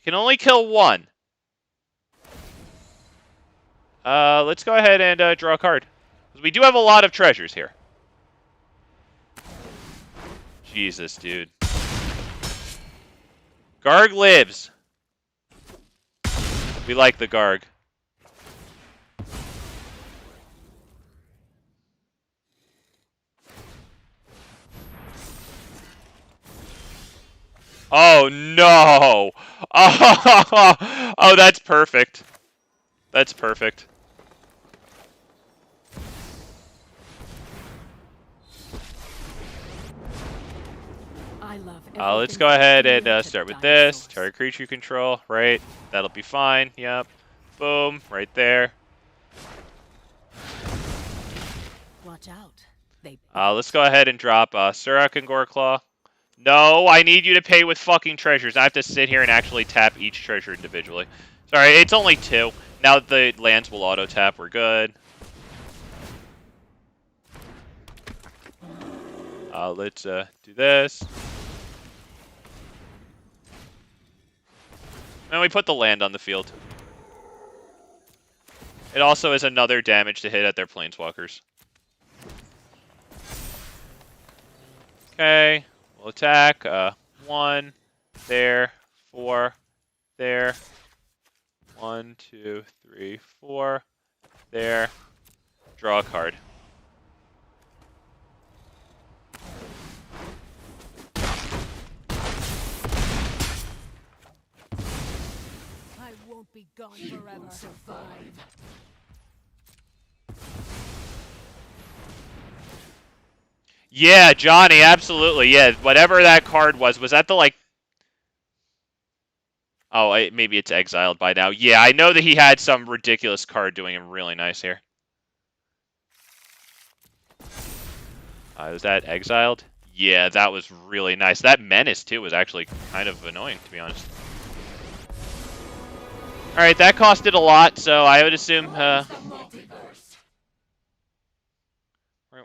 Speaker 1: Can only kill 1. Let's go ahead and draw a card. We do have a lot of treasures here. Jesus, dude. Garg lives. We like the Garg. Oh, no! Oh, that's perfect. That's perfect.
Speaker 4: I love
Speaker 1: Let's go ahead and start with this. Target creature you control, right? That'll be fine. Yep. Boom. Right there.
Speaker 4: Watch out.
Speaker 1: Let's go ahead and drop SURRAK and GORECLAW. No, I need you to pay with fucking treasures. I have to sit here and actually tap each treasure individually. Sorry, it's only 2. Now that the lands will auto-tap, we're good. Let's do this. And we put the land on the field. It also is another damage to hit at their planeswalkers. Okay, we'll attack. 1, there, 4, there. 1, 2, 3, 4, there. Draw a card.
Speaker 4: I won't be gone forever. Survive.
Speaker 1: Yeah, Johnny, absolutely. Yeah, whatever that card was that the, like... Oh, maybe it's exiled by now. Yeah, I know that he had some ridiculous card doing him really nice here. Was that exiled? Yeah, that was really nice. That menace, too, was actually kind of annoying, to be honest. Alright, that costed a lot, so I would assume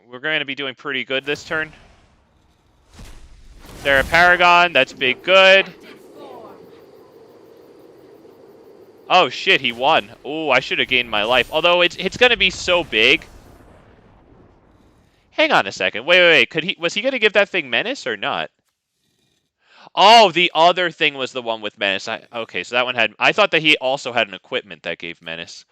Speaker 1: we're going to be doing pretty good this turn. Sarah Paragon, that's big good. Oh shit, he won. Oh, I should have gained my life. Although it's going to be so big. Hang on a second. Wait. Was he going to give that thing menace or not? Oh, the other thing was the one with menace. Okay, so that one had... I thought that he also had an equipment that gave menace.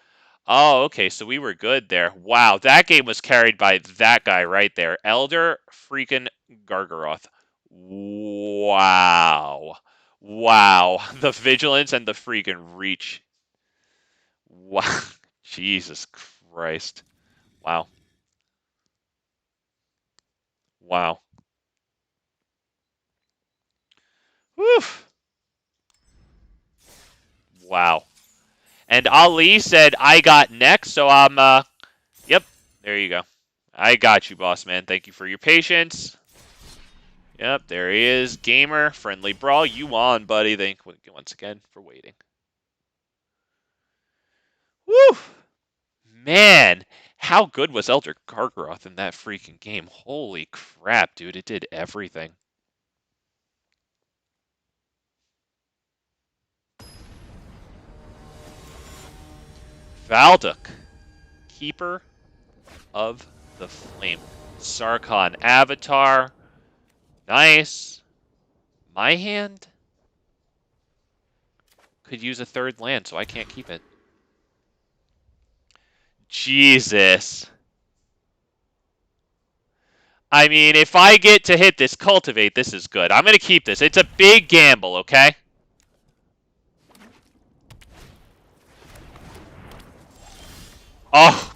Speaker 1: Oh, okay, so we were good there. Wow, that game was carried by that guy right there. Elder freaking Gargaroth. Wow. Wow. The vigilance and the freaking reach. Wow. Jesus Christ. Wow. Wow. Woof. Wow. And Ali said, I got next, so I'm, yep, there you go. I got you, boss man. Thank you for your patience. Yep, there he is. Gamer, friendly brawl. You won, buddy. Thank you once again for waiting. Woo! Man, how good was Elder Gargaroth in that freaking game? Holy crap, dude. It did everything. Valduk, Keeper of the Flame. Sarkhan Avatar. Nice. My hand could use a third land, so I can't keep it. Jesus. I mean, if I get to hit this Cultivate, this is good. I'm going to keep this. It's a big gamble, okay? Oh.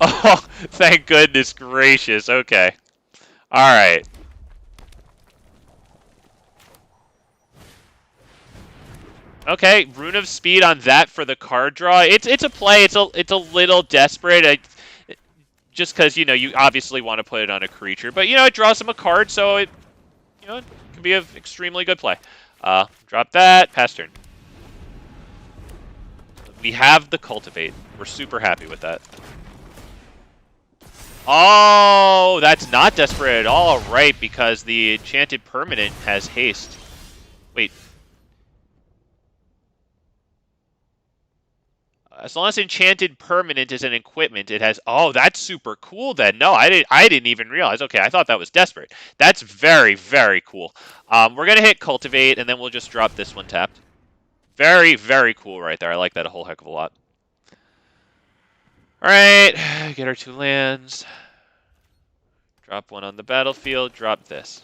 Speaker 1: Oh, thank goodness gracious. Okay. All right. Okay, Rune of Speed on that for the card draw. It's a play. It's a little desperate. Just because, you know, you obviously want to put it on a creature. But, you know, it draws him a card, so it, you know, it can be an extremely good play. Drop that. Pass turn. We have the Cultivate. We're super happy with that. Oh, that's not desperate at all, right, because the Enchanted Permanent has haste. Wait. As long as Enchanted Permanent is an equipment, it has... Oh, that's super cool then. No, I didn't even realize. Okay, I thought that was desperate. That's very, very cool. We're going to hit Cultivate, and then we'll just drop this one tapped. Very, very cool right there. I like that a whole heck of a lot. Alright, get our 2 lands. Drop one on the battlefield, drop this.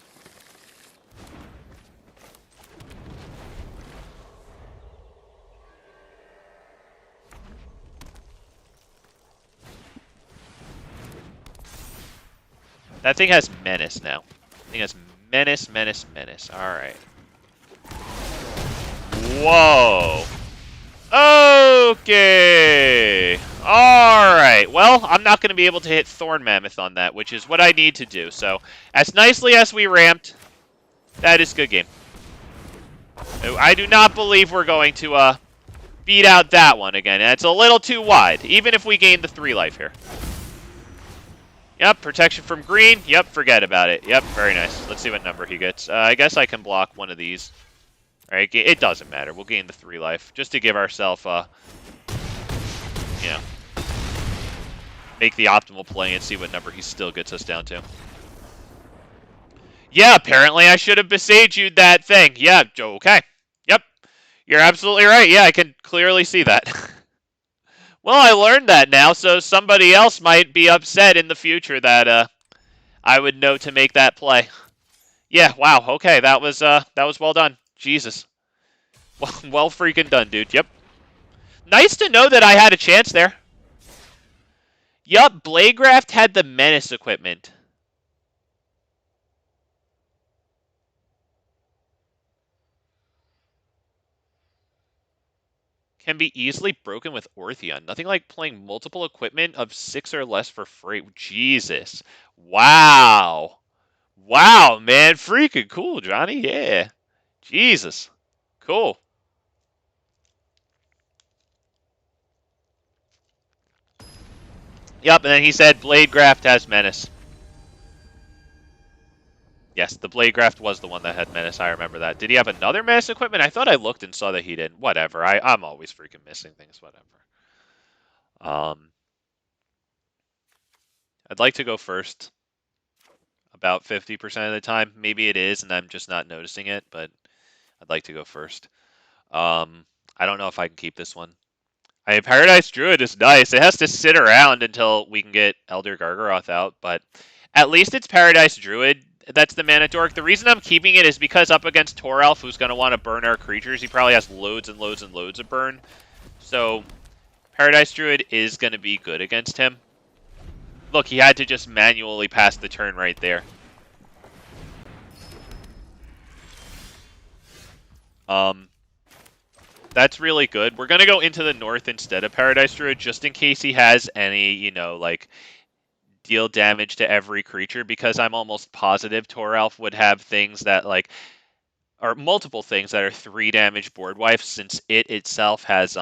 Speaker 1: That thing has menace now. That thing has menace, menace, menace. Alright. Whoa. Okay. Alright. Well, I'm not going to be able to hit Thorn Mammoth on that, which is what I need to do. So, as nicely as we ramped, that is good game. I do not believe we're going to beat out that one again. It's a little too wide, even if we gain the 3 life here. Yep, protection from green. Yep, forget about it. Yep, very nice. Let's see what number he gets. I guess I can block one of these. All right, it doesn't matter. We'll gain the 3 life just to give ourselves, you know, make the optimal play and see what number he still gets us down to. Yeah, apparently I should have besaged that thing. Yeah, okay. Yep, you're absolutely right. Yeah, I can clearly see that. Well, I learned that now, so somebody else might be upset in the future that I would know to make that play. Yeah, wow, okay, that was well done. Jesus. Well freaking done, dude. Yep. Nice to know that I had a chance there. Yup, Bladegraft had the menace equipment. Can be easily broken with Ortheon. Nothing like playing multiple equipment of 6 or less for free. Jesus. Wow. Wow, man. Freaking cool, Johnny. Yeah. Jesus. Cool. Yep, and then he said Bladegraft has Menace. Yes, the Bladegraft was the one that had Menace. I remember that. Did he have another Menace equipment? I thought I looked and saw that he didn't. Whatever. I'm always freaking missing things. Whatever. I'd like to go first. About 50% of the time. Maybe it is, and I'm just not noticing it, but I'd like to go first. I don't know if I can keep this one. Paradise Druid is nice. It has to sit around until we can get Elder Gargaroth out, but at least it's Paradise Druid. That's the mana dork. The reason I'm keeping it is because up against Toralf, who's going to want to burn our creatures, he probably has loads and loads and loads of burn. So Paradise Druid is going to be good against him. Look, he had to just manually pass the turn right there. That's really good. We're going to go into the north instead of Paradise Druid, just in case he has any, you know, like, deal damage to every creature, because I'm almost positive Toralf would have things that, like, or multiple things that are 3 damage board wipes, since it itself has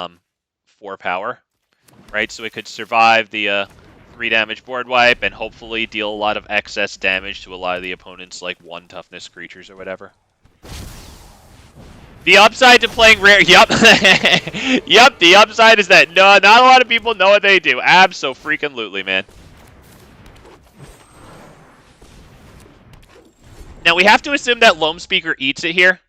Speaker 1: 4 power, right? So it could survive the 3 damage board wipe and hopefully deal a lot of excess damage to a lot of the opponent's, like, 1 toughness creatures or whatever. The upside to playing rare, yep, yep, the upside is that no, not a lot of people know what they do. Abso-freaking-lutely, man. Now, we have to assume that Loam Speaker eats it here.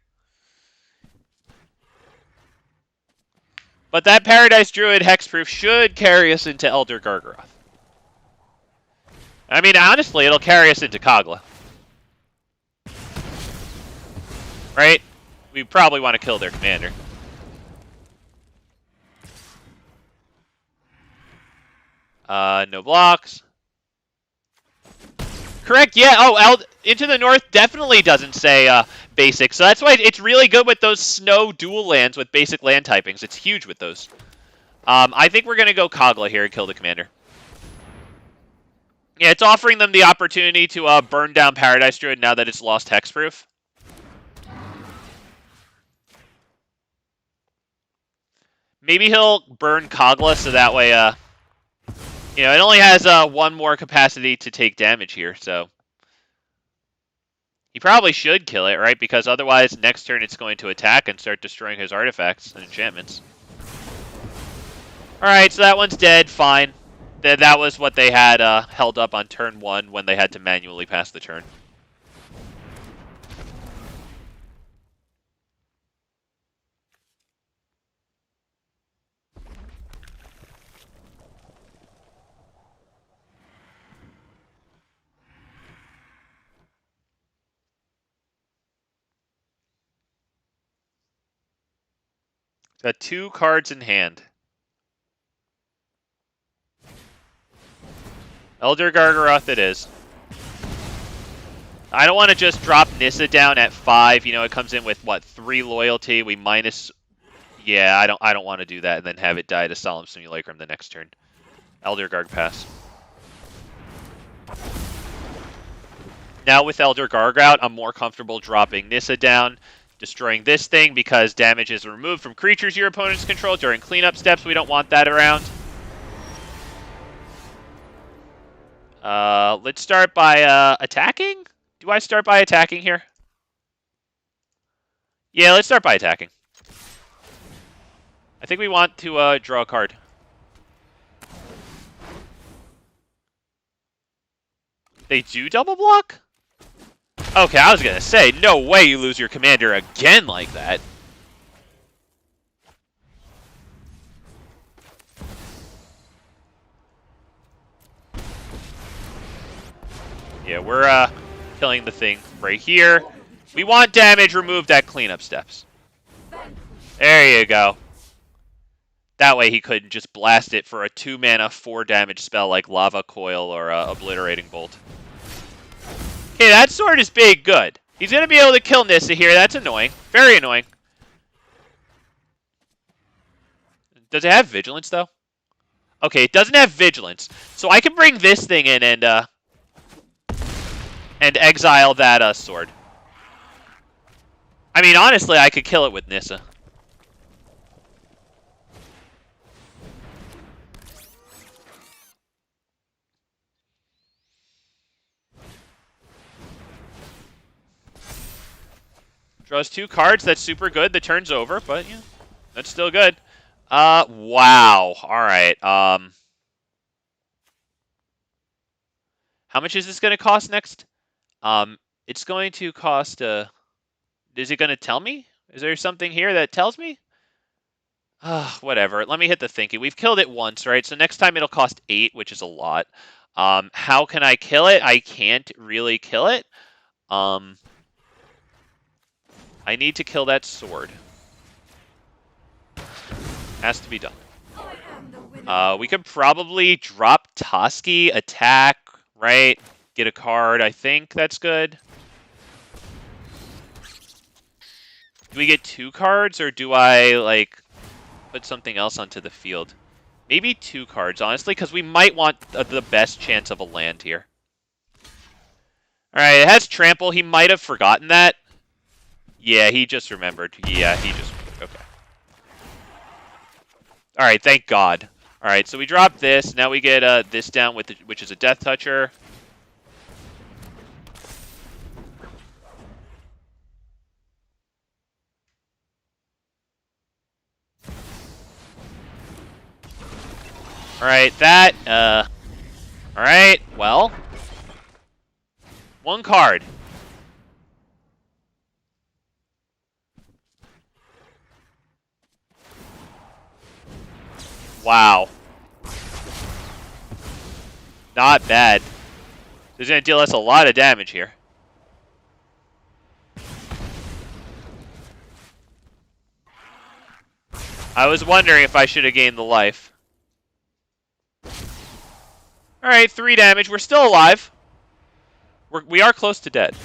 Speaker 1: But that Paradise Druid Hexproof should carry us into Elder Gargaroth. I mean, honestly, it'll carry us into Kogla. Right? We probably want to kill their commander. No blocks. Correct, yeah. Oh, Into the North definitely doesn't say basic. So that's why it's really good with those snow dual lands with basic land typings. It's huge with those. I think we're going to go Kogla here and kill the commander. Yeah, it's offering them the opportunity to burn down Paradise Druid now that it's lost Hexproof. Maybe he'll burn Kogla so that way, you know, it only has 1 more capacity to take damage here, so. He probably should kill it, right? Because otherwise, next turn it's going to attack and start destroying his artifacts and enchantments. Alright, so that one's dead, fine. That was what they had held up on turn 1 when they had to manually pass the turn. Got 2 cards in hand. Elder Gargaroth it is. I don't want to just drop Nissa down at 5. You know, it comes in with, what, 3 loyalty. We minus... Yeah, I don't want to do that and then have it die to Solemn Simulacrum the next turn. Elder Garg pass. Now with Elder Garg out, I'm more comfortable dropping Nissa down, destroying this thing because damage is removed from creatures your opponents control during cleanup steps. We don't want that around. Let's start by attacking? Do I start by attacking here? Yeah, let's start by attacking. I think we want to draw a card. They do double block? Okay, I was going to say, no way you lose your commander again like that. Yeah, we're killing the thing right here. We want damage removed at cleanup steps. There you go. That way he couldn't just blast it for a 2-mana, 4-damage spell like Lava Coil or Obliterating Bolt. Okay, that sword is big. Good. He's going to be able to kill Nissa here. That's annoying. Very annoying. Does it have vigilance, though? Okay, it doesn't have vigilance. So I can bring this thing in and exile that sword. I mean, honestly, I could kill it with Nissa. Draws 2 cards. That's super good. The turn's over, but yeah, that's still good. Wow. All right. How much is this going to cost next? It's going to cost. Is it going to tell me? Is there something here that tells me? Whatever. Let me hit the thinking. We've killed it once, right? So next time it'll cost 8, which is a lot. How can I kill it? I can't really kill it. I need to kill that sword. Has to be done. We could probably drop Toski, attack, right? Get a card. I think that's good. Do we get 2 cards, or do I, like, put something else onto the field? Maybe 2 cards, honestly, because we might want the best chance of a land here. Alright, it has Trample. He might have forgotten that. Yeah, he just remembered. Yeah, he just remembered. Okay. Alright, thank God. Alright, so we drop this. Now we get this down, with which is a Death Toucher. Alright, that, alright, well. 1 card. Wow. Not bad. This is going to deal us a lot of damage here. I was wondering if I should have gained the life. Alright, 3 damage. We're still alive. We are close to dead.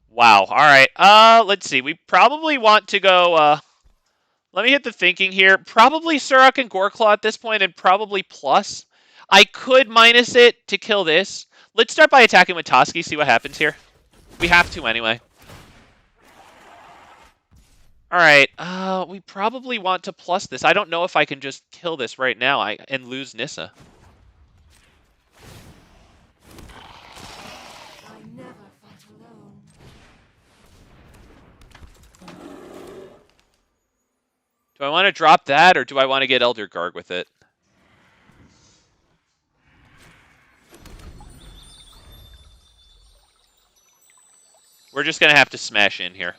Speaker 1: Wow. Alright. Let's see. We probably want to go, let me hit the thinking here. Probably SURRAK and GORECLAW at this point, and probably plus. I could minus it to kill this. Let's start by attacking with Toski, see what happens here. We have to anyway. Alright, we probably want to plus this. I don't know if I can just kill this right now and lose Nissa.
Speaker 4: I never fought alone.
Speaker 1: Do I want to drop that, or do I want to get Elder Guard with it? We're just going to have to smash in here.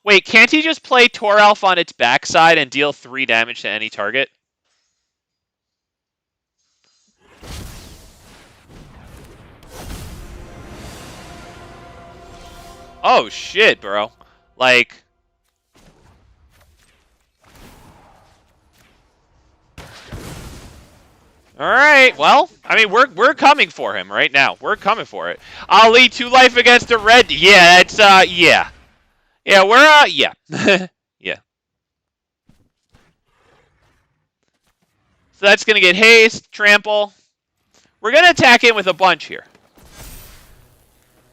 Speaker 1: Wait, can't he just play Toralf on its backside and deal 3 damage to any target? Oh, shit, bro. Like... Alright, well, I mean, we're coming for him right now. We're coming for it. Ali, 2 life against a red... Yeah, it's, yeah. Yeah, we're, yeah. Yeah. So that's going to get haste, trample. We're going to attack in with a bunch here.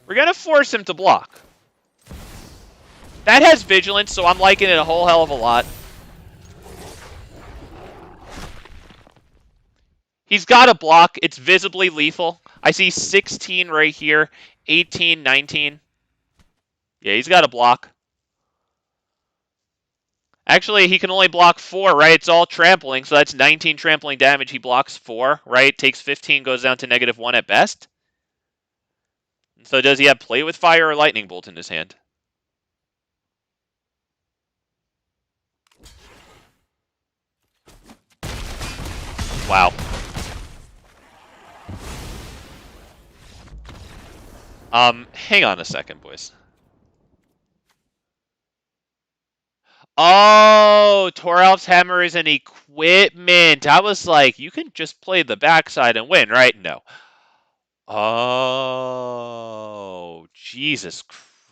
Speaker 1: We're going to force him to block. That has vigilance, so I'm liking it a whole hell of a lot. He's got a block. It's visibly lethal. I see 16 right here, 18, 19. Yeah, he's got a block. Actually, he can only block 4, right? It's all trampling, so that's 19 trampling damage. He blocks 4, right? Takes 15, goes down to -1 at best. So does he have Play with Fire or Lightning Bolt in his hand? Wow. Hang on a second, boys. Oh, Toralf's Hammer is an equipment. I was like, you can just play the backside and win, right? No. Oh, Jesus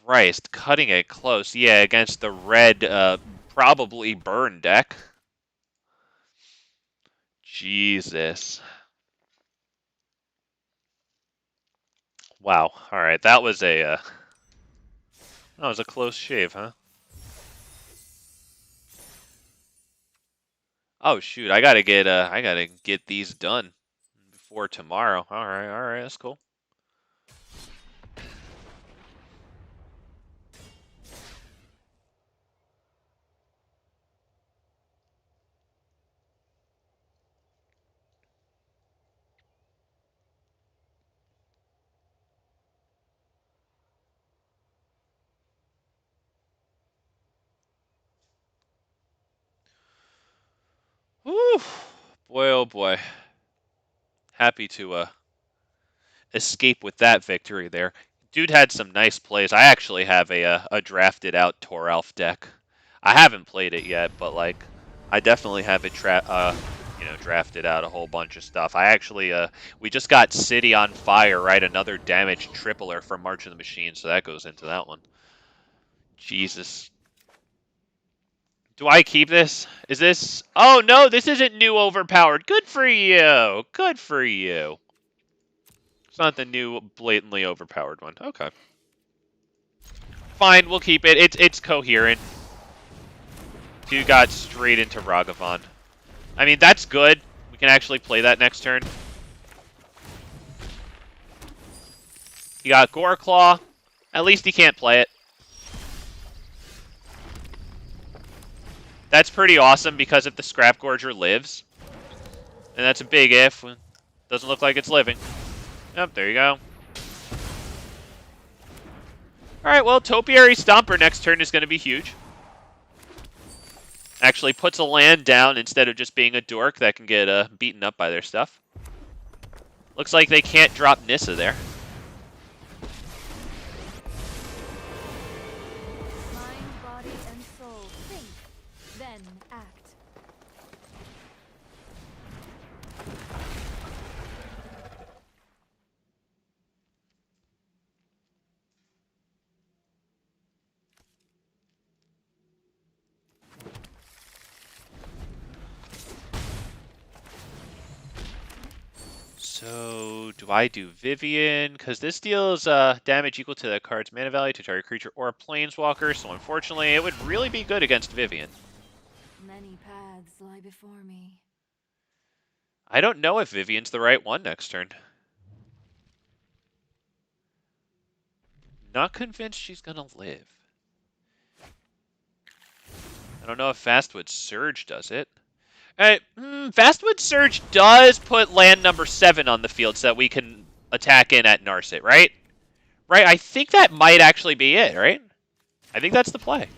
Speaker 1: Christ. Cutting it close. Yeah, against the red, probably burn deck. Jesus. Wow. All right, that was a close shave, huh? Oh shoot, I gotta get these done before tomorrow. All right, that's cool. Whew. Boy, oh boy. Happy to escape with that victory there. Dude had some nice plays. I actually have a drafted out Toralf deck. I haven't played it yet, but like I definitely have it drafted out a whole bunch of stuff. I actually we just got City on Fire, right? Another damage tripler from March of the Machine, so that goes into that one. Jesus. Do I keep this? Is this... Oh, no, this isn't new overpowered. Good for you. Good for you. It's not the new blatantly overpowered one. Okay. Fine, we'll keep it. It's coherent. Dude got straight into Ragavan. I mean, that's good. We can actually play that next turn. He got GORECLAW. At least he can't play it. That's pretty awesome because if the Scrap Gorger lives, and that's a big if, doesn't look like it's living. Yep, there you go. Alright, well, Topiary Stomper next turn is going to be huge. Actually puts a land down instead of just being a dork that can get beaten up by their stuff. Looks like they can't drop Nissa there.
Speaker 2: Mind, body, and soul. Think, then act.
Speaker 1: So, do I do Vivian? Because this deals damage equal to the card's mana value to target creature or a planeswalker, so unfortunately it would really be good against Vivian.
Speaker 2: Many paths lie before me.
Speaker 1: I don't know if Vivian's the right one next turn. Not convinced she's gonna live. I don't know if Fastwood Surge does it. Fastwood Surge does put land number 7 on the field so that we can attack in at Narset, right? Right, I think that might actually be it, right? I think that's the play.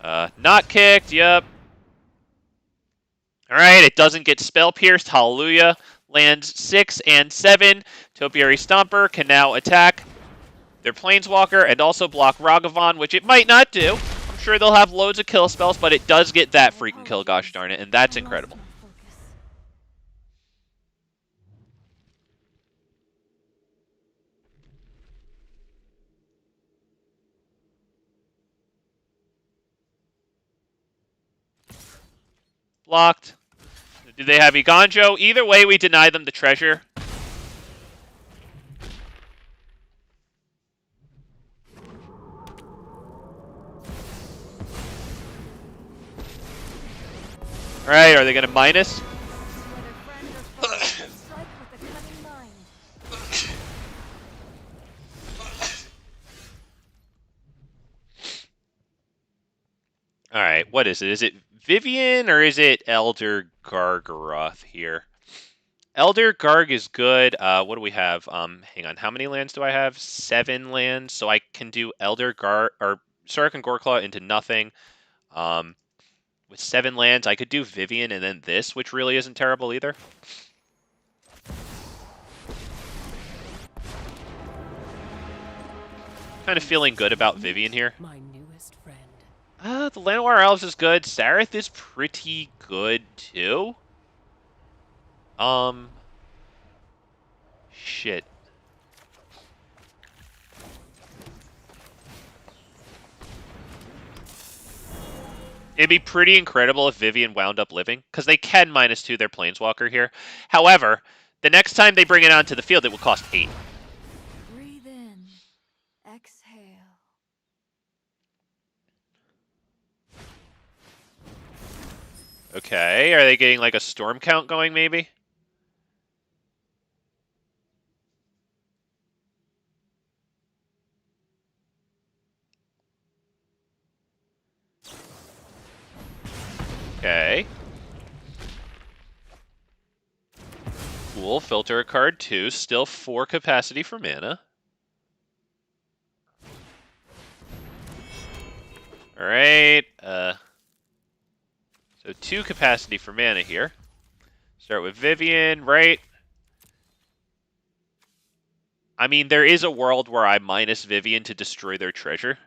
Speaker 1: Not kicked, yep. Alright, it doesn't get Spell Pierced, hallelujah. Lands 6 and 7. Topiary Stomper can now attack their Planeswalker and also block Ragavan, which it might not do. I'm sure they'll have loads of kill spells, but it does get that freaking kill, gosh darn it, and that's incredible. Blocked. Do they have Iganjo? Either way, we deny them the treasure. Alright, are they going to minus? Alright, what is it? Is it Vivian or is it Elder Gargaroth here? Elder Garg is good. What do we have? Hang on. How many lands do I have? 7 lands. So I can do Elder Garg or SURRAK and GORECLAW into nothing. With 7 lands, I could do Vivian and then this, which really isn't terrible either. Kind of feeling good about Vivian here.
Speaker 4: My newest friend.
Speaker 1: The Llanowar Elves is good. Sareth is pretty good too. shit. It'd be pretty incredible if Vivian wound up living, because they can -2 their Planeswalker here. However, the next time they bring it onto the field, it will cost 8.
Speaker 2: Breathe in. Exhale.
Speaker 1: Okay, are they getting like a storm count going maybe? Okay. Cool, filter a card too. Still 4 capacity for mana. Alright, so 2 capacity for mana here. Start with Vivian, right? I mean, there is a world where I minus Vivian to destroy their treasure.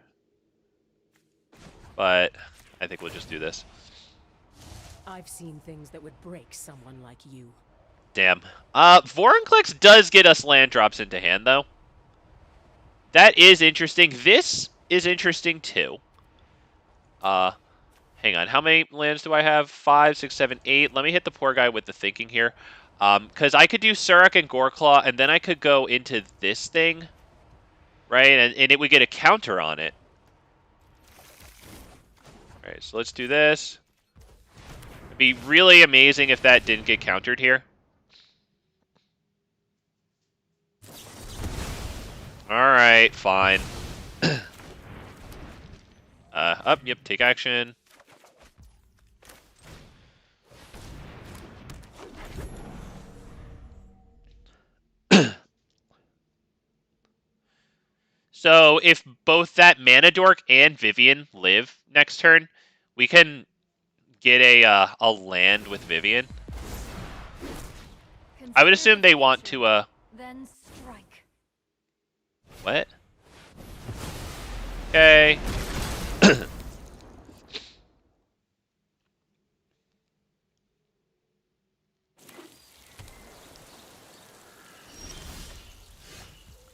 Speaker 1: But I think we'll just do this.
Speaker 4: I've seen things that would break someone like you.
Speaker 1: Damn. Vorinclex does get us land drops into hand, though. That is interesting. This is interesting, too. Hang on. How many lands do I have? 5, 6, 7, 8. Let me hit the poor guy with the thinking here. Because I could do SURRAK and GORECLAW, and then I could go into this thing. Right? And it would get a counter on it. Alright, so let's do this. It'd be really amazing if that didn't get countered here. Alright, fine. Yep, take action. So if both that Mana Dork and Vivian live next turn, we can get a land with Vivian. I would assume they want to
Speaker 2: Then strike.
Speaker 1: What? Okay.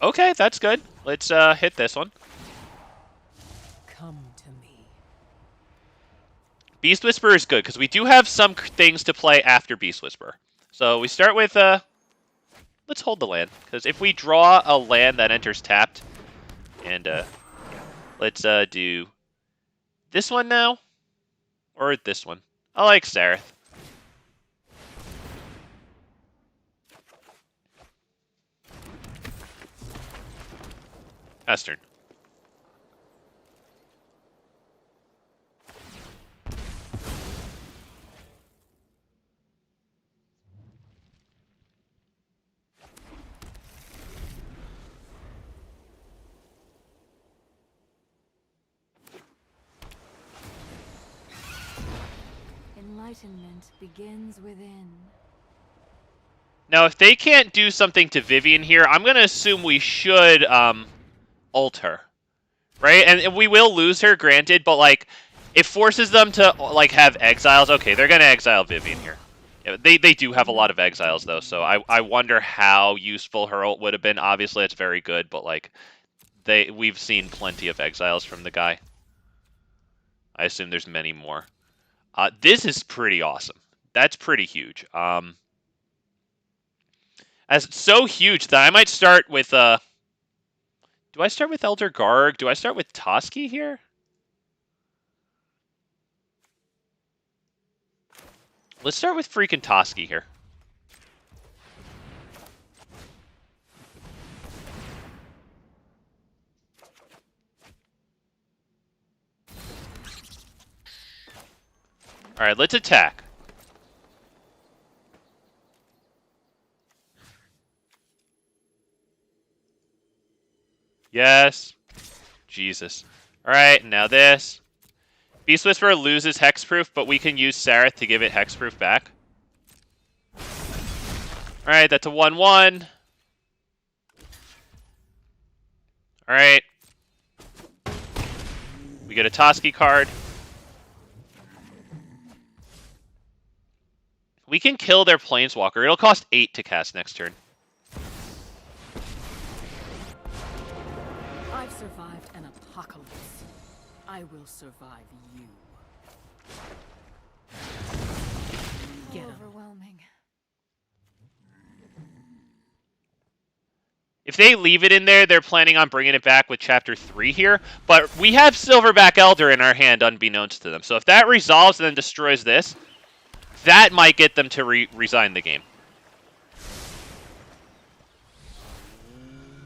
Speaker 1: Okay, that's good. Let's hit this one.
Speaker 4: Come to me.
Speaker 1: Beast Whisperer is good, because we do have some things to play after Beast Whisperer. So we start with, let's hold the land, because if we draw a land that enters tapped, and, let's, do this one now, or this one. I like Sareth. Pass turn.
Speaker 2: Enlightenment begins within.
Speaker 1: Now, if they can't do something to Vivian here, I'm going to assume we should, ult her. Right? And we will lose her, granted, but, like, it forces them to, like, have exiles. Okay, they're going to exile Vivian here. Yeah, they do have a lot of exiles, though, so I wonder how useful her ult would have been. Obviously, it's very good, but, like, we've seen plenty of exiles from the guy. I assume there's many more. This is pretty awesome. That's pretty huge. As it's so huge that I might start with, do I start with Elder Garg? Do I start with Toski here? Let's start with freaking Toski here. Alright, let's attack. Yes. Jesus. Alright, now this. Beast Whisperer loses Hexproof, but we can use Sareth to give it Hexproof back. Alright, that's a 1-1. Alright. We get a Toski card. We can kill their Planeswalker. It'll cost 8 to cast next turn.
Speaker 4: survived an apocalypse. I will survive you. Get 'em.
Speaker 2: Overwhelming.
Speaker 1: If they leave it in there, they're planning on bringing it back with Chapter 3 here. But we have Silverback Elder in our hand, unbeknownst to them. So if that resolves and then destroys this, that might get them to resign the game.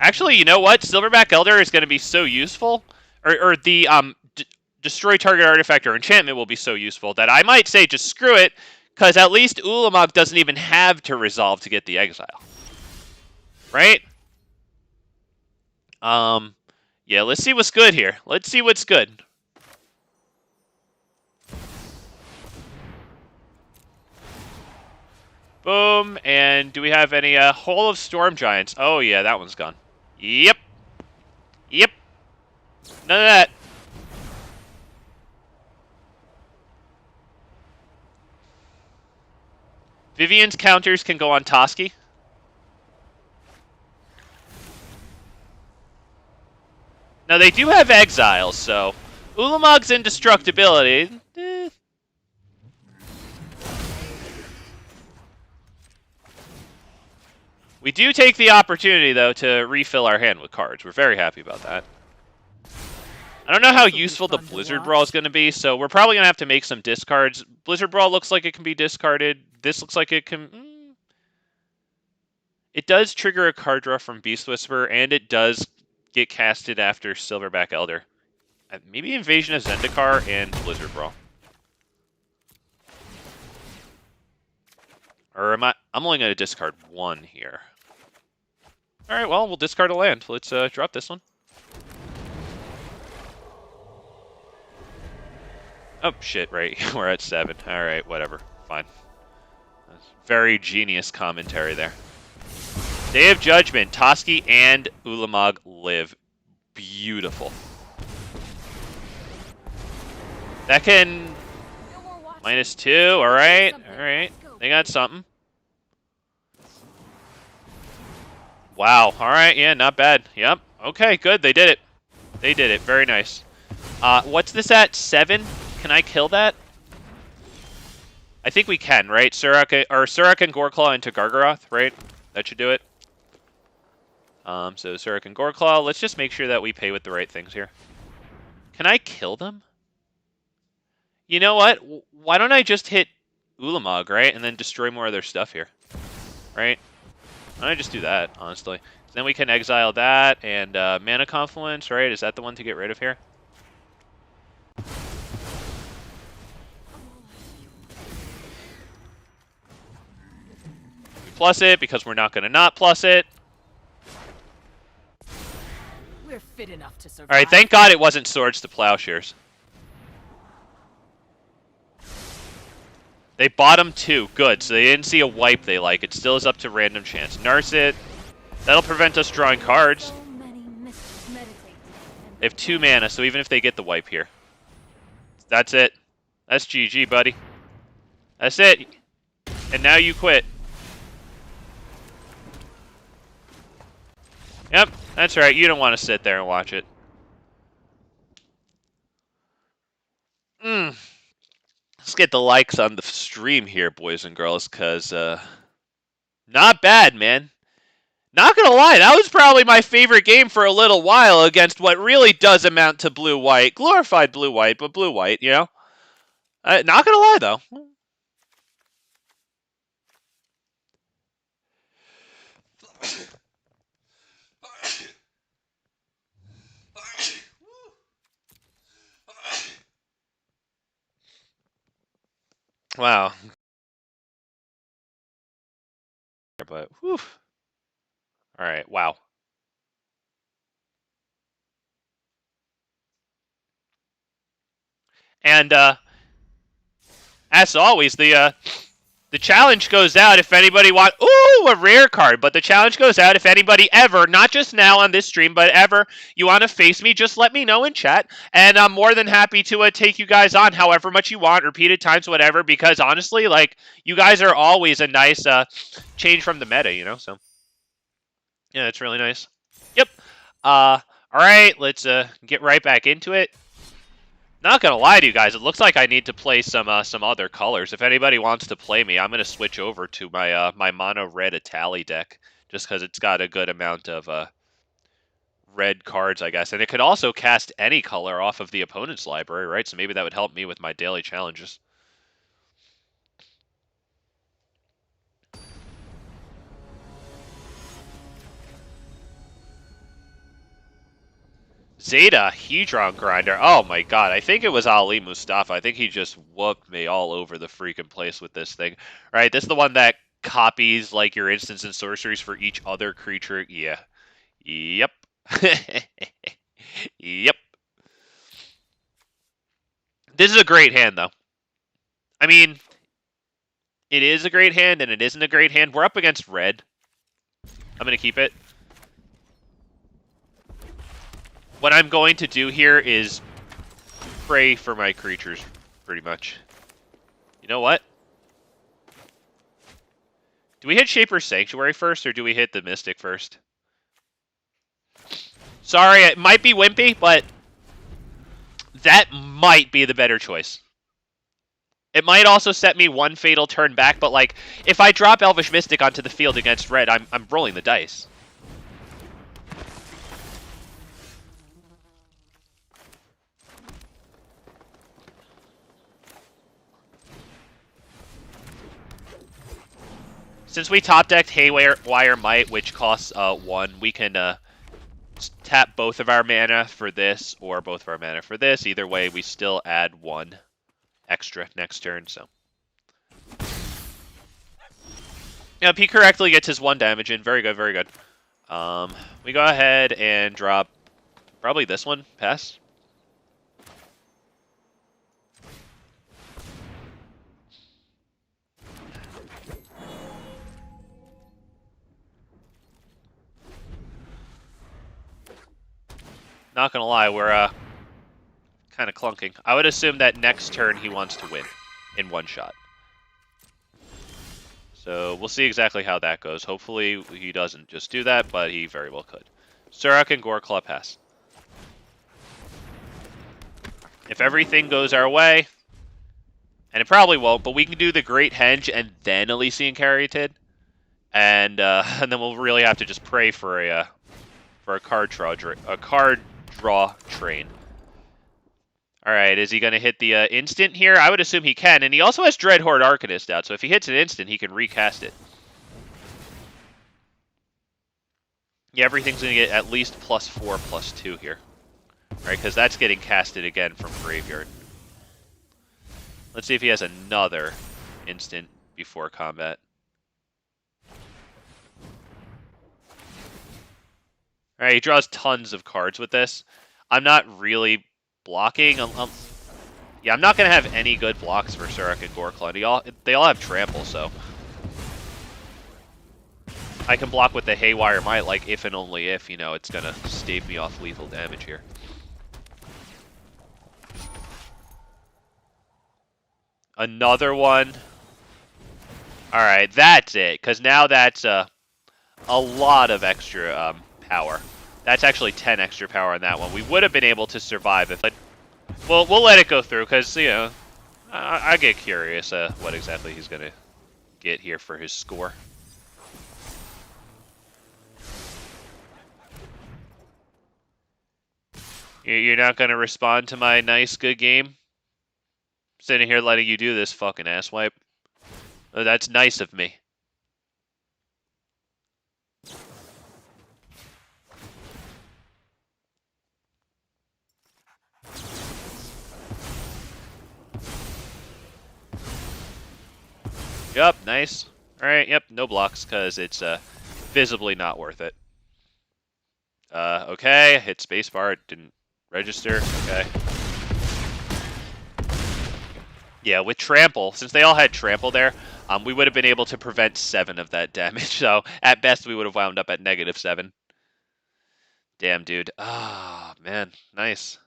Speaker 1: Actually, you know what? Silverback Elder is going to be so useful. Or the destroy target artifact or enchantment will be so useful that I might say just screw it, because at least Ulamog doesn't even have to resolve to get the exile. Right? Yeah, let's see what's good here. Let's see what's good. Boom, and do we have any Hole of Storm Giants? Oh yeah, that one's gone. Yep. Yep. None of that. Vivian's counters can go on Toski. Now they do have exiles, so Ulamog's indestructibility. We do take the opportunity, though, to refill our hand with cards. We're very happy about that. I don't know how useful the Blizzard Brawl is going to be, so we're probably going to have to make some discards. Blizzard Brawl looks like it can be discarded. This looks like it can... It does trigger a card draw from Beast Whisperer, and it does get casted after Silverback Elder. Maybe Invasion of Zendikar and Blizzard Brawl. Or am I... I'm only going to discard one here. Alright, well, we'll discard a land. Let's drop this one. Oh, shit, right. We're at 7. Alright, whatever. Fine. That's very genius commentary there. Day of Judgment. Toski and Ulamog live. Beautiful. That can... -2, alright. Alright. They got something. Wow. Alright, yeah, not bad. Yep. Okay, good. They did it. They did it. Very nice. What's this at? 7? Can I kill that? I think we can, right? SURRAK and GORECLAW into Gargaroth, right? That should do it. So SURRAK and GORECLAW. Let's just make sure that we pay with the right things here. Can I kill them? You know what? Why don't I just hit Ulamog, right? And then destroy more of their stuff here. Right? Why don't I just do that, honestly? Then we can exile that and Mana Confluence, right? Is that the one to get rid of here? We plus it because we're not going to not plus it.
Speaker 4: We're fit enough to survive.
Speaker 1: Alright, thank God it wasn't Swords to Plowshares. They bottom 2. Good. So they didn't see a wipe they like. It still is up to random chance. Nurse it. That'll prevent us drawing cards. They have 2 mana, so even if they get the wipe here. That's it. That's GG, buddy. That's it. And now you quit. Yep, that's right. You don't want to sit there and watch it. Let's get the likes on the stream here, boys and girls, because not bad, man. Not gonna lie, that was probably my favorite game for a little while against what really does amount to blue-white. Glorified blue-white, but blue-white, you know? Not gonna lie, though. Wow. But, whew. All right, wow. And as always, the challenge goes out if anybody wants. Ooh, a rare card! But the challenge goes out if anybody ever, not just now on this stream, but ever you want to face me, just let me know in chat, and I'm more than happy to take you guys on however much you want, repeated times, whatever. Because honestly, like, you guys are always a nice change from the meta, you know. So yeah, that's really nice. Yep. All All right, let's get right back into it. Not gonna lie to you guys, it looks like I need to play some other colors. If anybody wants to play me, I'm gonna switch over to my my mono red Itali deck just because it's got a good amount of red cards, I guess, and it could also cast any color off of the opponent's library, right? So maybe that would help me with my daily challenges. Zeta, Hedron Grinder. Oh my god, I think it was Ali Mustafa. I think he just whooped me all over the freaking place with this thing. All right, this is the one that copies like your instants and sorceries for each other creature. Yeah. Yep. Yep. This is a great hand, though. I mean, it is a great hand and it isn't a great hand. We're up against red. I'm going to keep it. What I'm going to do here is pray for my creatures, pretty much. You know what? Do we hit Shaper's Sanctuary first, or do we hit the Mystic first? Sorry, it might be wimpy, but that might be the better choice. It might also set me one fatal turn back, but like, if I drop Elvish Mystic onto the field against red, I'm rolling the dice. Since we top decked Haywire Might, which costs 1, we can tap both of our mana for this, or both of our mana for this. Either way, we still add 1 extra next turn, so. Yep, he correctly gets his 1 damage in. Very good, very good. We go ahead and drop probably this one. Pass. Not gonna lie, we're kind of clunking. I would assume that next turn he wants to win in one shot. So we'll see exactly how that goes. Hopefully he doesn't just do that, but he very well could. SURRAK and GORECLAW pass. If everything goes our way, and it probably won't, but we can do the Great Henge and then Elysian Caryatid, and then we'll really have to just pray for a card draw train. All right, is he going to hit the instant here? I would assume he can, and he also has Dreadhorde Arcanist out, so if he hits an instant, he can recast it. Yeah, everything's going to get at least +4, +2 here. All right, because that's getting casted again from Graveyard. Let's see if he has another instant before combat. All right, he draws tons of cards with this. I'm not really blocking. Yeah, I'm not going to have any good blocks for SURRAK and GORECLAW. They all have trample, so I can block with the Haywire Might, like if and only if, you know, it's going to stave me off lethal damage here. Another one. All right, that's it, because now that's a lot of extra power. That's actually 10 extra power on that one. We would have been able to survive if, but we'll let it go through because, you know, I get curious what exactly he's going to get here for his score. You're not going to respond to my nice, good game? Sitting here letting you do this fucking asswipe. Oh, that's nice of me. Yup, nice. Alright, yep, no blocks, because it's visibly not worth it. Okay, hit spacebar, it didn't register, okay. Yeah, with trample, since they all had trample there, we would have been able to prevent 7 of that damage, so at best we would have wound up at -7. Damn, dude. Ah, man, nice.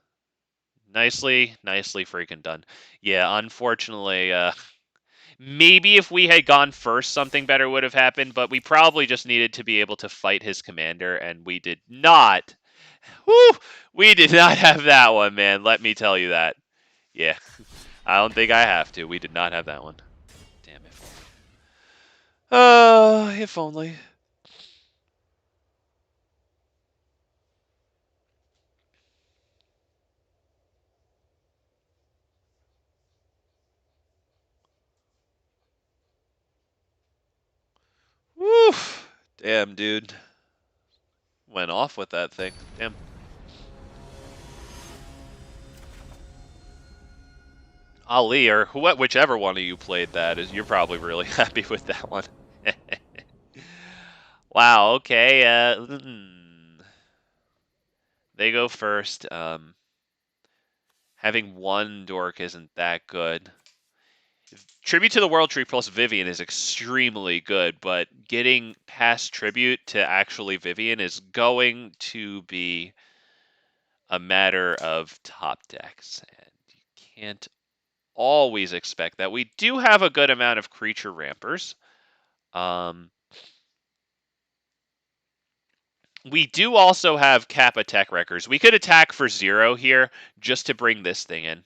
Speaker 1: Nicely freaking done. Yeah, unfortunately, maybe if we had gone first, something better would have happened, but we probably just needed to be able to fight his commander, and we did not Woo! We did not have that one, man. Let me tell you that. Yeah. I don't think I have to. We did not have that one. Damn it. If only. Woo! Damn, dude. Went off with that thing. Damn. Ali, or whichever one of you played that, you're probably really happy with that one. Wow, okay. They go first. Having one dork isn't that good. Tribute to the World Tree plus Vivian is extremely good, but getting past Tribute to actually Vivian is going to be a matter of top decks, and you can't always expect that. We do have a good amount of creature rampers. We do also have Kappa Tech Wreckers. We could attack for 0 here just to bring this thing in.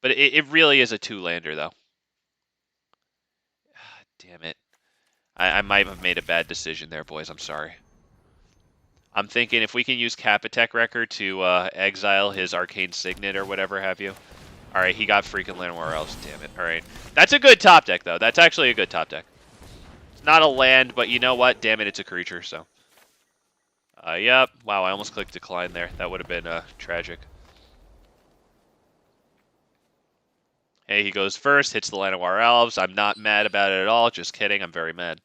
Speaker 1: But it really is a 2-lander, though. Damn it. I might have made a bad decision there, boys. I'm sorry. I'm thinking if we can use Kappa Tech Wrecker to exile his Arcane Signet or whatever have you. Alright, he got freaking Llanowar Elves. Damn it. Alright. That's a good top deck, though. That's actually a good top deck. It's not a land, but you know what? Damn it, it's a creature, so. Yep. Wow, I almost clicked decline there. That would have been tragic. Hey, he goes first, hits the Llanowar Elves. I'm not mad about it at all. Just kidding. I'm very mad.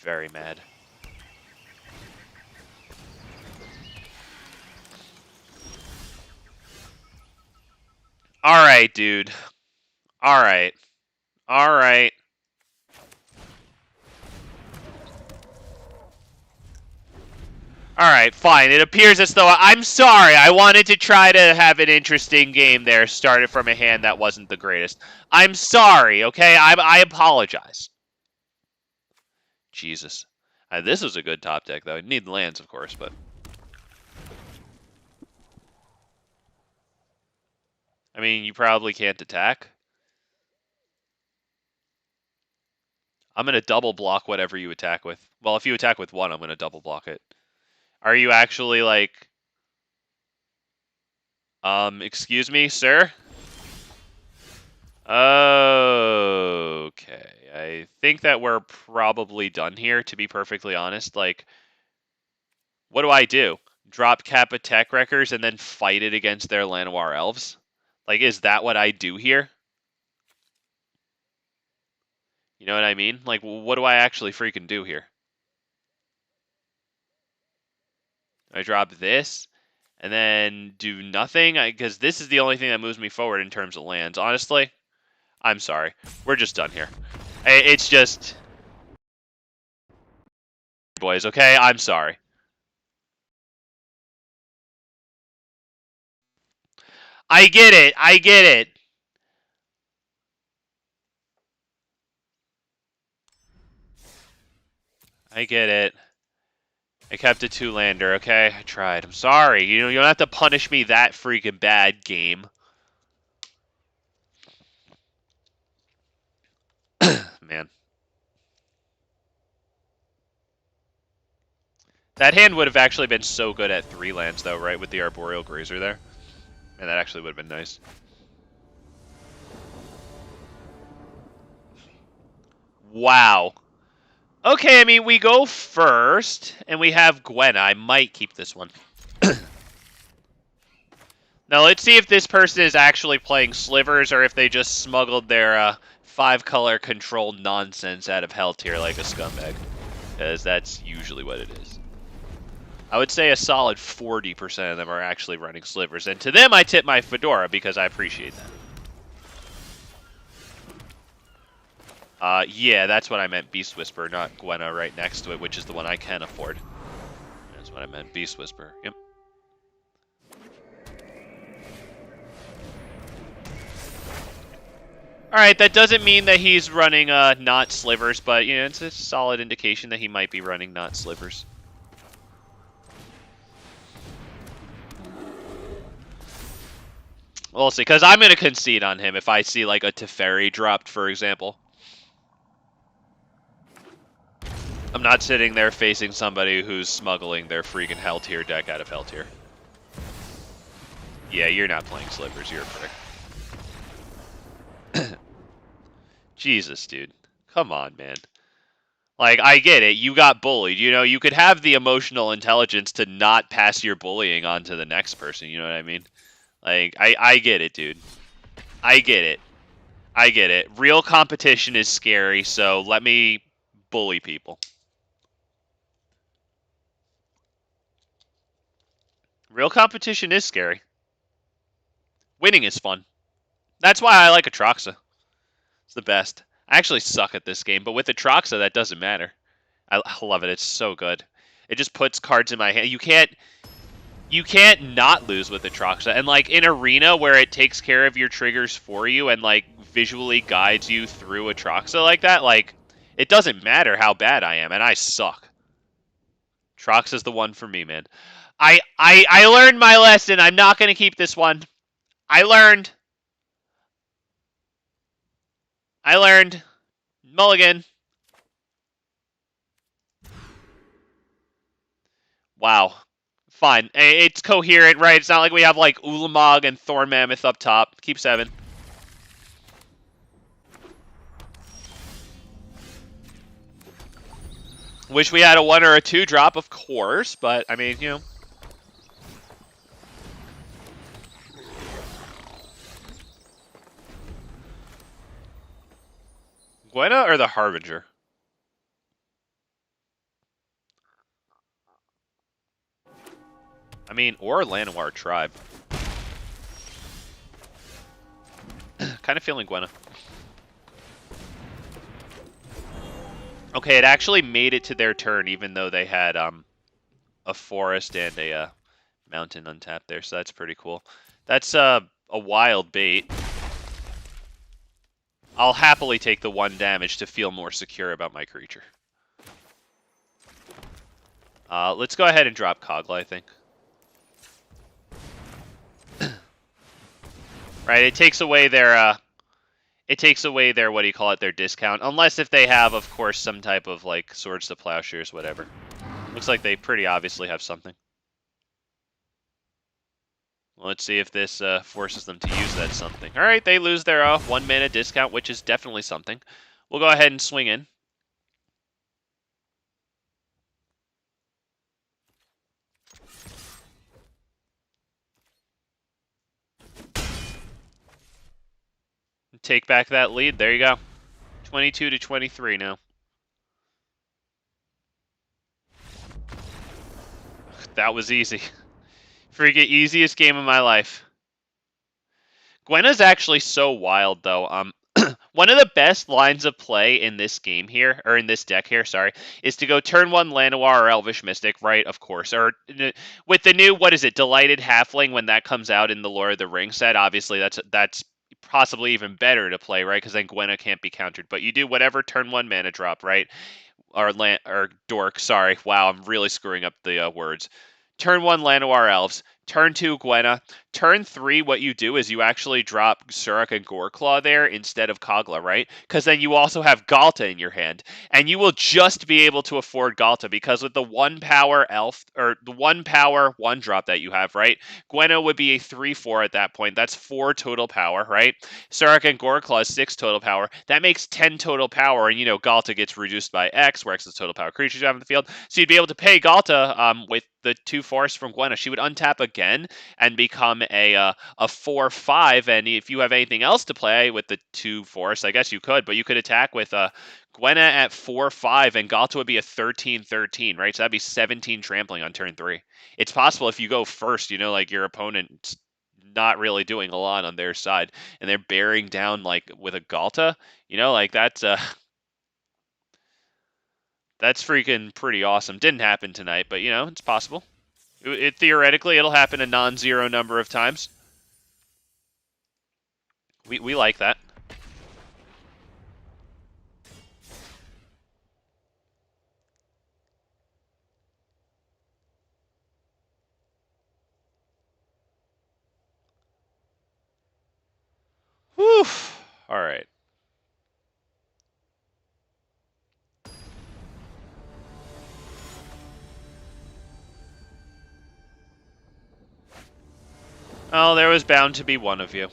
Speaker 1: Very mad. Alright, dude. Alright. Alright. Alright, fine. It appears as though I'm sorry. I wanted to try to have an interesting game there. Started from a hand that wasn't the greatest. I'm sorry, okay? I apologize. Jesus. This was a good top deck, though. You need lands, of course, but... I mean, you probably can't attack. I'm going to double block whatever you attack with. Well, if you attack with 1, I'm going to double block it. Are you actually, like... excuse me, sir? Okay. I think that we're probably done here, to be perfectly honest. Like, what do? Drop Kappa Tech Wreckers and then fight it against their Llanowar Elves? Like, is that what I do here? You know what I mean? Like, what do I actually freaking do here? I drop this and then do nothing? Because this is the only thing that moves me forward in terms of lands. Honestly, I'm sorry. We're just done here. It's just... Boys, okay? I'm sorry. I get it. I get it. I get it. I kept a 2-lander, okay? I tried. I'm sorry. You don't have to punish me that freaking bad, game. Man. That hand would have actually been so good at 3 lands, though, right? With the Arboreal Grazer there. And that actually would have been nice. Wow. Okay, I mean, we go first, and we have Gwen. I might keep this one. Now, let's see if this person is actually playing Slivers, or if they just smuggled their 5-color controlled nonsense out of Hell Tier like a scumbag. Because that's usually what it is. I would say a solid 40% of them are actually running Slivers. And to them, I tip my fedora, because I appreciate that. Yeah, that's what I meant. Beast Whisper, not Gwenna right next to it, which is the one I can afford. That's what I meant. Beast Whisper. Yep. Alright, that doesn't mean that he's running not Slivers, but you know, it's a solid indication that he might be running not Slivers. We'll see, because I'm going to concede on him if I see, like, a Teferi dropped, for example. I'm not sitting there facing somebody who's smuggling their freaking Hell Tier deck out of Hell Tier. Yeah, you're not playing Slippers, you're a prick. Jesus, dude. Come on, man. Like, I get it. You got bullied. You know, you could have the emotional intelligence to not pass your bullying on to the next person. You know what I mean? Like, I get it, dude. I get it. I get it. Real competition is scary, so let me bully people. Real competition is scary. Winning is fun. That's why I like Atraxa. It's the best. I actually suck at this game, but with Atraxa, that doesn't matter. I love it. It's so good. It just puts cards in my hand. You can't not lose with Atraxa. And like in Arena where it takes care of your triggers for you and like visually guides you through Atraxa like that, like it doesn't matter how bad I am, and I suck. Atraxa's the one for me, man. I learned my lesson. I'm not gonna keep this one. I learned. Mulligan. Wow. Fine. It's coherent, right? It's not like we have like Ulamog and Thorn Mammoth up top. Keep 7. Wish we had a 1 or a 2 drop, of course, but I mean, you know. Gwenna or the Harbinger? I mean, or Llanowar Tribe. Kind of feeling Gwenna. Okay, it actually made it to their turn, even though they had a forest and a mountain untapped there, so that's pretty cool. That's a wild bait. I'll happily take the 1 damage to feel more secure about my creature. Let's go ahead and drop Kogla, I think. Right, it takes away their what do you call it, their discount. Unless if they have, of course, some type of, like, Swords to Plowshares, whatever. Looks like they pretty obviously have something. Well, let's see if this forces them to use that something. Alright, they lose their 1 mana discount, which is definitely something. We'll go ahead and swing in. Take back that lead. There you go. 22 to 23 now. That was easy. Freaking easiest game of my life. Gwenna's actually so wild, though. One of the best lines of play in this game here, or in this deck here, sorry, is to go turn 1 Llanowar or Elvish Mystic, right? Of course. Or with the new, what is it, Delighted Halfling, when that comes out in the Lord of the Rings set, obviously that's possibly even better to play, right? Because then Gwenna can't be countered. But you do whatever turn 1 mana drop, right? Or Dork, sorry. Wow, I'm really screwing up the words. Turn 1 Llanowar Elves. Turn 2 Gwenna. Turn 3, what you do is you actually drop SURRAK and GORECLAW there instead of Kogla, right? Because then you also have Galta in your hand. And you will just be able to afford Galta because with the 1 power elf, or the 1 power 1 drop that you have, right? Gwenna would be a 3/4 at that point. That's 4 total power, right? SURRAK and GORECLAW is 6 total power. That makes 10 total power, and you know, Galta gets reduced by X, where X is total power creatures you have in the field. So you'd be able to pay Galta with the 2 forests from Gwenna. She would untap again and become a 4/5. And if you have anything else to play with the 2 forests, I guess you could, but you could attack with Gwenna at 4/5, and Galta would be a 13/13, right? So that'd be 17 trampling on turn 3. It's possible if you go first, you know, like your opponent's not really doing a lot on their side, and they're bearing down like with a Galta, you know, like that's freaking pretty awesome. Didn't happen tonight, but, you know, it's possible. Theoretically, it'll happen a non-zero number of times. We like that. Whew. All right. Oh, there was bound to be one of you.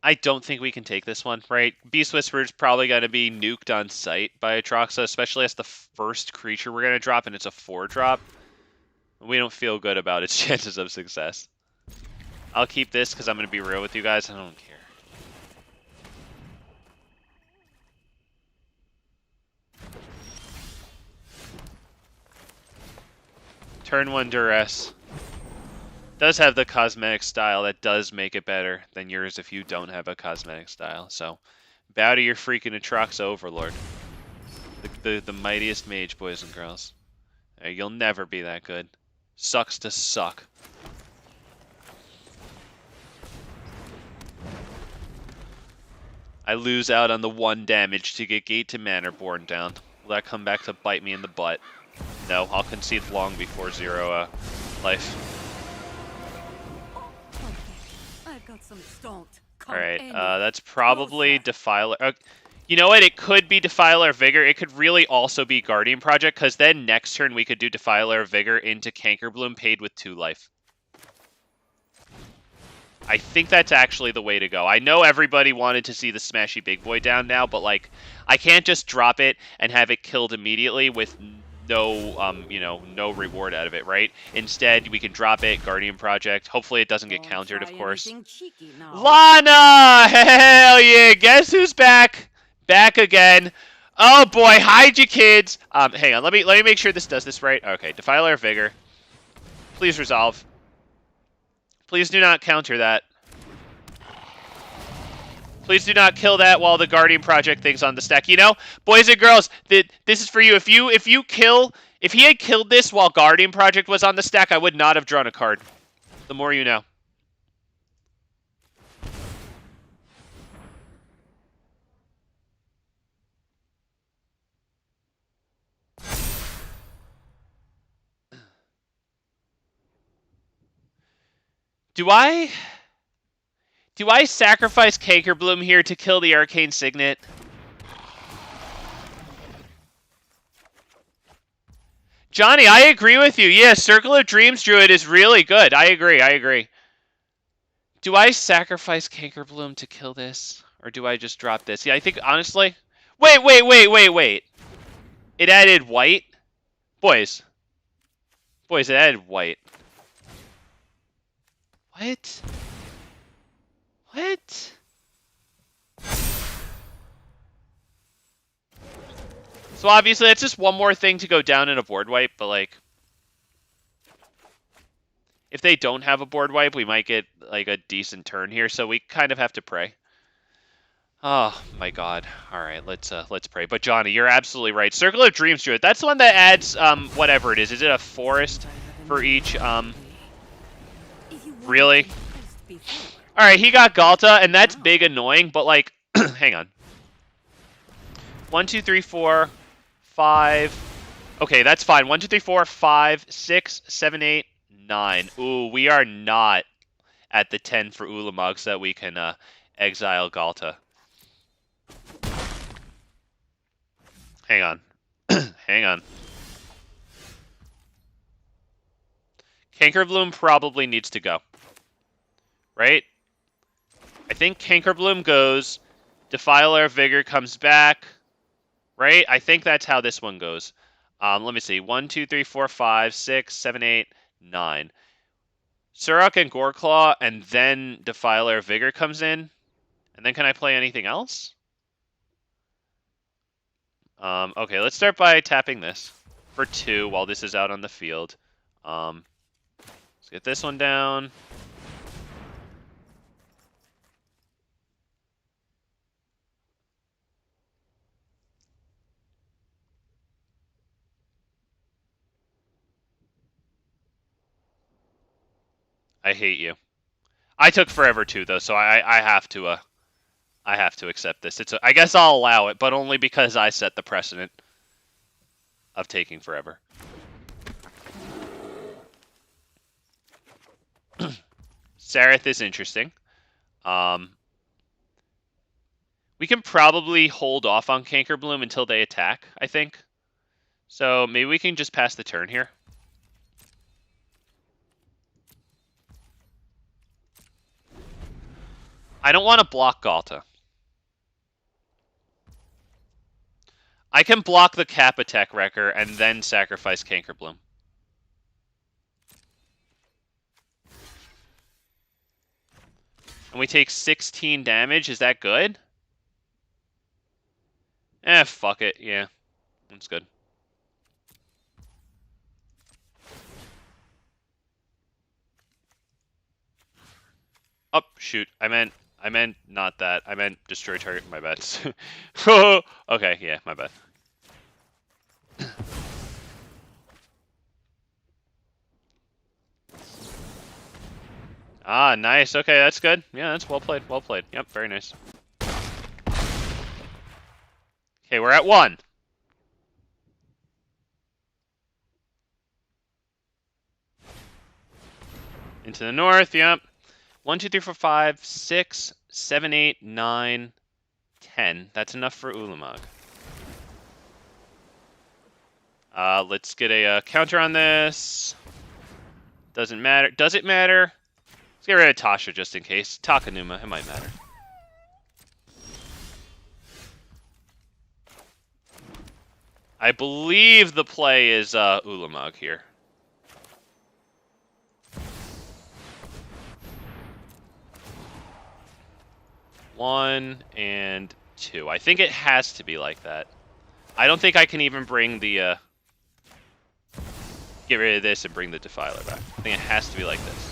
Speaker 1: I don't think we can take this one, right? Beast Whisper's probably going to be nuked on sight by Atroxa, especially as the first creature we're going to drop, and it's a 4-drop. We don't feel good about its chances of success. I'll keep this because I'm going to be real with you guys. I don't care. Turn 1 Duress. Does have the cosmetic style that does make it better than yours if you don't have a cosmetic style. So, bow to your freaking Atroxa Overlord. The mightiest mage, boys and girls. You'll never be that good. Sucks to suck. I lose out on the 1 damage to get Gate to Mannerborn down. Will that come back to bite me in the butt? No, I'll concede long before 0 life.
Speaker 5: I've got some stoned.
Speaker 1: Alright, that's probably Defiler. You know what? It could be Defiler Vigor. It could really also be Guardian Project, because then next turn we could do Defiler Vigor into Cankerbloom paid with 2 life. I think that's actually the way to go. I know everybody wanted to see the Smashy Big Boy down now, but like, I can't just drop it and have it killed immediately with no, you know, no reward out of it, right? Instead, we can drop it, Guardian Project. Hopefully it doesn't get countered, of course. Lana! Hell yeah! Guess who's back? Back again. Oh boy, hide you kids. Hang on, let me make sure this does this right. Okay, Defiler Vigor. Please resolve. Please do not counter that. Please do not kill that while the Guardian Project thing's on the stack. You know, boys and girls, this is for you. If he had killed this while Guardian Project was on the stack, I would not have drawn a card. The more you know. Do I sacrifice Cankerbloom here to kill the Arcane Signet? Johnny, I agree with you. Yeah, Circle of Dreams Druid is really good. I agree. Do I sacrifice Cankerbloom to kill this? Or do I just drop this? Yeah, I think, honestly... Wait. It added white? Boys, it added white. What? So obviously that's just one more thing to go down in a board wipe, but like... if they don't have a board wipe, we might get like a decent turn here, so we kind of have to pray. Oh my god. Alright, let's pray. But Johnny, you're absolutely right. Circle of Dreams Druid. That's the one that adds whatever it is. Is it a forest for each really? Alright, he got Galta, and that's big annoying, but like hang on. 1, 2, 3, 4, 5. Okay, that's fine. 1, 2, 3, 4, 5, 6, 7, 8, 9. Ooh, we are not at the 10 for Ulamog so that we can exile Galta. Hang on. Hang on. Cankerbloom probably needs to go. Right? I think Cankerbloom goes. Defiler Vigor comes back. Right? I think that's how this one goes. Let me see. 1, 2, 3, 4, 5, 6, 7, 8, 9. SURRAK and GORECLAW, and then Defiler Vigor comes in. And then can I play anything else? Okay, let's start by tapping this for 2 while this is out on the field. Let's get this one down. I hate you. I took forever too, though, so I have to accept this. I guess I'll allow it, but only because I set the precedent of taking forever. Sareth is interesting. We can probably hold off on Cankerbloom until they attack, I think. So maybe we can just pass the turn here. I don't want to block Galta. I can block the Cap attack Wrecker and then sacrifice Cankerbloom. And we take 16 damage. Is that good? Fuck it. Yeah, that's good. Oh, shoot. I meant not that. I meant destroy target. My bad. Okay, yeah, my bad. Ah, nice. Okay, that's good. Yeah, that's well played. Well played. Yep, very nice. Okay, we're at 1. Into the north, yep. 1, 2, 3, 4, 5, 6, 7, 8, 9, 10. That's enough for Ulamog. Let's get a counter on this. Doesn't matter. Does it matter? Let's get rid of Tasha just in case. Takanuma, it might matter. I believe the play is Ulamog here. One and two. I think it has to be like that. I don't think I can even bring the get rid of this and bring the Defiler back. I think it has to be like this.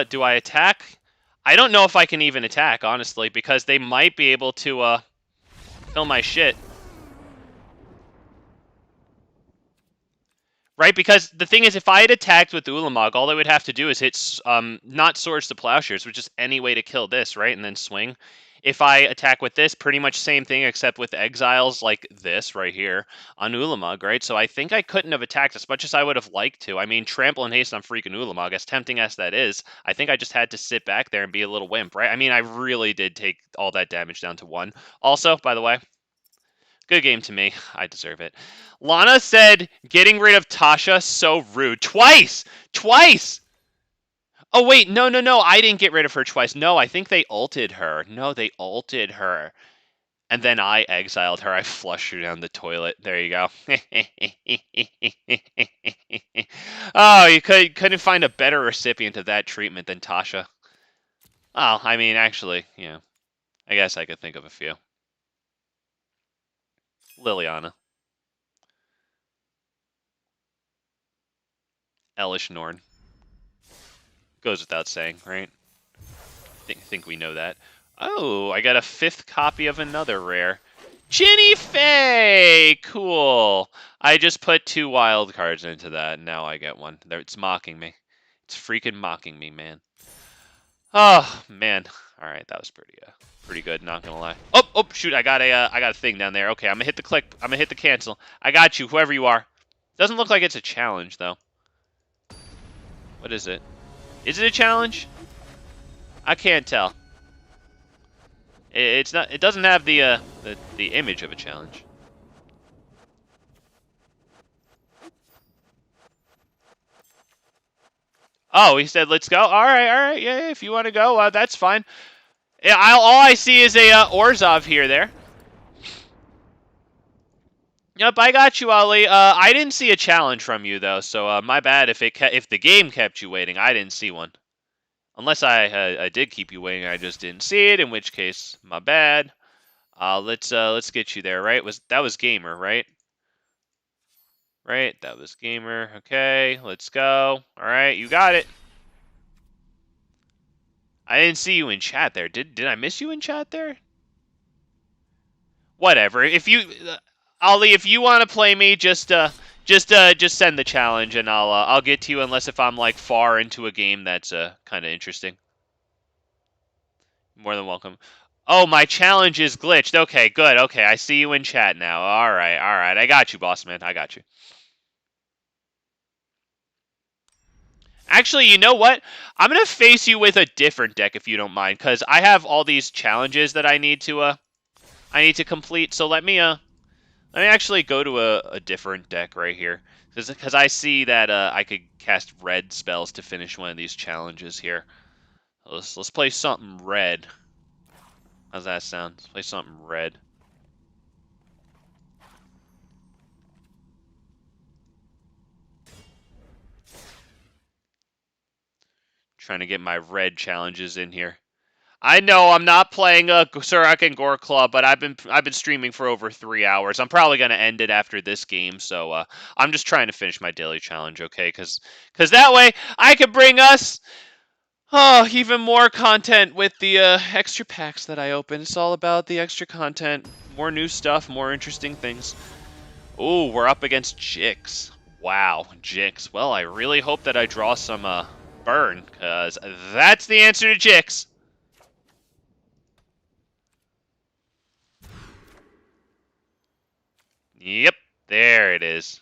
Speaker 1: Do I attack? I don't know if I can even attack, honestly, because they might be able to kill my shit. Right, because the thing is, if I had attacked with Ulamog, all I would have to do is hit, not Swords to Plowshares, which is any way to kill this, right, and then swing. If I attack with this, pretty much same thing, except with Exiles like this right here on Ulamog, right? So I think I couldn't have attacked as much as I would have liked to. I mean, Trample and Haste on freaking Ulamog, as tempting as that is, I think I just had to sit back there and be a little wimp, right? I mean, I really did take all that damage down to 1. Also, by the way, good game to me. I deserve it. Lana said, getting rid of Tasha, so rude. Twice! Twice! Oh, wait, no, I didn't get rid of her twice. No, I think they ulted her. No, they ulted her. And then I exiled her. I flushed her down the toilet. There you go. Oh, you couldn't find a better recipient of that treatment than Tasha. Oh, I mean, actually, yeah. I guess I could think of a few. Liliana. Elish Norn. Goes without saying, right? I think we know that. Oh, I got a 5th copy of another rare. Ginny Faye! Cool. I just put 2 wild cards into that, and now I get one. It's mocking me. It's freaking mocking me, man. Oh, man. Alright, that was pretty good, not gonna lie. Oh, shoot, I got a thing down there. Okay, I'm gonna hit the click. I'm gonna hit the cancel. I got you, whoever you are. Doesn't look like it's a challenge, though. What is it? Is it a challenge? I can't tell. It's not. It doesn't have the image of a challenge. Oh, he said, "Let's go." All right, yeah. If you want to go, that's fine. Yeah, all I see is a Orzhov here. There. Yep, I got you, Ali. I didn't see a challenge from you though, so my bad if the game kept you waiting. I didn't see one. Unless I did keep you waiting, I just didn't see it. In which case, my bad. Let's get you there, right? That was Gamer, right? Right, that was Gamer. Okay, let's go. All right, you got it. I didn't see you in chat there. Did I miss you in chat there? Whatever. If you, Ali, if you want to play me, just send the challenge and I'll get to you. Unless if I'm like far into a game that's kind of interesting. More than welcome. Oh, my challenge is glitched. Okay, good. Okay, I see you in chat now. All right, all right. I got you, boss man. I got you. Actually, you know what? I'm gonna face you with a different deck if you don't mind, because I have all these challenges that I need to complete. So let me actually go to a different deck right here, because I see that I could cast red spells to finish one of these challenges here. Let's play something red. How's that sound? Let's play something red. Trying to get my red challenges in here. I know I'm not playing SURRAK and GORECLAW, but I've been streaming for over 3 hours. I'm probably gonna end it after this game, so I'm just trying to finish my daily challenge, okay? Because that way I can bring us even more content with the extra packs that I open. It's all about the extra content, more new stuff, more interesting things. Ooh, we're up against Jix. Wow, Jix. Well, I really hope that I draw some burn, because that's the answer to Jix. Yep, there it is.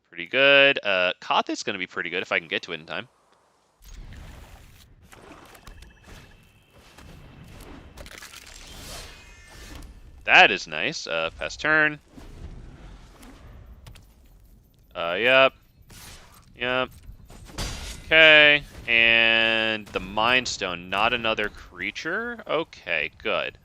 Speaker 1: Pretty good. Koth is going to be pretty good if I can get to it in time. That is nice. Pass turn. Yep. Yep. Okay. And the Mind Stone, not another creature? Okay, good.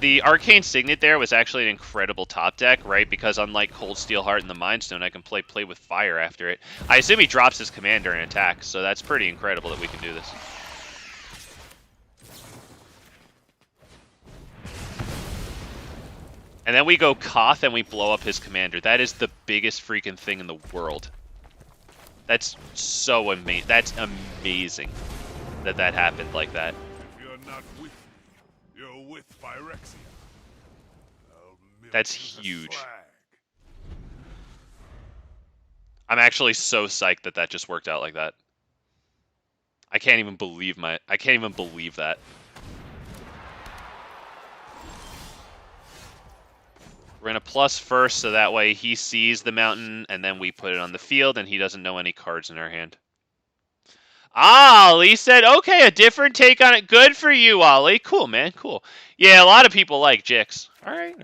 Speaker 1: The Arcane Signet there was actually an incredible top deck, right? Because unlike Cold Steel Heart and the Mind Stone, I can play with fire after it. I assume he drops his commander and attacks, so that's pretty incredible that we can do this. And then we go Koth and we blow up his commander. That is the biggest freaking thing in the world. That's so amazing. That's amazing that happened like that.
Speaker 3: If you're not with me, you're with Phyrexia.
Speaker 1: That's huge. I'm actually so psyched that just worked out like that. I can't even believe that. We're gonna plus first, so that way he sees the mountain, and then we put it on the field, and he doesn't know any cards in our hand. Ah, Lee said, okay, a different take on it. Good for you, Ollie. Cool, man, cool. Yeah, a lot of people like Jix. All right.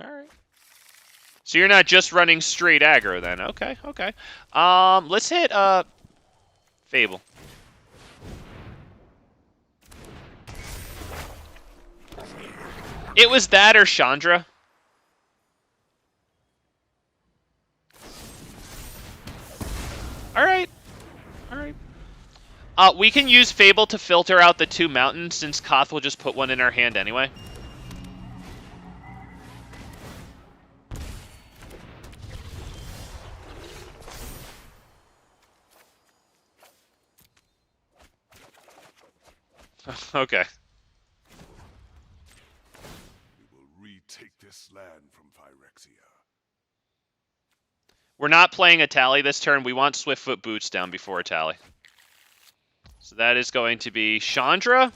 Speaker 1: So you're not just running straight aggro then. Okay. Let's hit Fable. It was that or Chandra. All right. We can use Fable to filter out the 2 mountains, since Koth will just put one in our hand anyway. Okay.
Speaker 3: We will retake this land from Phyrexia.
Speaker 1: We're not playing a tally this turn. We want Swiftfoot Boots down before a tally. So that is going to be Chandra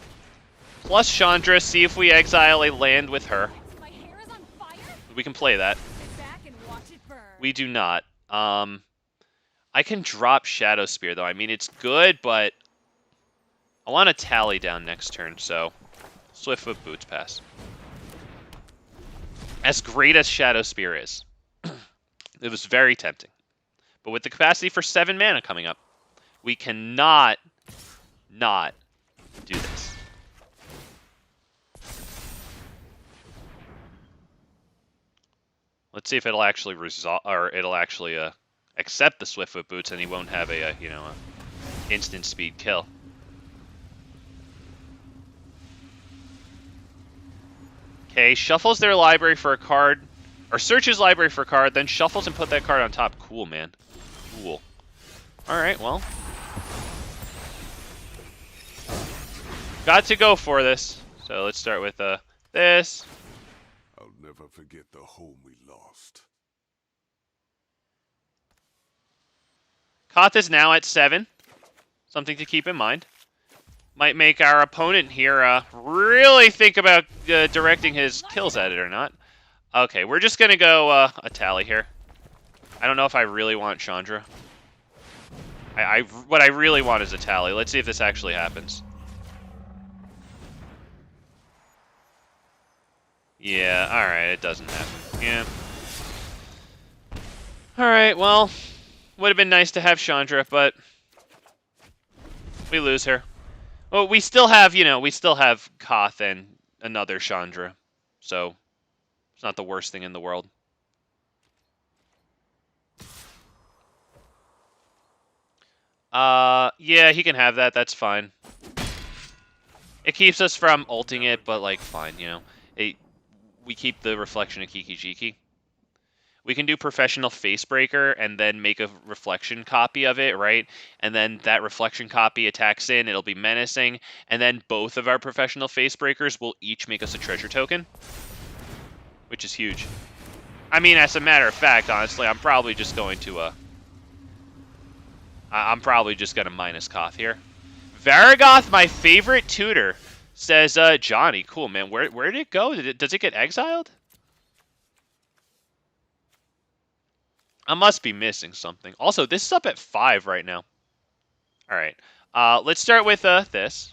Speaker 1: plus Chandra. See if we exile a land with her.
Speaker 4: My hair is on fire?
Speaker 1: We can play that.
Speaker 4: Sit back and watch it burn.
Speaker 1: We do not. I can drop Shadow Spear, though. I mean, it's good, but I want to tally down next turn, so Swiftfoot Boots pass. As great as Shadow Spear is, it was very tempting. But with the capacity for 7 mana coming up, we cannot not do this. Let's see if it'll actually resolve, or it'll actually accept the Swiftfoot Boots, and he won't have a instant speed kill. Okay, shuffles their library for a card, or searches library for a card, then shuffles and put that card on top. Cool, man. Cool. Alright, well. Got to go for this. So let's start with this.
Speaker 3: I'll never forget the home we lost.
Speaker 1: Koth is now at 7. Something to keep in mind. Might make our opponent here really think about directing his kills at it or not. Okay, we're just going to go a tally here. I don't know if I really want Chandra. What I really want is a tally. Let's see if this actually happens. Yeah, alright, it doesn't happen. Yeah. Alright, well, would have been nice to have Chandra, but we lose her. Well, we still have, we still have Koth and another Chandra. So, it's not the worst thing in the world. Yeah, he can have that. That's fine. It keeps us from ulting it, but, like, fine, we keep the reflection of Kiki Jiki. We can do Professional Facebreaker and then make a reflection copy of it, right? And then that reflection copy attacks in, it'll be menacing, and then both of our Professional Facebreakers will each make us a treasure token, which is huge. I mean, as a matter of fact, honestly, I'm probably just going to, minus Koth here. Varagoth, my favorite tutor, says, Johnny, cool, man. Where did it go? Does it get exiled? I must be missing something. Also, this is up at 5 right now. Alright. Let's start with, this.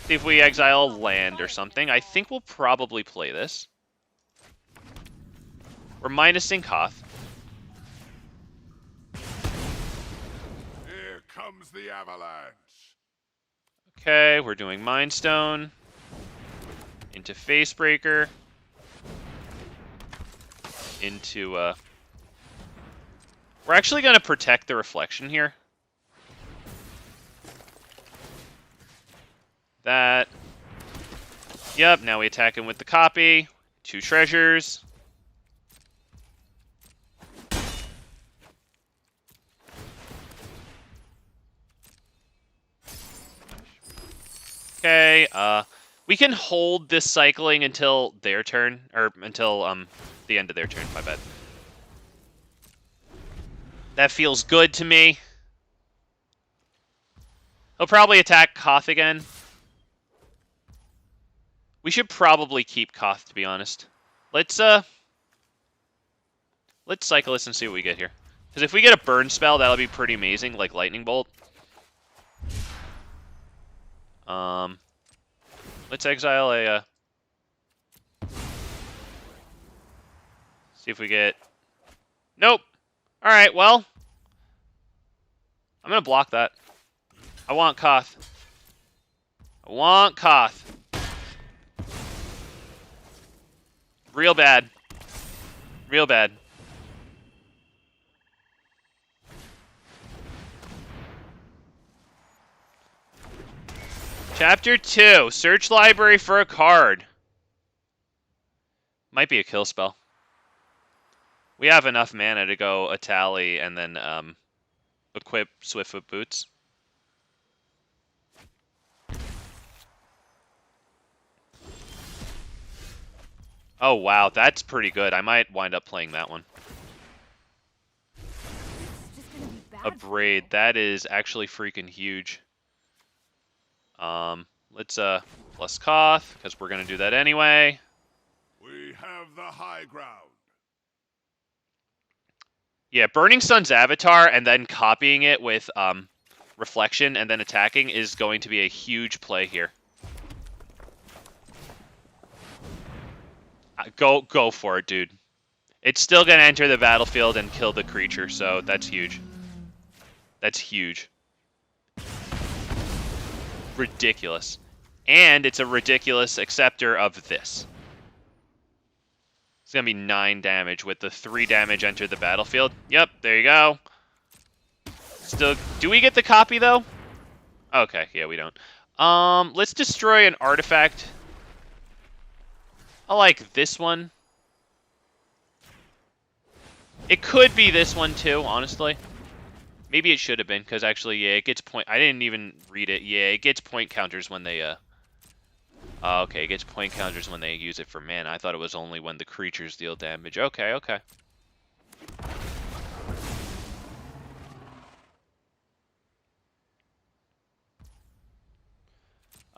Speaker 1: See if we exile land or something. I think we'll probably play this. We're minusing Koth.
Speaker 3: Here comes the avalanche.
Speaker 1: Okay, we're doing Mind Stone. Into Facebreaker. Into, we're actually going to protect the reflection here. That. Yep, now we attack him with the copy. 2 treasures. Okay, we can hold this cycling until their turn, or until, the end of their turn, my bad. That feels good to me. He'll probably attack Koth again. We should probably keep Koth, to be honest. Let's cycle this and see what we get here. Because if we get a burn spell, that'll be pretty amazing, like Lightning Bolt. Let's exile a, see if we get... Nope! Alright, well... I'm gonna block that. I want Koth. I want Koth. Real bad. Real bad. Chapter 2. Search library for a card. Might be a kill spell. We have enough mana to go a tally and then equip Swiftfoot Boots. Oh wow, that's pretty good. I might wind up playing that one. A braid. That is actually freaking huge. Let's plus Koth, because we're gonna do that anyway.
Speaker 3: We have the high ground.
Speaker 1: Yeah, Burning Sun's Avatar and then copying it with Reflection and then attacking is going to be a huge play here. Go for it, dude. It's still gonna enter the battlefield and kill the creature, so that's huge. That's huge. Ridiculous. And it's a ridiculous acceptor of this. It's going to be 9 damage with the 3 damage enter the battlefield. Yep, there you go. Still, do we get the copy, though? Okay, yeah, we don't. Let's destroy an artifact. I like this one. It could be this one, too, honestly. Maybe it should have been, because actually, yeah, it gets point... I didn't even read it. Yeah, it gets point counters when they, okay, it gets point counters when they use it for mana. I thought it was only when the creatures deal damage. Okay, okay.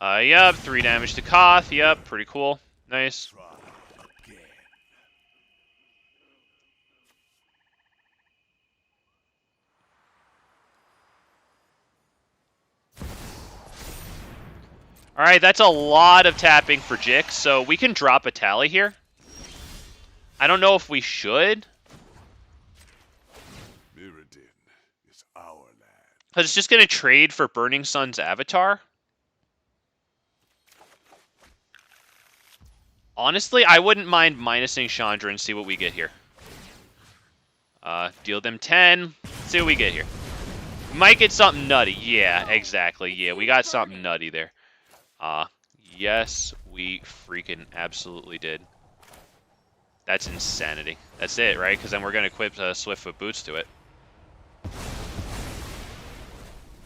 Speaker 1: Yup, 3 damage to Koth. Yup, pretty cool. Nice.
Speaker 3: Try again.
Speaker 1: Alright, that's a lot of tapping for Jix, so we can drop a tally here. I don't know if we should.
Speaker 3: Mirrodin is our land.
Speaker 1: Because it's just going to trade for Burning Sun's avatar. Honestly, I wouldn't mind minusing Chandra and see what we get here. Deal them 10. See what we get here. Might get something nutty. Yeah, exactly. Yeah, we got something nutty there. Yes, we freaking absolutely did. That's insanity. That's it, right? Because then we're going to equip Swiftfoot Boots to it.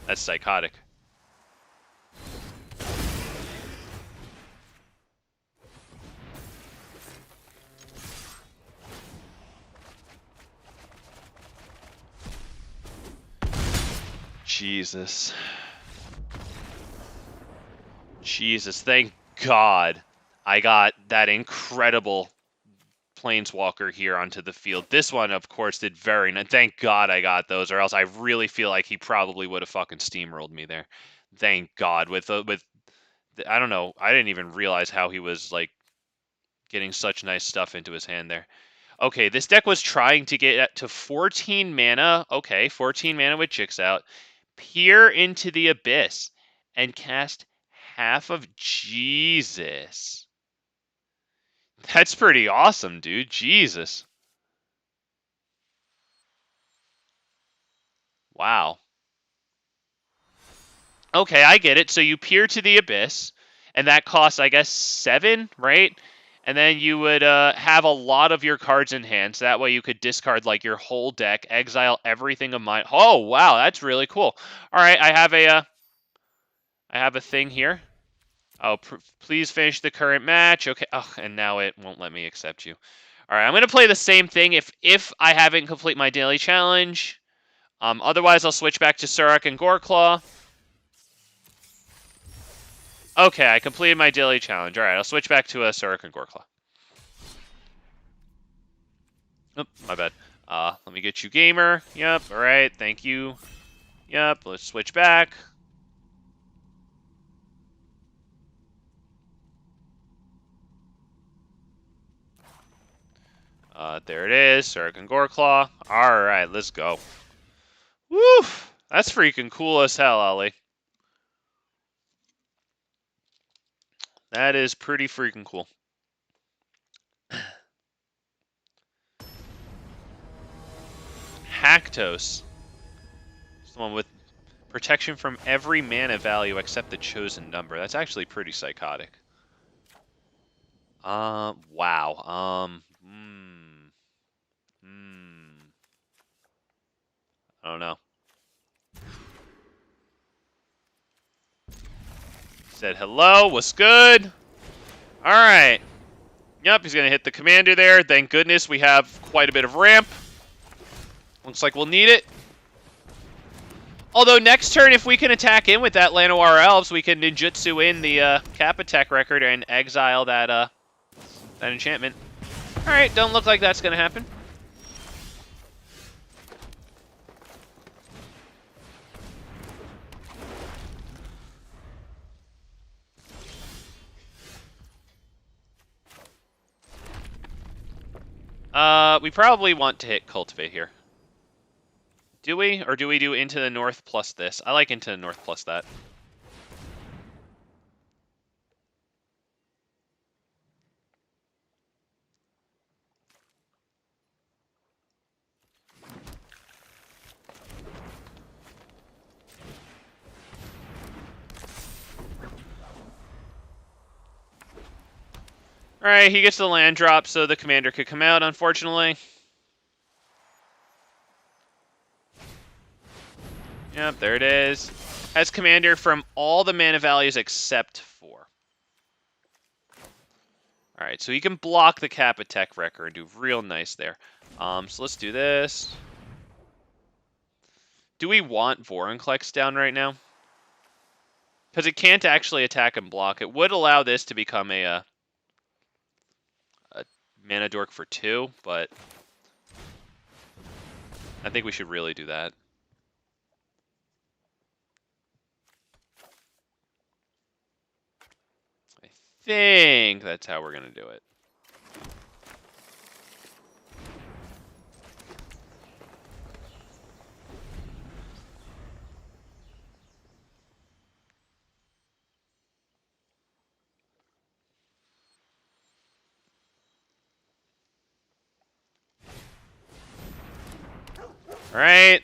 Speaker 1: That's psychotic. Jesus. Jesus, thank God I got that incredible Planeswalker here onto the field. This one, of course, did very nice. Thank God I got those, or else I really feel like he probably would have fucking steamrolled me there. Thank God. I don't know. I didn't even realize how he was, like, getting such nice stuff into his hand there. Okay, this deck was trying to get to 14 mana. Okay, 14 mana with Jix out. Peer into the Abyss and cast half of Jesus. That's pretty awesome, dude. Jesus. Wow. Okay, I get it. So you peer to the Abyss, and that costs, I guess, 7, right? And then you would have a lot of your cards in hand, so that way you could discard, like, your whole deck, exile everything of mine. Oh, wow, that's really cool. All right, I have a thing here. Oh, please finish the current match. Okay. Oh, and now it won't let me accept you. All right, I'm going to play the same thing if I haven't complete my daily challenge. Otherwise, I'll switch back to SURRAK and GORECLAW. Okay, I completed my daily challenge. All right, I'll switch back to SURRAK and GORECLAW. Oh, my bad. Let me get you gamer. Yep, all right, thank you. Yep, let's switch back. There it is, SURRAK and GORECLAW. All right, let's go. Woo! That's freaking cool as hell, Ollie. That is pretty freaking cool. Haktos. It's the one with protection from every mana value except the chosen number. That's actually pretty psychotic. Wow. I don't know. Said hello, what's good? Alright. Yep, he's gonna hit the commander there. Thank goodness we have quite a bit of ramp. Looks like we'll need it. Although next turn, if we can attack in with that Llanowar Elves, we can ninjutsu in the Cap attack record and exile that enchantment. Alright, don't look like that's gonna happen. We probably want to hit Cultivate here. Do we? Or do we do Into the North plus this? I like Into the North plus that. Alright, he gets the land drop so the commander could come out, unfortunately. Yep, there it is. Has commander from all the mana values except 4. Alright, so he can block the Cap attack record and do real nice there. So let's do this. Do we want Vorinclex down right now? Because it can't actually attack and block. It would allow this to become a mana dork for 2, but I think we should really do that. I think that's how we're going to do it. All right.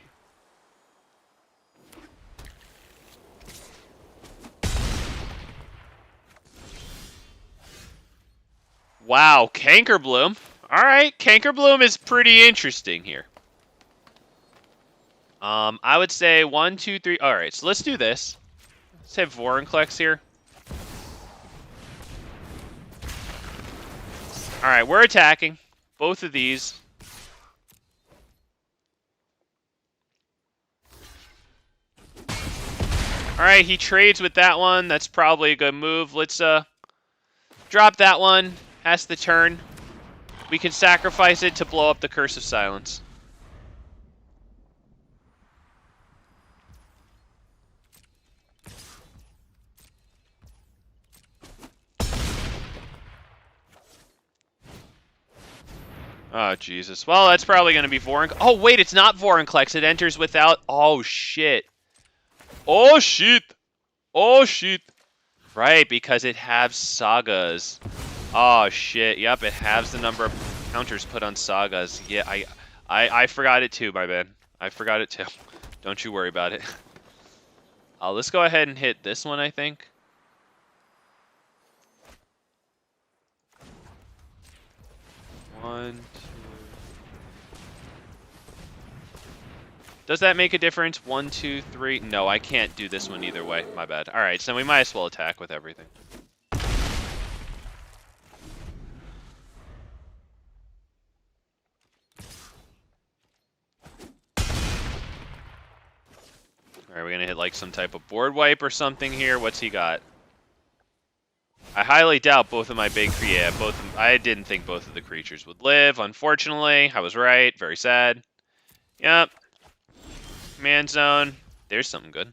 Speaker 1: Wow, Cankerbloom. All right, Cankerbloom is pretty interesting here. I would say 1, 2, 3. All right, so let's do this. Let's have Vorinclex here. All right, we're attacking both of these. All right, he trades with that one. That's probably a good move. Let's drop that one. Has the turn. We can sacrifice it to blow up the Curse of Silence. Oh, Jesus. Well, that's probably going to be Vorinclex. Oh, wait, it's not Vorinclex. It enters without... Oh, shit. Oh, shit. Oh, shit. Right, because it has Sagas. Oh, shit. Yep, it has the number of counters put on Sagas. Yeah, I forgot it too, my man. I forgot it too. Don't you worry about it. Let's go ahead and hit this one, I think. One, two. Does that make a difference? 1, 2, 3. No, I can't do this one either way. My bad. All right, so we might as well attack with everything. All right, we're gonna hit like some type of board wipe or something here. What's he got? I highly doubt both of my big... Yeah, I didn't think both of the creatures would live. Unfortunately, I was right. Very sad. Yep. Command zone. There's something good.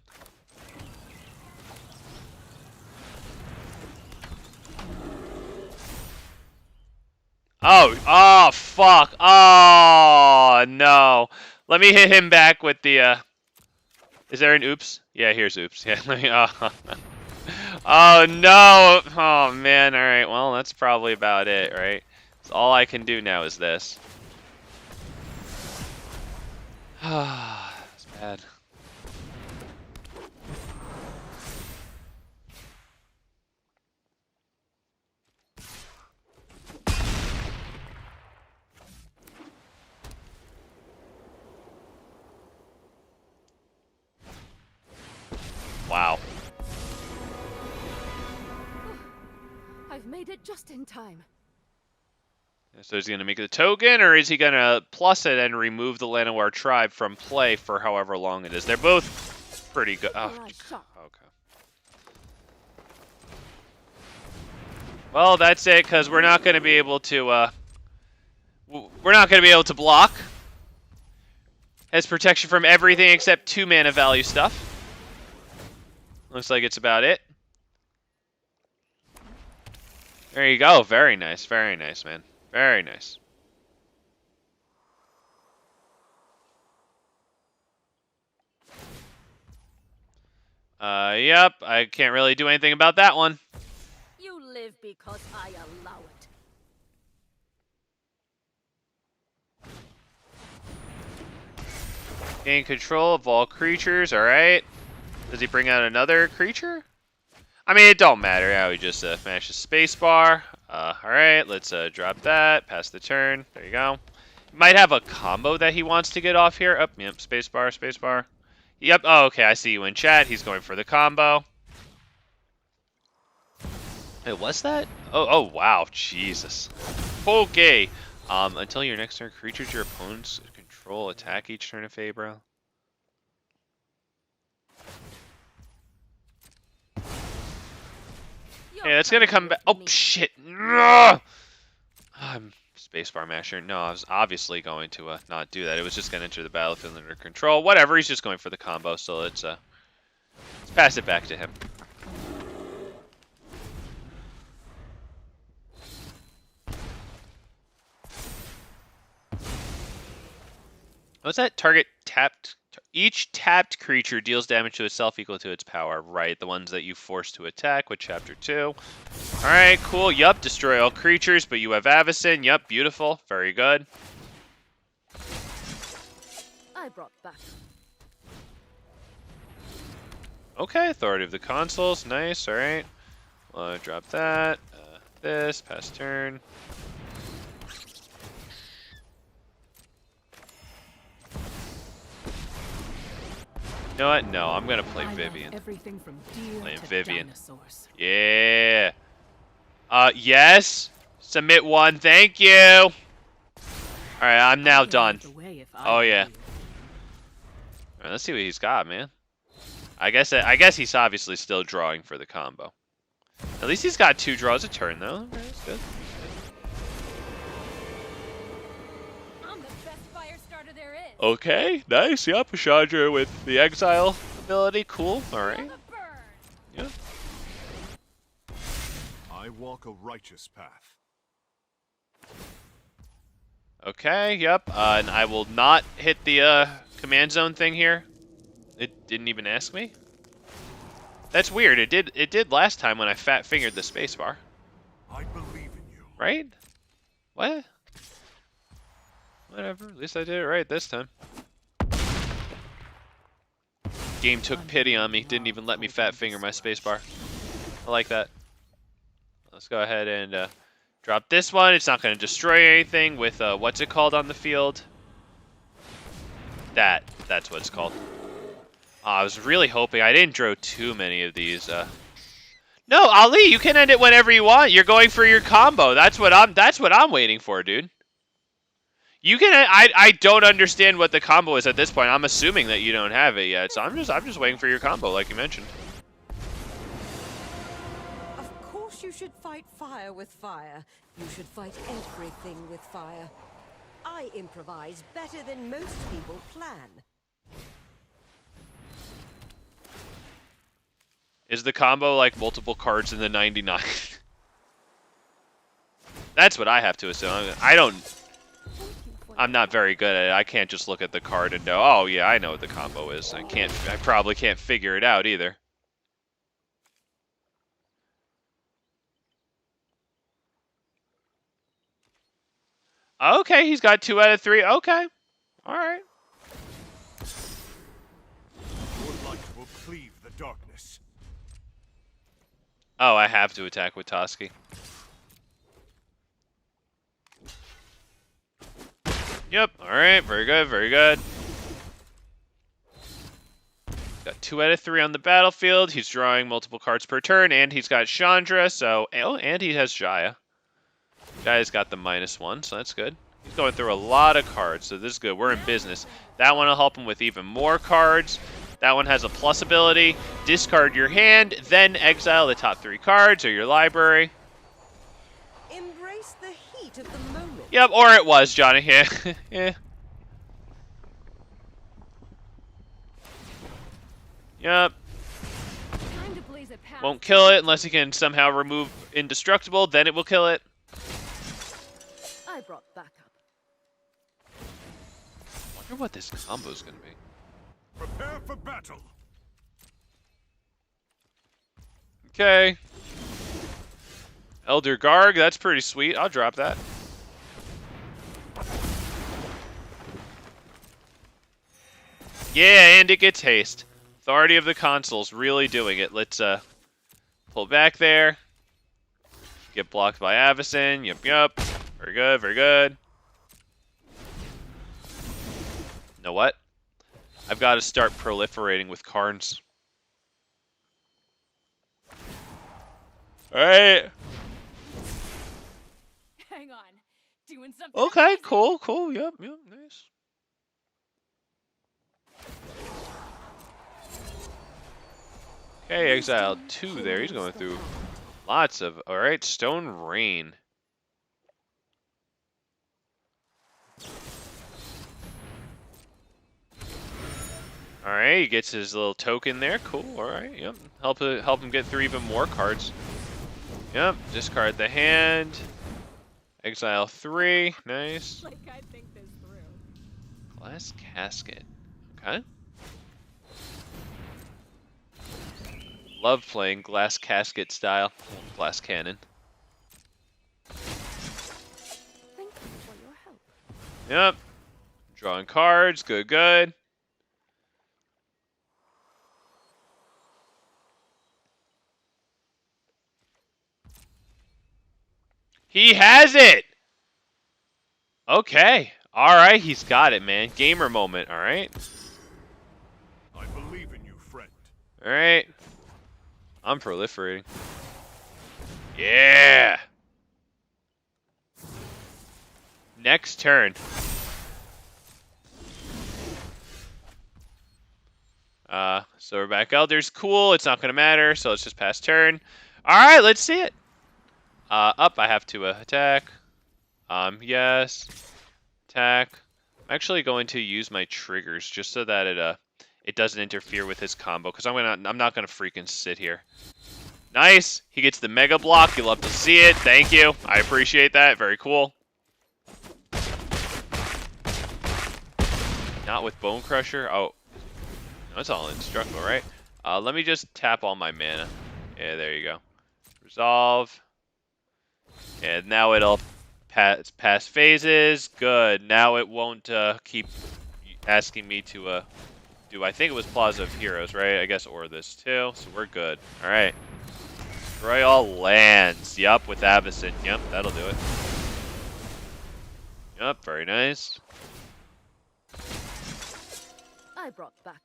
Speaker 1: Oh, fuck. Oh, no. Let me hit him back with the, Is there an oops? Yeah, here's oops. Yeah, let me, Oh, no. Oh, man. All right. Well, that's probably about it, right? So all I can do now is this. That's bad. Wow.
Speaker 4: I've made it just in time.
Speaker 1: So is he going to make the token, or is he going to plus it and remove the Llanowar tribe from play for however long it is? They're both pretty good. Oh, okay. Well, that's it, because we're not going to be able to, we're not going to be able to block. Has protection from everything except 2 mana value stuff. Looks like it's about it. There you go. Very nice, man. Very nice. Yep, I can't really do anything about that one.
Speaker 4: You live because I allow it.
Speaker 1: Gain control of all creatures, alright. Does he bring out another creature? I mean, it don't matter. Yeah, we just smash the spacebar. Alright, let's drop that. Pass the turn. There you go. Might have a combo that he wants to get off here. Oh, yep, spacebar, spacebar. Yep, oh, okay, I see you in chat. He's going for the combo. Wait, what's that? Oh, wow, Jesus. Okay. Until your next turn, creatures your opponents control attack each turn of Fey, bro. Hey, that's gonna come back. Oh shit! No! I'm spacebar masher. No, I was obviously going to not do that. It was just gonna enter the battlefield under control. Whatever. He's just going for the combo. So let's pass it back to him. What's that? Target tapped. Each tapped creature deals damage to itself equal to its power. Right, the ones that you force to attack with Chapter 2. Alright, cool. Yup, destroy all creatures, but you have Avacyn. Yup, beautiful. Very good.
Speaker 4: I brought back.
Speaker 1: Okay, Authority of the Consuls. Nice, alright. Drop that. This, pass turn. You know what? No, I'm gonna play Vivian.
Speaker 4: Everything from deer
Speaker 1: Playing
Speaker 4: to
Speaker 1: Vivian.
Speaker 4: dinosaurs.
Speaker 1: Yeah. Yes. Submit one. Thank you. All right, I'm now done. Oh yeah. All right, let's see what he's got, man. I guess he's obviously still drawing for the combo. At least he's got 2 draws a turn, though. Okay, that's good.
Speaker 2: I'm the best fire starter there is.
Speaker 1: Okay, nice. Yep, Chandra with the exile ability. Cool. All right. Yeah.
Speaker 3: I walk a righteous path.
Speaker 1: Okay. Yep. And I will not hit the command zone thing here. It didn't even ask me. That's weird. It did last time when I fat fingered the spacebar.
Speaker 3: I believe in you.
Speaker 1: Right? What? Whatever. At least I did it right this time. Game took pity on me. Didn't even let me fat finger my spacebar. I like that. Let's go ahead and drop this one. It's not going to destroy anything with what's it called on the field? That's what it's called. I was really hoping I didn't draw too many of these. No, Ali, you can end it whenever you want. You're going for your combo. That's what I'm waiting for, dude. You can. I don't understand what the combo is at this point. I'm assuming that you don't have it yet, so I'm just waiting for your combo, like you mentioned.
Speaker 6: Of course, you should fight fire with fire. You should fight everything with fire. I improvise better than most people plan.
Speaker 1: Is the combo like multiple cards in the 99? That's what I have to assume. I'm not very good at it. I can't just look at the card and know, oh yeah, I know what the combo is. I probably can't figure it out either. Okay, he's got 2 out of 3. Okay. All right.
Speaker 3: Your light will cleave the darkness.
Speaker 1: Oh, I have to attack with Toski. Yep. All right. Very good. Very good. Got 2 out of 3 on the battlefield. He's drawing multiple cards per turn, and he's got Chandra. So, oh, and he has Jaya. Jaya's got the -1, so that's good. He's going through a lot of cards, so this is good. We're in business. That one will help him with even more cards. That one has a plus ability. Discard your hand, then exile the top 3 cards or your library.
Speaker 6: Embrace the heat of the moment.
Speaker 1: Yep, or it was, Johnny. Yeah. Yeah. Yep.
Speaker 2: Time to blaze a path.
Speaker 1: Won't kill it unless he can somehow remove indestructible, then it will kill it.
Speaker 4: I brought backup.
Speaker 1: Wonder what this combo's gonna be.
Speaker 3: Prepare for battle.
Speaker 1: Okay. Elder Garg, that's pretty sweet. I'll drop that. Yeah, and it gets haste. Authority of the Consuls, really doing it. Let's pull back there. Get blocked by Avacyn. Yep, yep. Very good, very good. You know what? I've got to start proliferating with Karns. Alright.
Speaker 2: Hang on. Doing something.
Speaker 1: Okay,
Speaker 2: amazing.
Speaker 1: cool, cool. Yep, yep, nice. Okay, exiled 2 there. He's going through Lots of, all right, Stone Rain. All right, he gets his little token there. Cool. All right. Yep. Help him get through even more cards. Yep. Discard the hand. Exile 3. Nice.
Speaker 4: Like I think this through.
Speaker 1: Glass Casket. Okay. Love playing Glass Casket style. Glass Cannon.
Speaker 2: Thank you for your help.
Speaker 1: Yep. Drawing cards. Good, good. He has it! Okay. All right, he's got it, man. Gamer moment, all right?
Speaker 3: I believe in you, friend.
Speaker 1: All right. I'm proliferating. Yeah! Next turn. Silverback Elder's cool. It's not going to matter, so let's just pass turn. All right, let's see it. Up, I have to attack. Yes. Attack. I'm actually going to use my triggers just so that it doesn't interfere with his combo, because I'm not gonna freaking sit here. Nice. He gets the Mega Block. You love to see it. Thank you. I appreciate that. Very cool. Not with Bone Crusher. Oh, that's all indestructible, right? Let me just tap all my mana. Yeah, there you go. Resolve. And now it'll pass phases. Good. Now it won't keep asking me to do. I think it was Plaza of Heroes, right? I guess or this too. So we're good. All right. Destroy all lands. Yup, with Avacyn. Yep, that'll do it. Yup, very nice.
Speaker 2: I brought backup.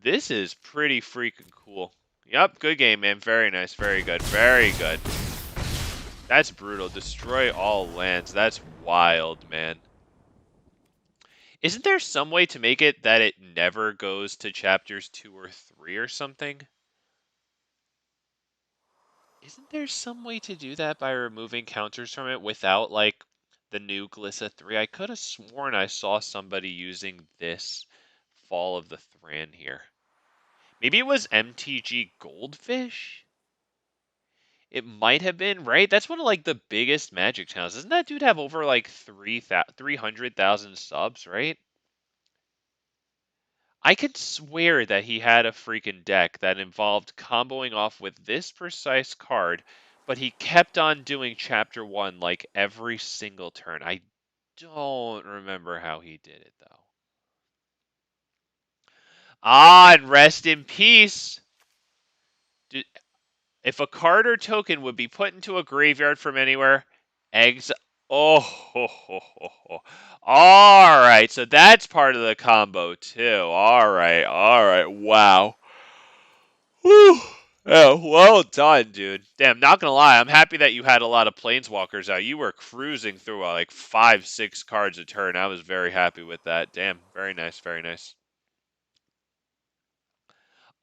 Speaker 1: This is pretty freaking cool. Yep, good game, man. Very nice. Very good. Very good. That's brutal. Destroy all lands. That's wild, man. Isn't there some way to make it that it never goes to chapters 2 or 3 or something? Isn't there some way to do that by removing counters from it without, like, the new Glissa 3? I could have sworn I saw somebody using this Fall of the Thran here. Maybe it was MTG Goldfish? It might have been, right? That's one of, like, the biggest Magic channels. Doesn't that dude have over, like, 300,000 subs, right? I could swear that he had a freaking deck that involved comboing off with this precise card, but he kept on doing Chapter 1, like, every single turn. I don't remember how he did it, though. Ah, and rest in peace! If a card or token would be put into a graveyard from anywhere, eggs. Oh, ho, ho, ho, ho. All right. So that's part of the combo too. All right. Wow. Whew. Oh, well done, dude. Damn, not gonna lie, I'm happy that you had a lot of planeswalkers out. You were cruising through like 5-6 cards a turn. I was very happy with that. Damn, very nice, very nice.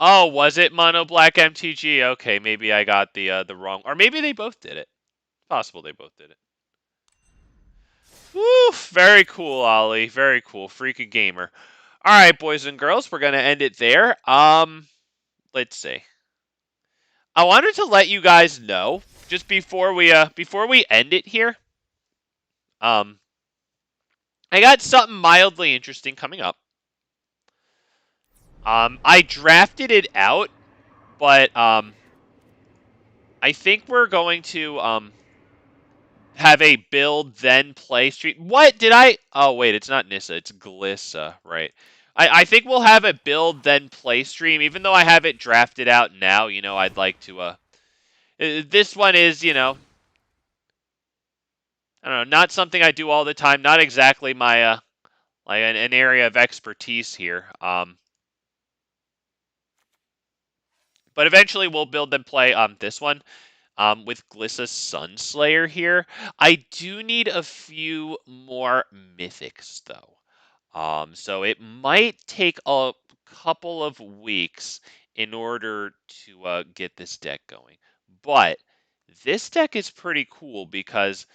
Speaker 1: Oh, was it Mono Black MTG? Okay, maybe I got the wrong, or maybe they both did it. Possible they both did it. Woo! Very cool, Ollie. Very cool. Freaking gamer. All right, boys and girls, we're gonna end it there. Let's see. I wanted to let you guys know just before we end it here. I got something mildly interesting coming up. I drafted it out, but I think we're going to have a build then play stream. What did I? Oh wait, it's not Nissa, it's Glissa, right? I think we'll have a build then play stream, even though I have it drafted out now. You know, I'd like to. This one is, you know, I don't know, not something I do all the time. Not exactly my like an area of expertise here. But eventually we'll build and play this one. With Glissa Sunslayer here. I do need a few more mythics, though. So it might take a couple of weeks in order to get this deck going. But this deck is pretty cool because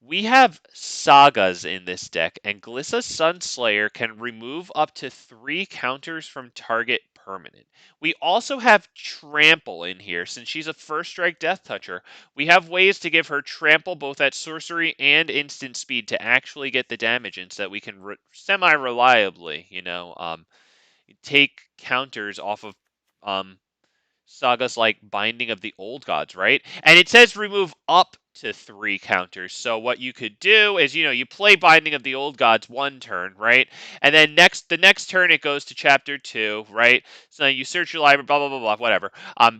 Speaker 1: we have Sagas in this deck, and Glissa Sunslayer can remove up to 3 counters from target permanent. We also have Trample in here. Since she's a first strike Death Toucher, we have ways to give her Trample both at sorcery and instant speed to actually get the damage in so that we can semi-reliably, take counters off of sagas like Binding of the Old Gods, right? And it says remove up to 3 counters. So what you could do is, you play Binding of the Old Gods one turn, right? And then the next turn it goes to chapter 2, right? So you search your library, blah, blah, blah, blah, whatever.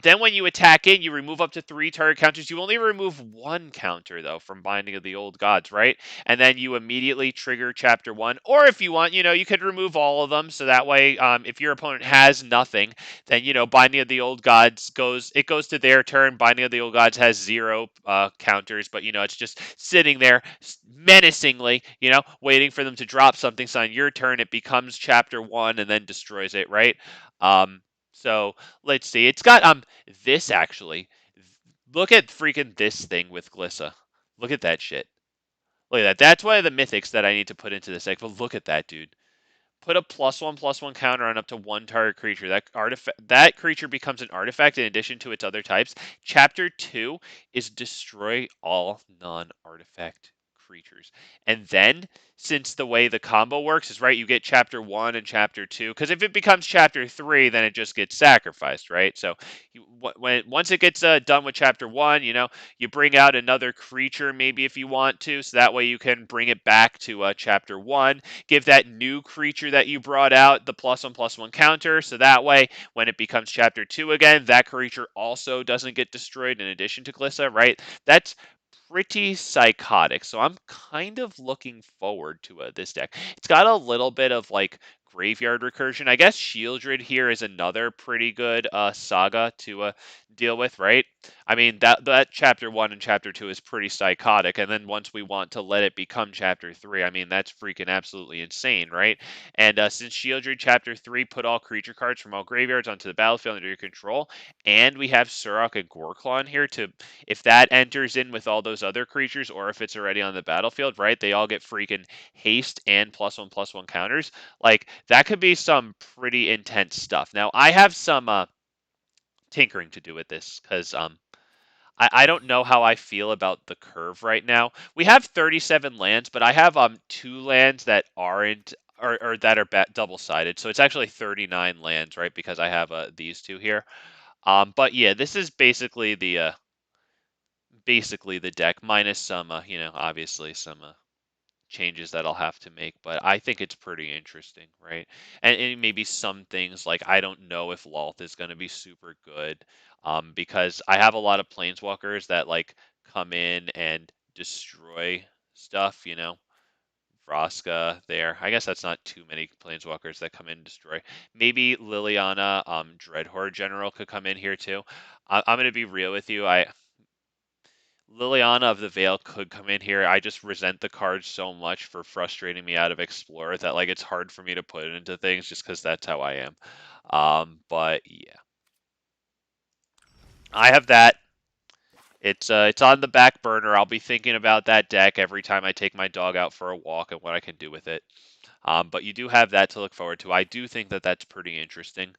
Speaker 1: Then when you attack in, you remove up to 3 target counters. You only remove 1 counter, though, from Binding of the Old Gods, right? And then you immediately trigger chapter 1. Or if you want, you could remove all of them. So that way, if your opponent has nothing, then Binding of the Old Gods goes to their turn. Binding of the Old Gods has 0 counters, but it's just sitting there menacingly, waiting for them to drop something. So on your turn, it becomes chapter 1 and then destroys it, right? So let's see. It's got this actually. Look at freaking this thing with Glissa. Look at that shit. Look at that. That's one of the mythics that I need to put into this deck. But look at that, dude. Put a +1/+1 counter on up to 1 target creature. That creature becomes an artifact in addition to its other types. Chapter 2 is destroy all non-artifact creatures. And then, since the way the combo works is, right, you get chapter 1 and chapter 2. Because if it becomes chapter 3, then it just gets sacrificed, right? So once it gets done with chapter 1, you bring out another creature maybe if you want to. So that way you can bring it back to chapter 1. Give that new creature that you brought out the +1/+1 counter. So that way, when it becomes chapter 2 again, that creature also doesn't get destroyed in addition to Glissa, right? That's pretty psychotic. So I'm kind of looking forward to this deck. It's got a little bit of like graveyard recursion. I guess Shieldred here is another pretty good saga to deal with, right? I mean, that chapter 1 and chapter 2 is pretty psychotic. And then once we want to let it become chapter 3, I mean, that's freaking absolutely insane, right? And since Shieldred chapter 3 put all creature cards from all graveyards onto the battlefield under your control, and we have SURRAK and GORECLAW in here to, if that enters in with all those other creatures, or if it's already on the battlefield, right, they all get freaking haste and +1/+1 counters. Like, that could be some pretty intense stuff. Now, I have some tinkering to do with this, because I don't know how I feel about the curve right now. We have 37 lands, but I have 2 lands that aren't, or that are double-sided. So it's actually 39 lands, right, because I have these 2 here. But yeah, this is basically the deck minus some, obviously some changes that I'll have to make. But I think it's pretty interesting, right? And maybe some things like I don't know if Lolth is going to be super good, because I have a lot of planeswalkers that like come in and destroy stuff, Vraska there. I guess that's not too many planeswalkers that come in and destroy. Maybe Liliana, Dreadhorde General could come in here too. I'm going to be real with you. Liliana of the Veil could come in here. I just resent the card so much for frustrating me out of Explorer that like it's hard for me to put it into things just because that's how I am. But yeah, I have that. It's on the back burner. I'll be thinking about that deck every time I take my dog out for a walk and what I can do with it. But you do have that to look forward to. I do think that that's pretty interesting.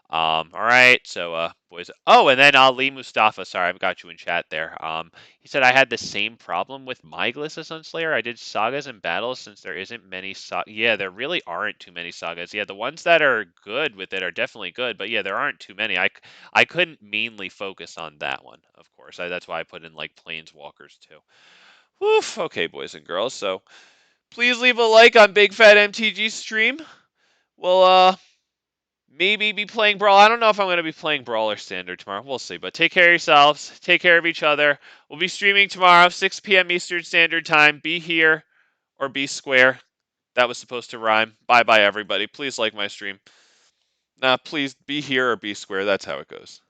Speaker 1: All right, so boys. Oh, and then Ali Mustafa. Sorry, I've got you in chat there. He said I had the same problem with my Glissa Sunslayer. I did sagas and battles since there isn't many Yeah, there really aren't too many sagas. Yeah, the ones that are good with it are definitely good, but yeah, there aren't too many. I couldn't mainly focus on that one, of course. That's why I put in like Planeswalkers too. Woof. Okay, boys and girls. So please leave a like on Big Fat MTG stream. We'll maybe be playing Brawl. I don't know if I'm going to be playing Brawl or Standard tomorrow. We'll see. But take care of yourselves. Take care of each other. We'll be streaming tomorrow, 6 p.m. Eastern Standard Time. Be here or be square. That was supposed to rhyme. Bye-bye, everybody. Please like my stream. Please be here or be square. That's how it goes.